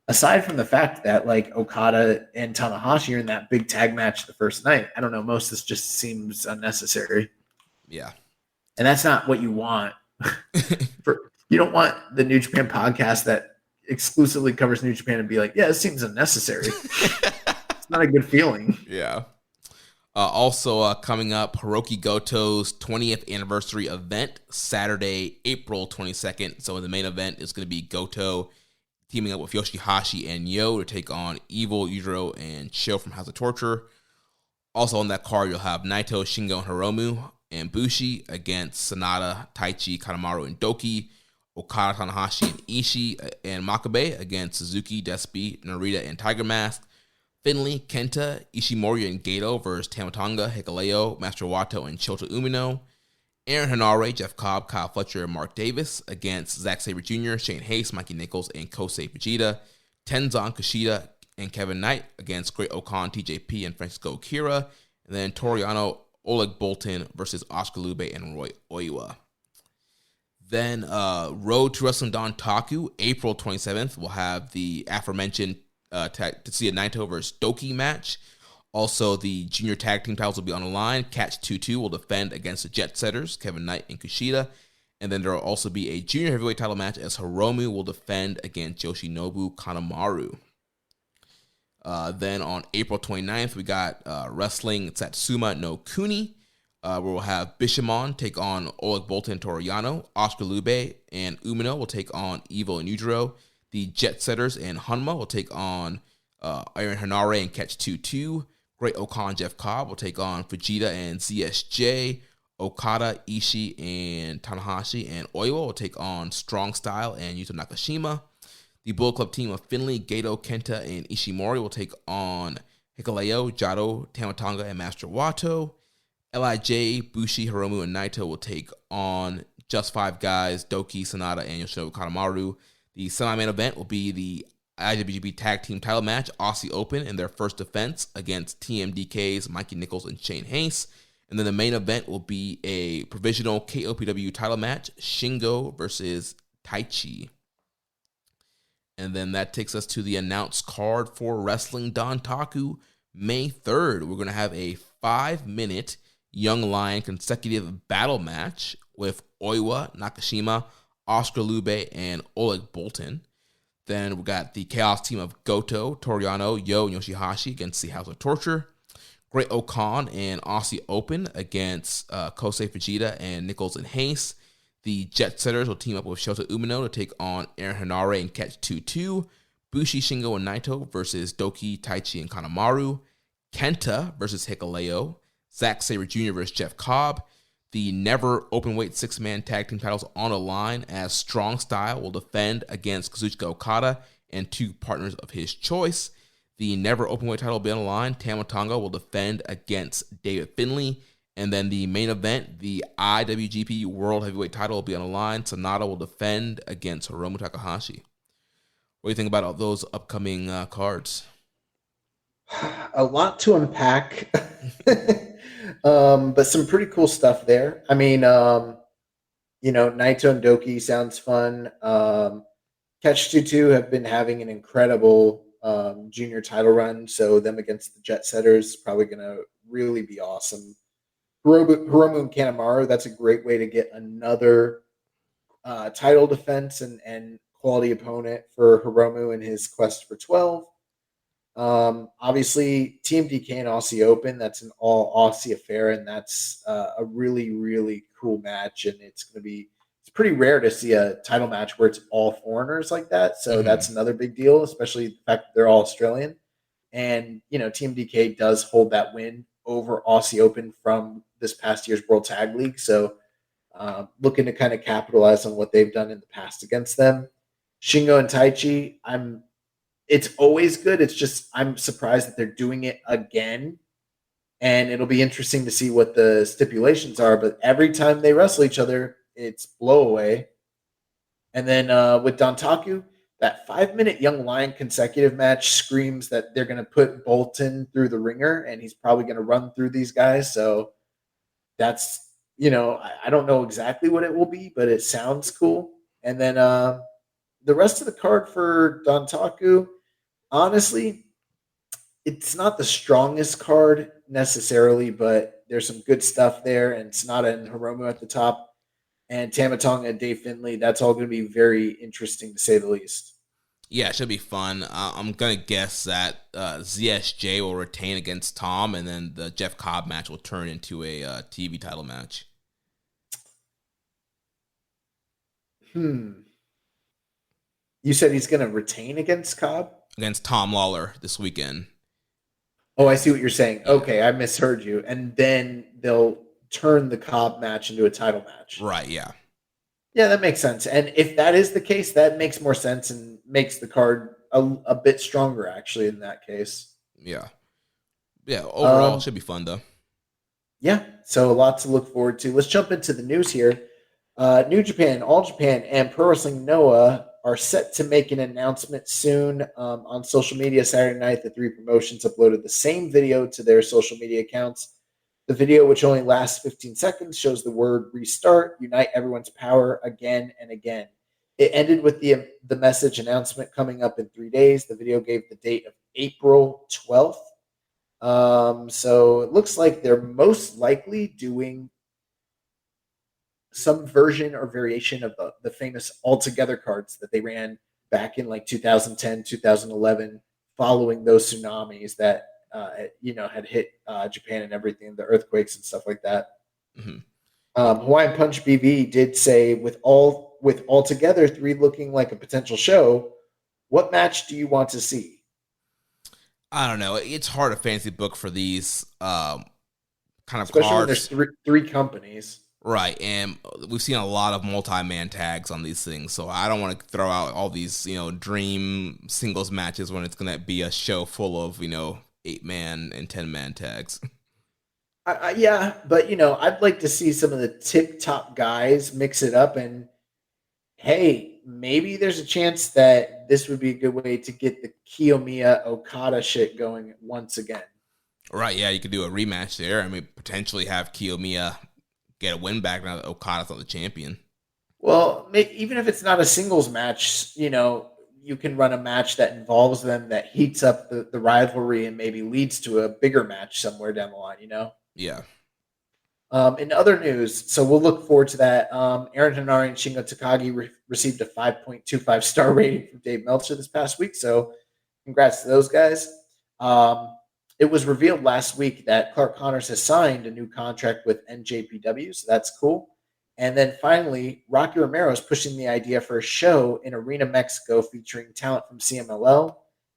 Speaker 10: aside from the fact that like Okada and Tanahashi are in that big tag match the first night, I don't know, most of this just seems unnecessary.
Speaker 9: Yeah.
Speaker 10: And that's not what you want. You don't want the New Japan podcast that exclusively covers New Japan to be like, yeah, it seems unnecessary. It's not a good feeling.
Speaker 9: Yeah. Also coming up, Hiroki Goto's 20th anniversary event, Saturday, April 22nd. So the main event is going to be Goto teaming up with Yoshihashi and Yo to take on Evil, Yujiro, and Sho from House of Torture. Also on that card, you'll have Naito, Shingo, and Hiromu and Bushi against Sanada, Taichi, Kanemaru, and Doki. Okada, Tanahashi, and Ishii and Makabe against Suzuki, Despi, Narita, and Tiger Mask. Finley, Kenta, Ishimori, and Gato versus Tamatonga, Hikuleo, Master Wato, and Shota Umino. Aaron Henare, Jeff Cobb, Kyle Fletcher, and Mark Davis against Zack Sabre Jr., Shane Hayes, Mikey Nichols, and Kosei Fujita. Tenzan, Kushida, and Kevin Knight against Great Okan, TJP, and Francisco Akira. And then Toriano, Oleg Boltin versus Oscar Lube and Roy Oiwa. Then Road to Wrestling Dontaku, April 27th, we'll have the aforementioned Tetsuya Naito versus Doki match. Also, the junior tag team titles will be on the line. Catch 2-2 will defend against the Jet Setters, Kevin Knight and Kushida. And then there will also be a junior heavyweight title match as Hiromu will defend against Yoshinobu Kanemaru. Then on April 29th, we got Wrestling Satsuma no Kuni, where we'll have Bishamon take on Oleg Boltin and Toriano. Oscar Lube and Umino will take on Evil and Yujiro. The Jet Setters and Hanma will take on Aaron Henare and Catch 2-2. Great Okan Jeff Cobb will take on Fujita and ZSJ. Okada, Ishii, and Tanahashi and Oiwa will take on Strong Style and Yuto Nakashima. The Bullet Club team of Finley, Gato, Kenta, and Ishimori will take on Hikuleo, Jado, Tamatonga, and Master Wato. LIJ, Bushi, Hiromu, and Naito will take on Just Five Guys, Doki, Sanada, and Yoshinobu Kanemaru. The semi-main event will be the IWGP Tag Team title match, Aussie Open, in their first defense against TMDK's Mikey Nichols and Shane Hayes. And then the main event will be a provisional KOPW title match, Shingo versus Taichi. And then that takes us to the announced card for Wrestling Dontaku, May 3rd. We're going to have a 5-minute Young Lion consecutive battle match with Oiwa, Nakashima, Oscar Lube, and Oleg Boltin. Then we got the Chaos team of Goto, Toriano, Yo, and Yoshihashi against the House of Torture. Great Okan and Aussie Open against Kosei Fujita and Nichols and Hayes. The Jet Setters will team up with Shota Umino to take on Aaron Henare and Catch 2-2. Bushi, Shingo, and Naito versus Doki, Taichi, and Kanemaru. Kenta versus Hikuleo. Zack Sabre Jr. versus Jeff Cobb. The Never Openweight 6-man tag team titles on the line as Strong Style will defend against Kazuchika Okada and two partners of his choice. The Never Openweight title will be on the line. Tamatonga will defend against David Finley. And then the main event, the IWGP World Heavyweight title will be on the line. Sanada will defend against Hiromu Takahashi. What do you think about all those upcoming cards?
Speaker 10: A lot to unpack, but some pretty cool stuff there. I mean, Naito and Doki sounds fun. Catch 2-2 have been having an incredible junior title run, so them against the Jet Setters probably going to really be awesome. Hiromu and Kanemaru, that's a great way to get another title defense and quality opponent for Hiromu in his quest for 12. Obviously, TMDK and Aussie Open, that's an all Aussie affair, and that's a really, really cool match. And it's pretty rare to see a title match where it's all foreigners like that. So that's another big deal, especially the fact that they're all Australian. And, TMDK does hold that win over Aussie Open from this past year's World Tag League. So looking to kind of capitalize on what they've done in the past against them. Shingo and Taichi, it's always good. It's just I'm surprised that they're doing it again. And it'll be interesting to see what the stipulations are. But every time they wrestle each other, it's blow away. And then with Dontaku, that 5-minute Young Lion consecutive match screams that they're going to put Boltin through the ringer, and he's probably going to run through these guys. So that's, I don't know exactly what it will be, but it sounds cool. And then the rest of the card for Dontaku, honestly, it's not the strongest card necessarily, but there's some good stuff there. And Sanada and Hiromu at the top, and Tamatonga and Dave Finley. That's all going to be very interesting to say the least.
Speaker 9: Yeah, it should be fun. I'm going to guess that ZSJ will retain against Tom, and then the Jeff Cobb match will turn into a TV title match.
Speaker 10: You said he's going to retain against Cobb?
Speaker 9: Against Tom Lawler this weekend.
Speaker 10: Oh, I see what you're saying. Okay, I misheard you. And then they'll turn the Cobb match into a title match.
Speaker 9: Right, yeah.
Speaker 10: Yeah, that makes sense. And if that is the case, that makes more sense and makes the card a bit stronger, actually, in that case.
Speaker 9: Yeah. Yeah, overall, it should be fun, though.
Speaker 10: Yeah, so a lot to look forward to. Let's jump into the news here. New Japan, All Japan, and Pro Wrestling Noah are set to make an announcement soon. On social media Saturday night, the three promotions uploaded the same video to their social media accounts. The video, which only lasts 15 seconds, shows the word restart, unite everyone's power again and again. It ended with the message announcement coming up in 3 days. The video gave the date of April 12th. So it looks like they're most likely doing some version or variation of the famous All Together cards that they ran back in like 2010, 2011, following those tsunamis that had hit Japan and everything, the earthquakes and stuff like that.
Speaker 9: Mm-hmm.
Speaker 10: Hawaiian Punch BB did say, with all together 3 looking like a potential show, what match do you want to see?
Speaker 9: I don't know. It's hard to fantasy book for these kind of
Speaker 10: especially
Speaker 9: cards.
Speaker 10: when there's three companies.
Speaker 9: Right, and we've seen a lot of multi-man tags on these things, so I don't want to throw out all these, dream singles matches when it's going to be a show full of, 8-man and 10-man tags.
Speaker 10: Yeah, but, I'd like to see some of the tip-top guys mix it up, and, hey, maybe there's a chance that this would be a good way to get the Kiyomiya Okada shit going once again.
Speaker 9: Right, yeah, you could do a rematch there. I mean, potentially have Kiyomiya get a win back now that Okada's not the champion.
Speaker 10: Well, even if it's not a singles match, you can run a match that involves them, that heats up the rivalry and maybe leads to a bigger match somewhere down the line,
Speaker 9: Yeah.
Speaker 10: In other news, so we'll look forward to that. Aaron Hanari and Shingo Takagi received a 5.25 star rating from Dave Meltzer this past week, so congrats to those guys. It was revealed last week that Clark Connors has signed a new contract with NJPW, so that's cool. And then finally, Rocky Romero is pushing the idea for a show in Arena, Mexico, featuring talent from CMLL,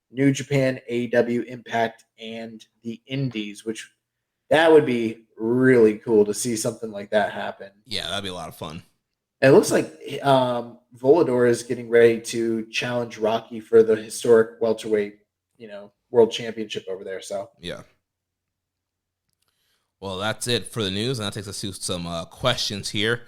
Speaker 10: New Japan, AEW, Impact, and the Indies, which that would be really cool to see something like that happen.
Speaker 9: Yeah, that'd be a lot of fun.
Speaker 10: And it looks like Volador is getting ready to challenge Rocky for the historic welterweight, world championship over there. So
Speaker 9: yeah. Well, that's it for the news, and that takes us to some questions here.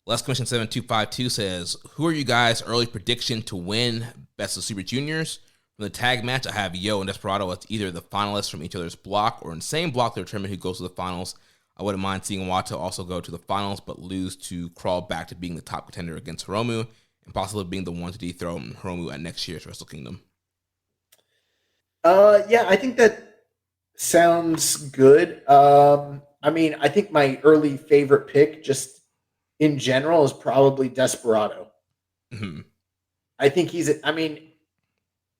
Speaker 9: Les Commission 7252 says, "Who are you guys' early prediction to win Best of Super Juniors? From the tag match, I have Yo and Desperado as either the finalists from each other's block or in the same block to determine who goes to the finals. I wouldn't mind seeing Wato also go to the finals, but lose to crawl back to being the top contender against Hiromu, and possibly being the one to dethrone Hiromu at next year's Wrestle Kingdom."
Speaker 10: Yeah, I think that sounds good. I think my early favorite pick, just in general, is probably Desperado.
Speaker 9: Mm-hmm.
Speaker 10: I think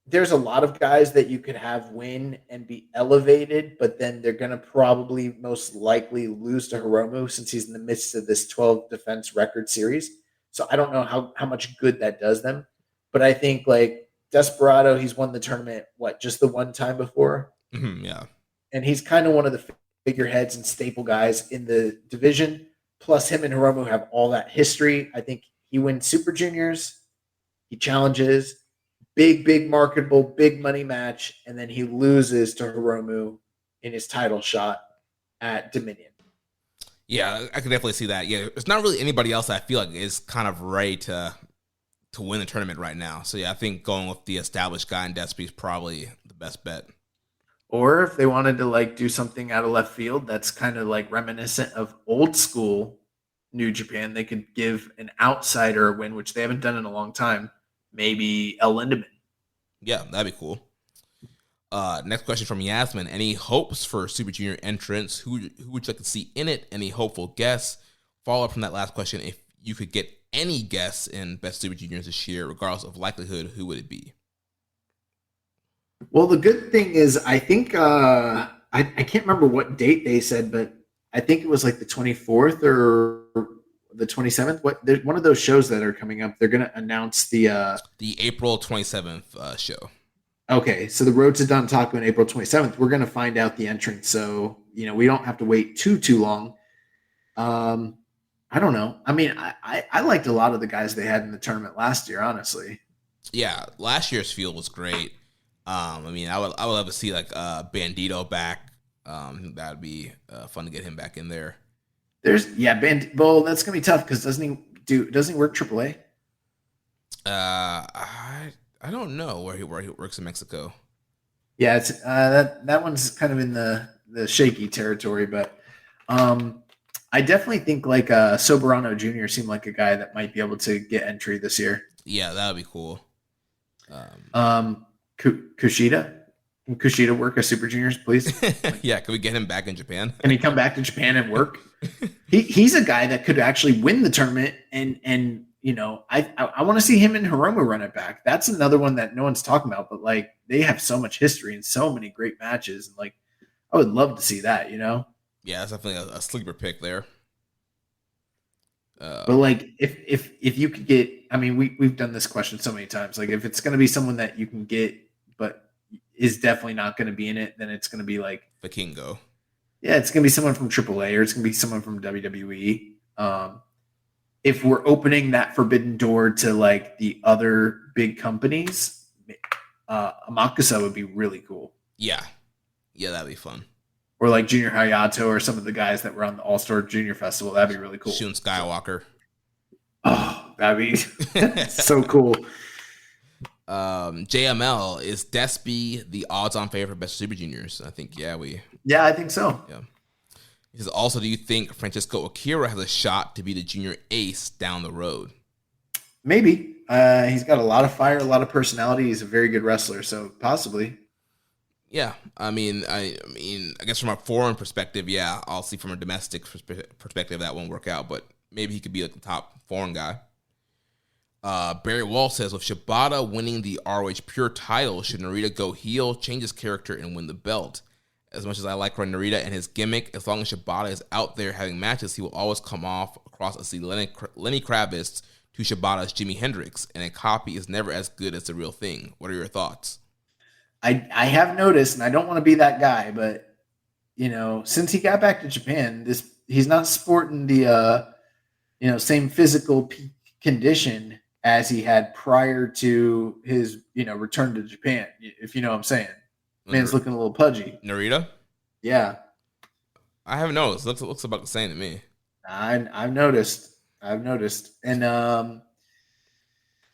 Speaker 10: there's a lot of guys that you could have win and be elevated, but then they're going to probably most likely lose to Hiromu since he's in the midst of this 12 defense record series. So I don't know how much good that does them. But I think like Desperado, he's won the tournament, just the one time before?
Speaker 9: Mm-hmm, yeah.
Speaker 10: And he's kind of one of the figureheads and staple guys in the division. Plus him and Hiromu have all that history. I think he wins Super Juniors. He challenges. Big marketable, big money match, and then he loses to Hiromu in his title shot at Dominion.
Speaker 9: Yeah, I could definitely see that. Yeah, there's not really anybody else I feel like is kind of ready to win the tournament right now. So yeah, I think going with the established guy in Despy is probably the best bet.
Speaker 10: Or if they wanted to do something out of left field that's kind of reminiscent of old school New Japan, they could give an outsider a win, which they haven't done in a long time. Maybe El Lindemann.
Speaker 9: Yeah, that'd be cool. Next question from Yasmin. Any hopes for Super Junior entrance? Who would you like to see in it? Any hopeful guests? Follow up from that last question. If you could get any guests in Best Super Juniors this year, regardless of likelihood, who would it be?
Speaker 10: Well, the good thing is, I think I can't remember what date they said, but I think it was like the 24th or the 27th. There's one of those shows that are coming up. They're going to announce the
Speaker 9: April 27th show.
Speaker 10: Okay, so the Road to Dontaku on April 27th. We're going to find out the entrance, so we don't have to wait too long. I don't know. I mean, I liked a lot of the guys they had in the tournament last year, honestly.
Speaker 9: Yeah, last year's field was great. I mean, I would love to see like Bandito back. That'd be fun to get him back in there.
Speaker 10: Well, that's gonna be tough because doesn't he work AAA?
Speaker 9: I don't know where he works in Mexico.
Speaker 10: Yeah, it's that one's kind of in the shaky territory, but I definitely think like Soberano Jr. seemed like a guy that might be able to get entry this year.
Speaker 9: Yeah, that would be cool.
Speaker 10: Kushida? Can Kushida work as Super Juniors, please?
Speaker 9: Yeah, can we get him back in Japan?
Speaker 10: Can he come back to Japan and work? He's a guy that could actually win the tournament, and I want to see him and Hiromu run it back. That's another one that no one's talking about, but like they have so much history and so many great matches, and like I would love to see that.
Speaker 9: Yeah, that's definitely a sleeper pick there.
Speaker 10: But like if you could get, I mean, we've done this question so many times. Like if it's going to be someone that you can get, but is definitely not going to be in it, then it's going to be like
Speaker 9: Vikingo.
Speaker 10: Yeah, it's going to be someone from AAA or it's going to be someone from WWE. If we're opening that forbidden door to like the other big companies, Amakusa would be really cool.
Speaker 9: Yeah, that'd be fun.
Speaker 10: Or like Junior Hayato or some of the guys that were on the All-Star Junior Festival. That'd be really cool.
Speaker 9: Shun Skywalker.
Speaker 10: Oh, that'd be so cool.
Speaker 9: JML, is Despy the odds-on favorite for Best Super Juniors? I think,
Speaker 10: Yeah, I think so.
Speaker 9: Yeah. He says, also, do you think Francisco Akira has a shot to be the junior ace down the road?
Speaker 10: Maybe. He's got a lot of fire, a lot of personality. He's a very good wrestler, so possibly.
Speaker 9: Yeah, I mean, I guess from a foreign perspective, yeah, I'll see from a domestic perspective that won't work out, but maybe he could be like the top foreign guy. Barry Wall says, with Shibata winning the ROH Pure title, should Narita go heel, change his character, and win the belt? As much as I like Narita and his gimmick, as long as Shibata is out there having matches, he will always come off across as the Lenny Kravitz to Shibata's Jimi Hendrix, and a copy is never as good as the real thing. What are your thoughts?
Speaker 10: I have noticed, and I don't want to be that guy, but since he got back to Japan, he's not sporting the same physical peak condition as he had prior to his return to Japan. If you know what I'm saying, man's looking a little pudgy.
Speaker 9: Narita?
Speaker 10: Yeah,
Speaker 9: I haven't noticed. Looks about the same to me.
Speaker 10: I've noticed, and I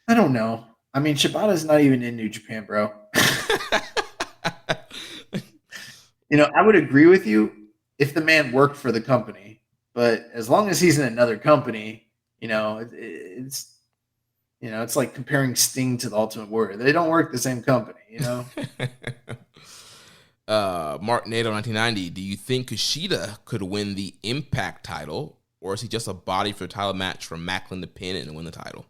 Speaker 10: don't know. I mean, Shibata's not even in New Japan, bro. I would agree with you if the man worked for the company, but as long as he's in another company, it's like comparing Sting to the Ultimate Warrior. They don't work the same company,
Speaker 9: Mark Nato 1990. Do you think Kushida could win the Impact title, or is he just a body for the title match from Macklin to pin and win the title?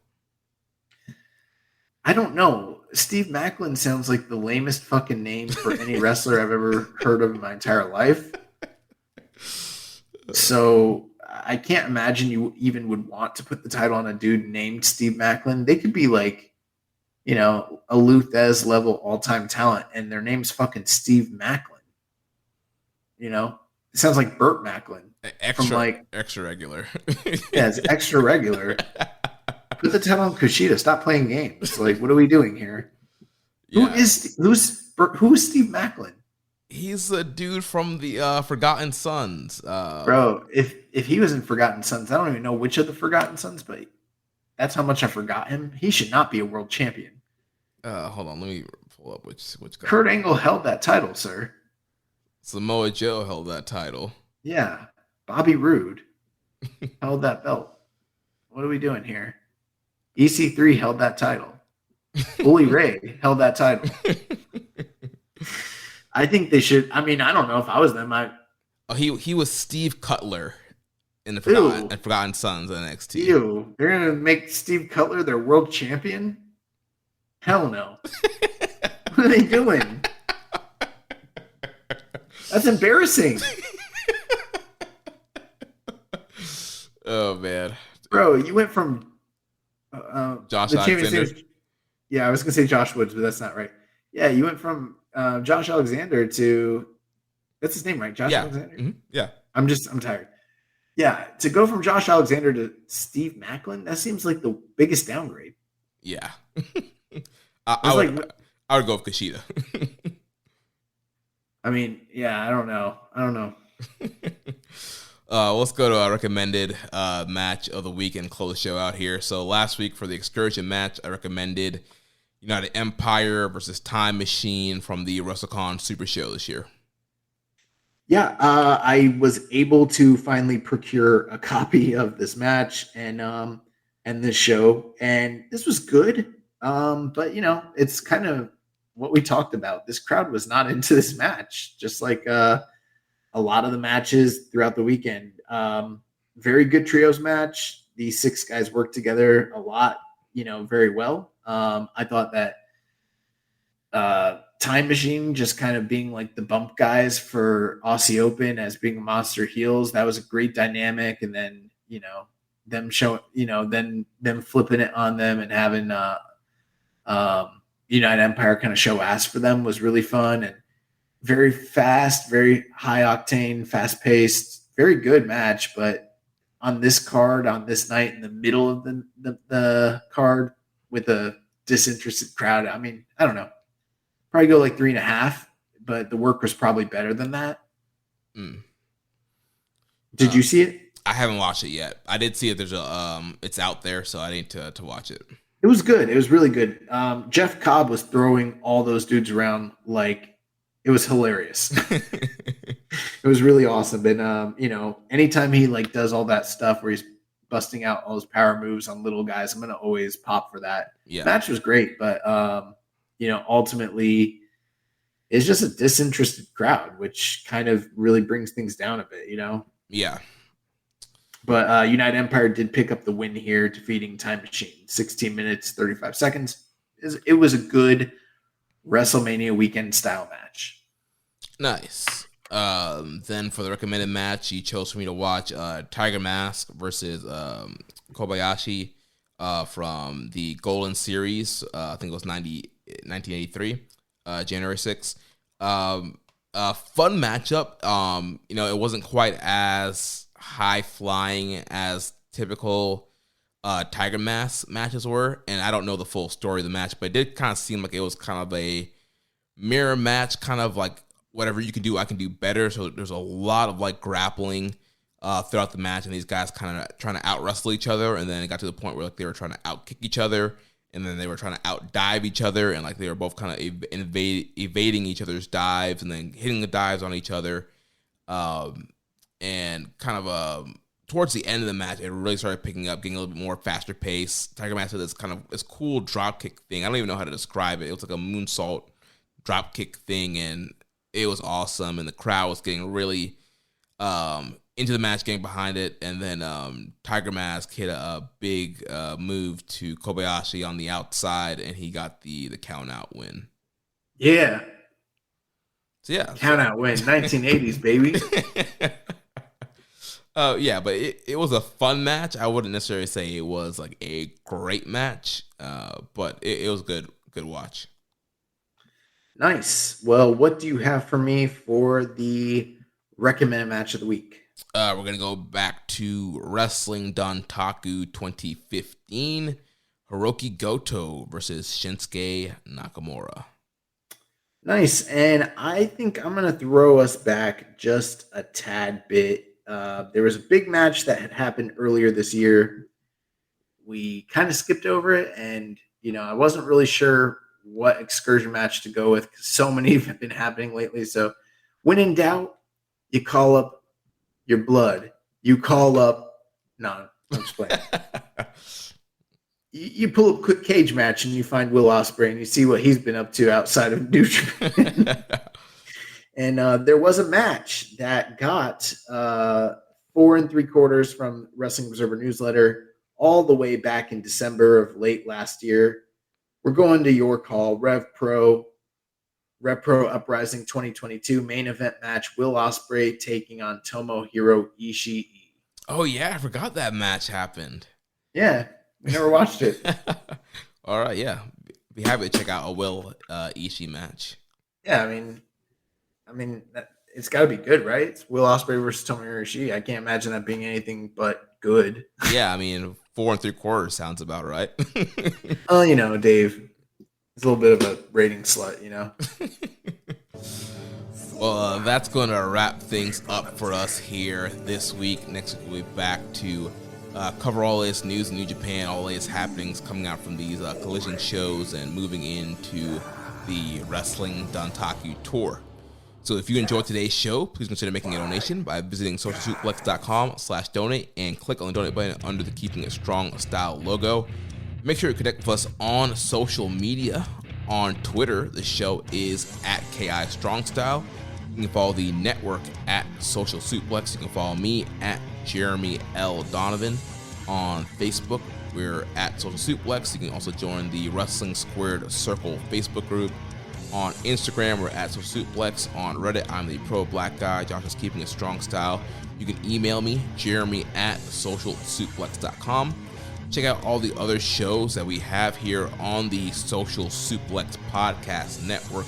Speaker 10: I don't know. Steve Macklin sounds like the lamest fucking name for any wrestler I've ever heard of in my entire life. So I can't imagine you even would want to put the title on a dude named Steve Macklin. They could be like, a Luthez level all-time talent, and their name's fucking Steve Macklin. It sounds like Burt Macklin.
Speaker 9: Extra regular.
Speaker 10: Yeah, it's extra regular. Put the title on Kushida. Stop playing games. Like, what are we doing here? Yeah. Who's Steve Macklin?
Speaker 9: He's a dude from the Forgotten Sons.
Speaker 10: Bro, if he was in Forgotten Sons, I don't even know which of the Forgotten Sons, but that's how much I forgot him. He should not be a world champion.
Speaker 9: Hold on, let me pull up which guy.
Speaker 10: Kurt Angle held that title, sir.
Speaker 9: Samoa Joe held that title.
Speaker 10: Yeah, Bobby Roode held that belt. What are we doing here? EC3 held that title. Bully Ray held that title. I think they should. I mean, I don't know if I was them.
Speaker 9: He was Steve Cutler in the Forgotten Sons of NXT.
Speaker 10: Ew, they're gonna make Steve Cutler their world champion? Hell no. What are they doing? That's embarrassing.
Speaker 9: Oh man,
Speaker 10: bro, you went from
Speaker 9: Josh
Speaker 10: the
Speaker 9: Alexander.
Speaker 10: Yeah, I was gonna say Josh Woods, but that's not right. Yeah, you went from Josh Alexander to that's his name, right? Josh Alexander.
Speaker 9: Mm-hmm. Yeah, I'm
Speaker 10: tired. Yeah, to go from Josh Alexander to Steve Macklin, that seems like the biggest downgrade.
Speaker 9: Yeah, I would go with Kushida.
Speaker 10: I mean, yeah, I don't know.
Speaker 9: Let's go to our recommended match of the week and close the show out here. So last week for the excursion match, I recommended United Empire versus Time Machine from the WrestleCon Super Show this year.
Speaker 10: Yeah, I was able to finally procure a copy of this match and this show, and this was good. But it's kind of what we talked about. This crowd was not into this match, just like a lot of the matches throughout the weekend. Very good trios match. These 6 guys worked together a lot, very well. I thought that Time Machine just kind of being like the bump guys for Aussie Open as being monster heels, that was a great dynamic. And then, them showing, then them flipping it on them and having United Empire kind of show ass for them was really fun and very fast, very high octane, fast paced, very good match. But on this card, on this night, in the middle of the card with a disinterested crowd, I mean, I don't know. Probably go like 3.5, but the work was probably better than that. Did you see it?
Speaker 9: I haven't watched it yet. I did see it. There's it's out there, so I need to watch it.
Speaker 10: It was good. It was really good. Jeff Cobb was throwing all those dudes around like it was hilarious. It was really awesome. And anytime he like does all that stuff where he's busting out all those power moves on little guys, I'm gonna always pop for that.
Speaker 9: Yeah,
Speaker 10: match was great, but ultimately it's just a disinterested crowd, which kind of really brings things down a bit,
Speaker 9: Yeah.
Speaker 10: But United Empire did pick up the win here, defeating Time Machine. 16 minutes, 35 seconds. It was a good WrestleMania weekend style match.
Speaker 9: Nice. Then for the recommended match, you chose for me to watch Tiger Mask versus Kobayashi from the Golden Series. I think it was 1983, January 6th. Fun matchup. It wasn't quite as high flying as typical Tiger Mask matches were, and I don't know the full story of the match, but it did kind of seem like it was kind of a mirror match, kind of like whatever you can do, I can do better. So there's a lot of like grappling throughout the match, and these guys kind of trying to out wrestle each other, and then it got to the point where like they were trying to out kick each other, and then they were trying to out dive each other, and like they were both kind of evading each other's dives, and then hitting the dives on each other, and kind of towards the end of the match, it really started picking up, getting a little bit more faster pace. Tiger Mask did this cool drop kick thing. I don't even know how to describe it. It was like a moonsault drop kick thing, and it was awesome, and the crowd was getting really into the match, getting behind it, and then Tiger Mask hit a big move to Kobayashi on the outside, and he got the count out win.
Speaker 10: Yeah.
Speaker 9: So yeah.
Speaker 10: Count out win. 1980s, baby.
Speaker 9: Yeah, but it was a fun match. I wouldn't necessarily say it was like a great match, but it was good watch.
Speaker 10: Nice. Well, what do you have for me for the recommended match of the week?
Speaker 9: We're going to go back to Wrestling Dontaku 2015. Hiroki Goto versus Shinsuke Nakamura.
Speaker 10: Nice. And I think I'm going to throw us back just a tad bit. There was a big match that had happened earlier this year. We kind of skipped over it, and, I wasn't really sure what excursion match to go with because so many have been happening lately. So when in doubt, you call up your blood. You call up, no, I'm just playing. You pull up quick cage match and you find Will Ospreay and you see what he's been up to outside of New Japan. And there was a match that got 4 3/4 from Wrestling Observer Newsletter all the way back in December of late last year. We're going to your call, Rev Pro. Repro Uprising 2022 main event match. Will Ospreay taking on Tomohiro Ishii.
Speaker 9: Oh, yeah. I forgot that match happened.
Speaker 10: Yeah. We never watched it.
Speaker 9: All right. Yeah. Be happy to check out a Will Ishii match.
Speaker 10: Yeah. I mean, it's got to be good, right? It's Will Ospreay versus Tomohiro Ishii. I can't imagine that being anything but good.
Speaker 9: Yeah. I mean, 4 3/4 sounds about right.
Speaker 10: Oh, Dave. It's a little bit of a rating slut,
Speaker 9: Well, that's going to wrap things up for us here this week. Next week, we'll be back to cover all this news in New Japan, all this happenings coming out from these Collision shows and moving into the Wrestling Dontaku Tour. So if you enjoyed today's show, please consider making a donation by visiting socialsuplex.com/donate and click on the donate button under the Keeping It Strong Style logo. Make sure you connect with us on social media. On Twitter, the show is at KI Strong Style. You can follow the network at Social Suplex. You can follow me at Jeremy L. Donovan. On Facebook, we're at Social Suplex. You can also join the Wrestling Squared Circle Facebook group. On Instagram, we're at Social Suplex. On Reddit, I'm the Pro Black Guy. Josh is Keeping It Strong Style. You can email me, Jeremy at socialsuplex.com. Check out all the other shows that we have here on the Social Suplex Podcast Network.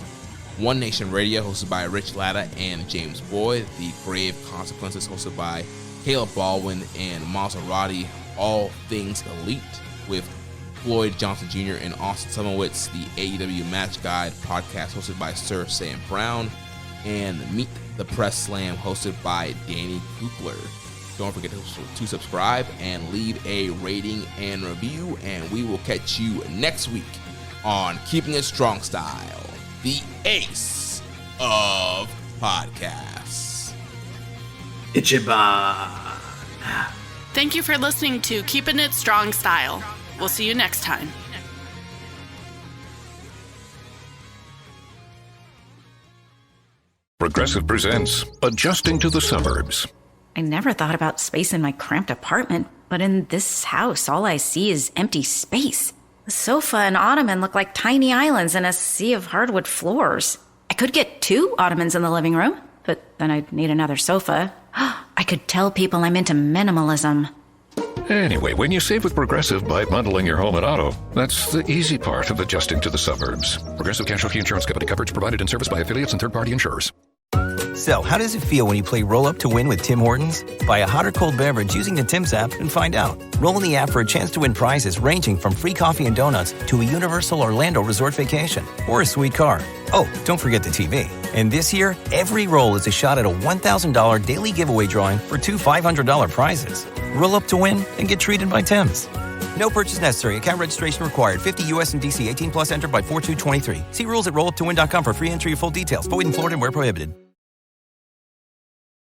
Speaker 9: One Nation Radio, hosted by Rich Latta and James Boyd. The Grave Consequences, hosted by Caleb Baldwin and Maserati. All Things Elite with Floyd Johnson Jr. and Austin Sumowitz. The AEW Match Guide podcast, hosted by Sir Sam Brown. And Meet the Press Slam, hosted by Danny Koopler. Don't forget to subscribe and leave a rating and review. And we will catch you next week on Keeping It Strong Style, the ace of podcasts.
Speaker 10: Ichiban.
Speaker 6: Thank you for listening to Keepin' It Strong Style. We'll see you next time.
Speaker 5: Progressive presents Adjusting to the Suburbs.
Speaker 11: I never thought about space in my cramped apartment, but in this house, all I see is empty space. The sofa and ottoman look like tiny islands in a sea of hardwood floors. I could get 2 ottomans in the living room, but then I'd need another sofa. I could tell people I'm into minimalism.
Speaker 5: Anyway, when you save with Progressive by bundling your home and auto, that's the easy part of adjusting to the suburbs. Progressive Casualty Insurance Company. Coverage provided in service by affiliates and third-party insurers.
Speaker 1: So, how does it feel when you play Roll Up to Win with Tim Hortons? Buy a hot or cold beverage using the Tim's app and find out. Roll in the app for a chance to win prizes ranging from free coffee and donuts to a Universal Orlando resort vacation or a sweet car. Oh, don't forget the TV. And this year, every roll is a shot at a $1,000 daily giveaway drawing for 2 $500 prizes. Roll up to win and get treated by Tim's. No purchase necessary. Account registration required. 50 U.S. and D.C. 18 plus entered by 4/2/23. See rules at rolluptowin.com for free entry and full details. Void in Florida and where prohibited.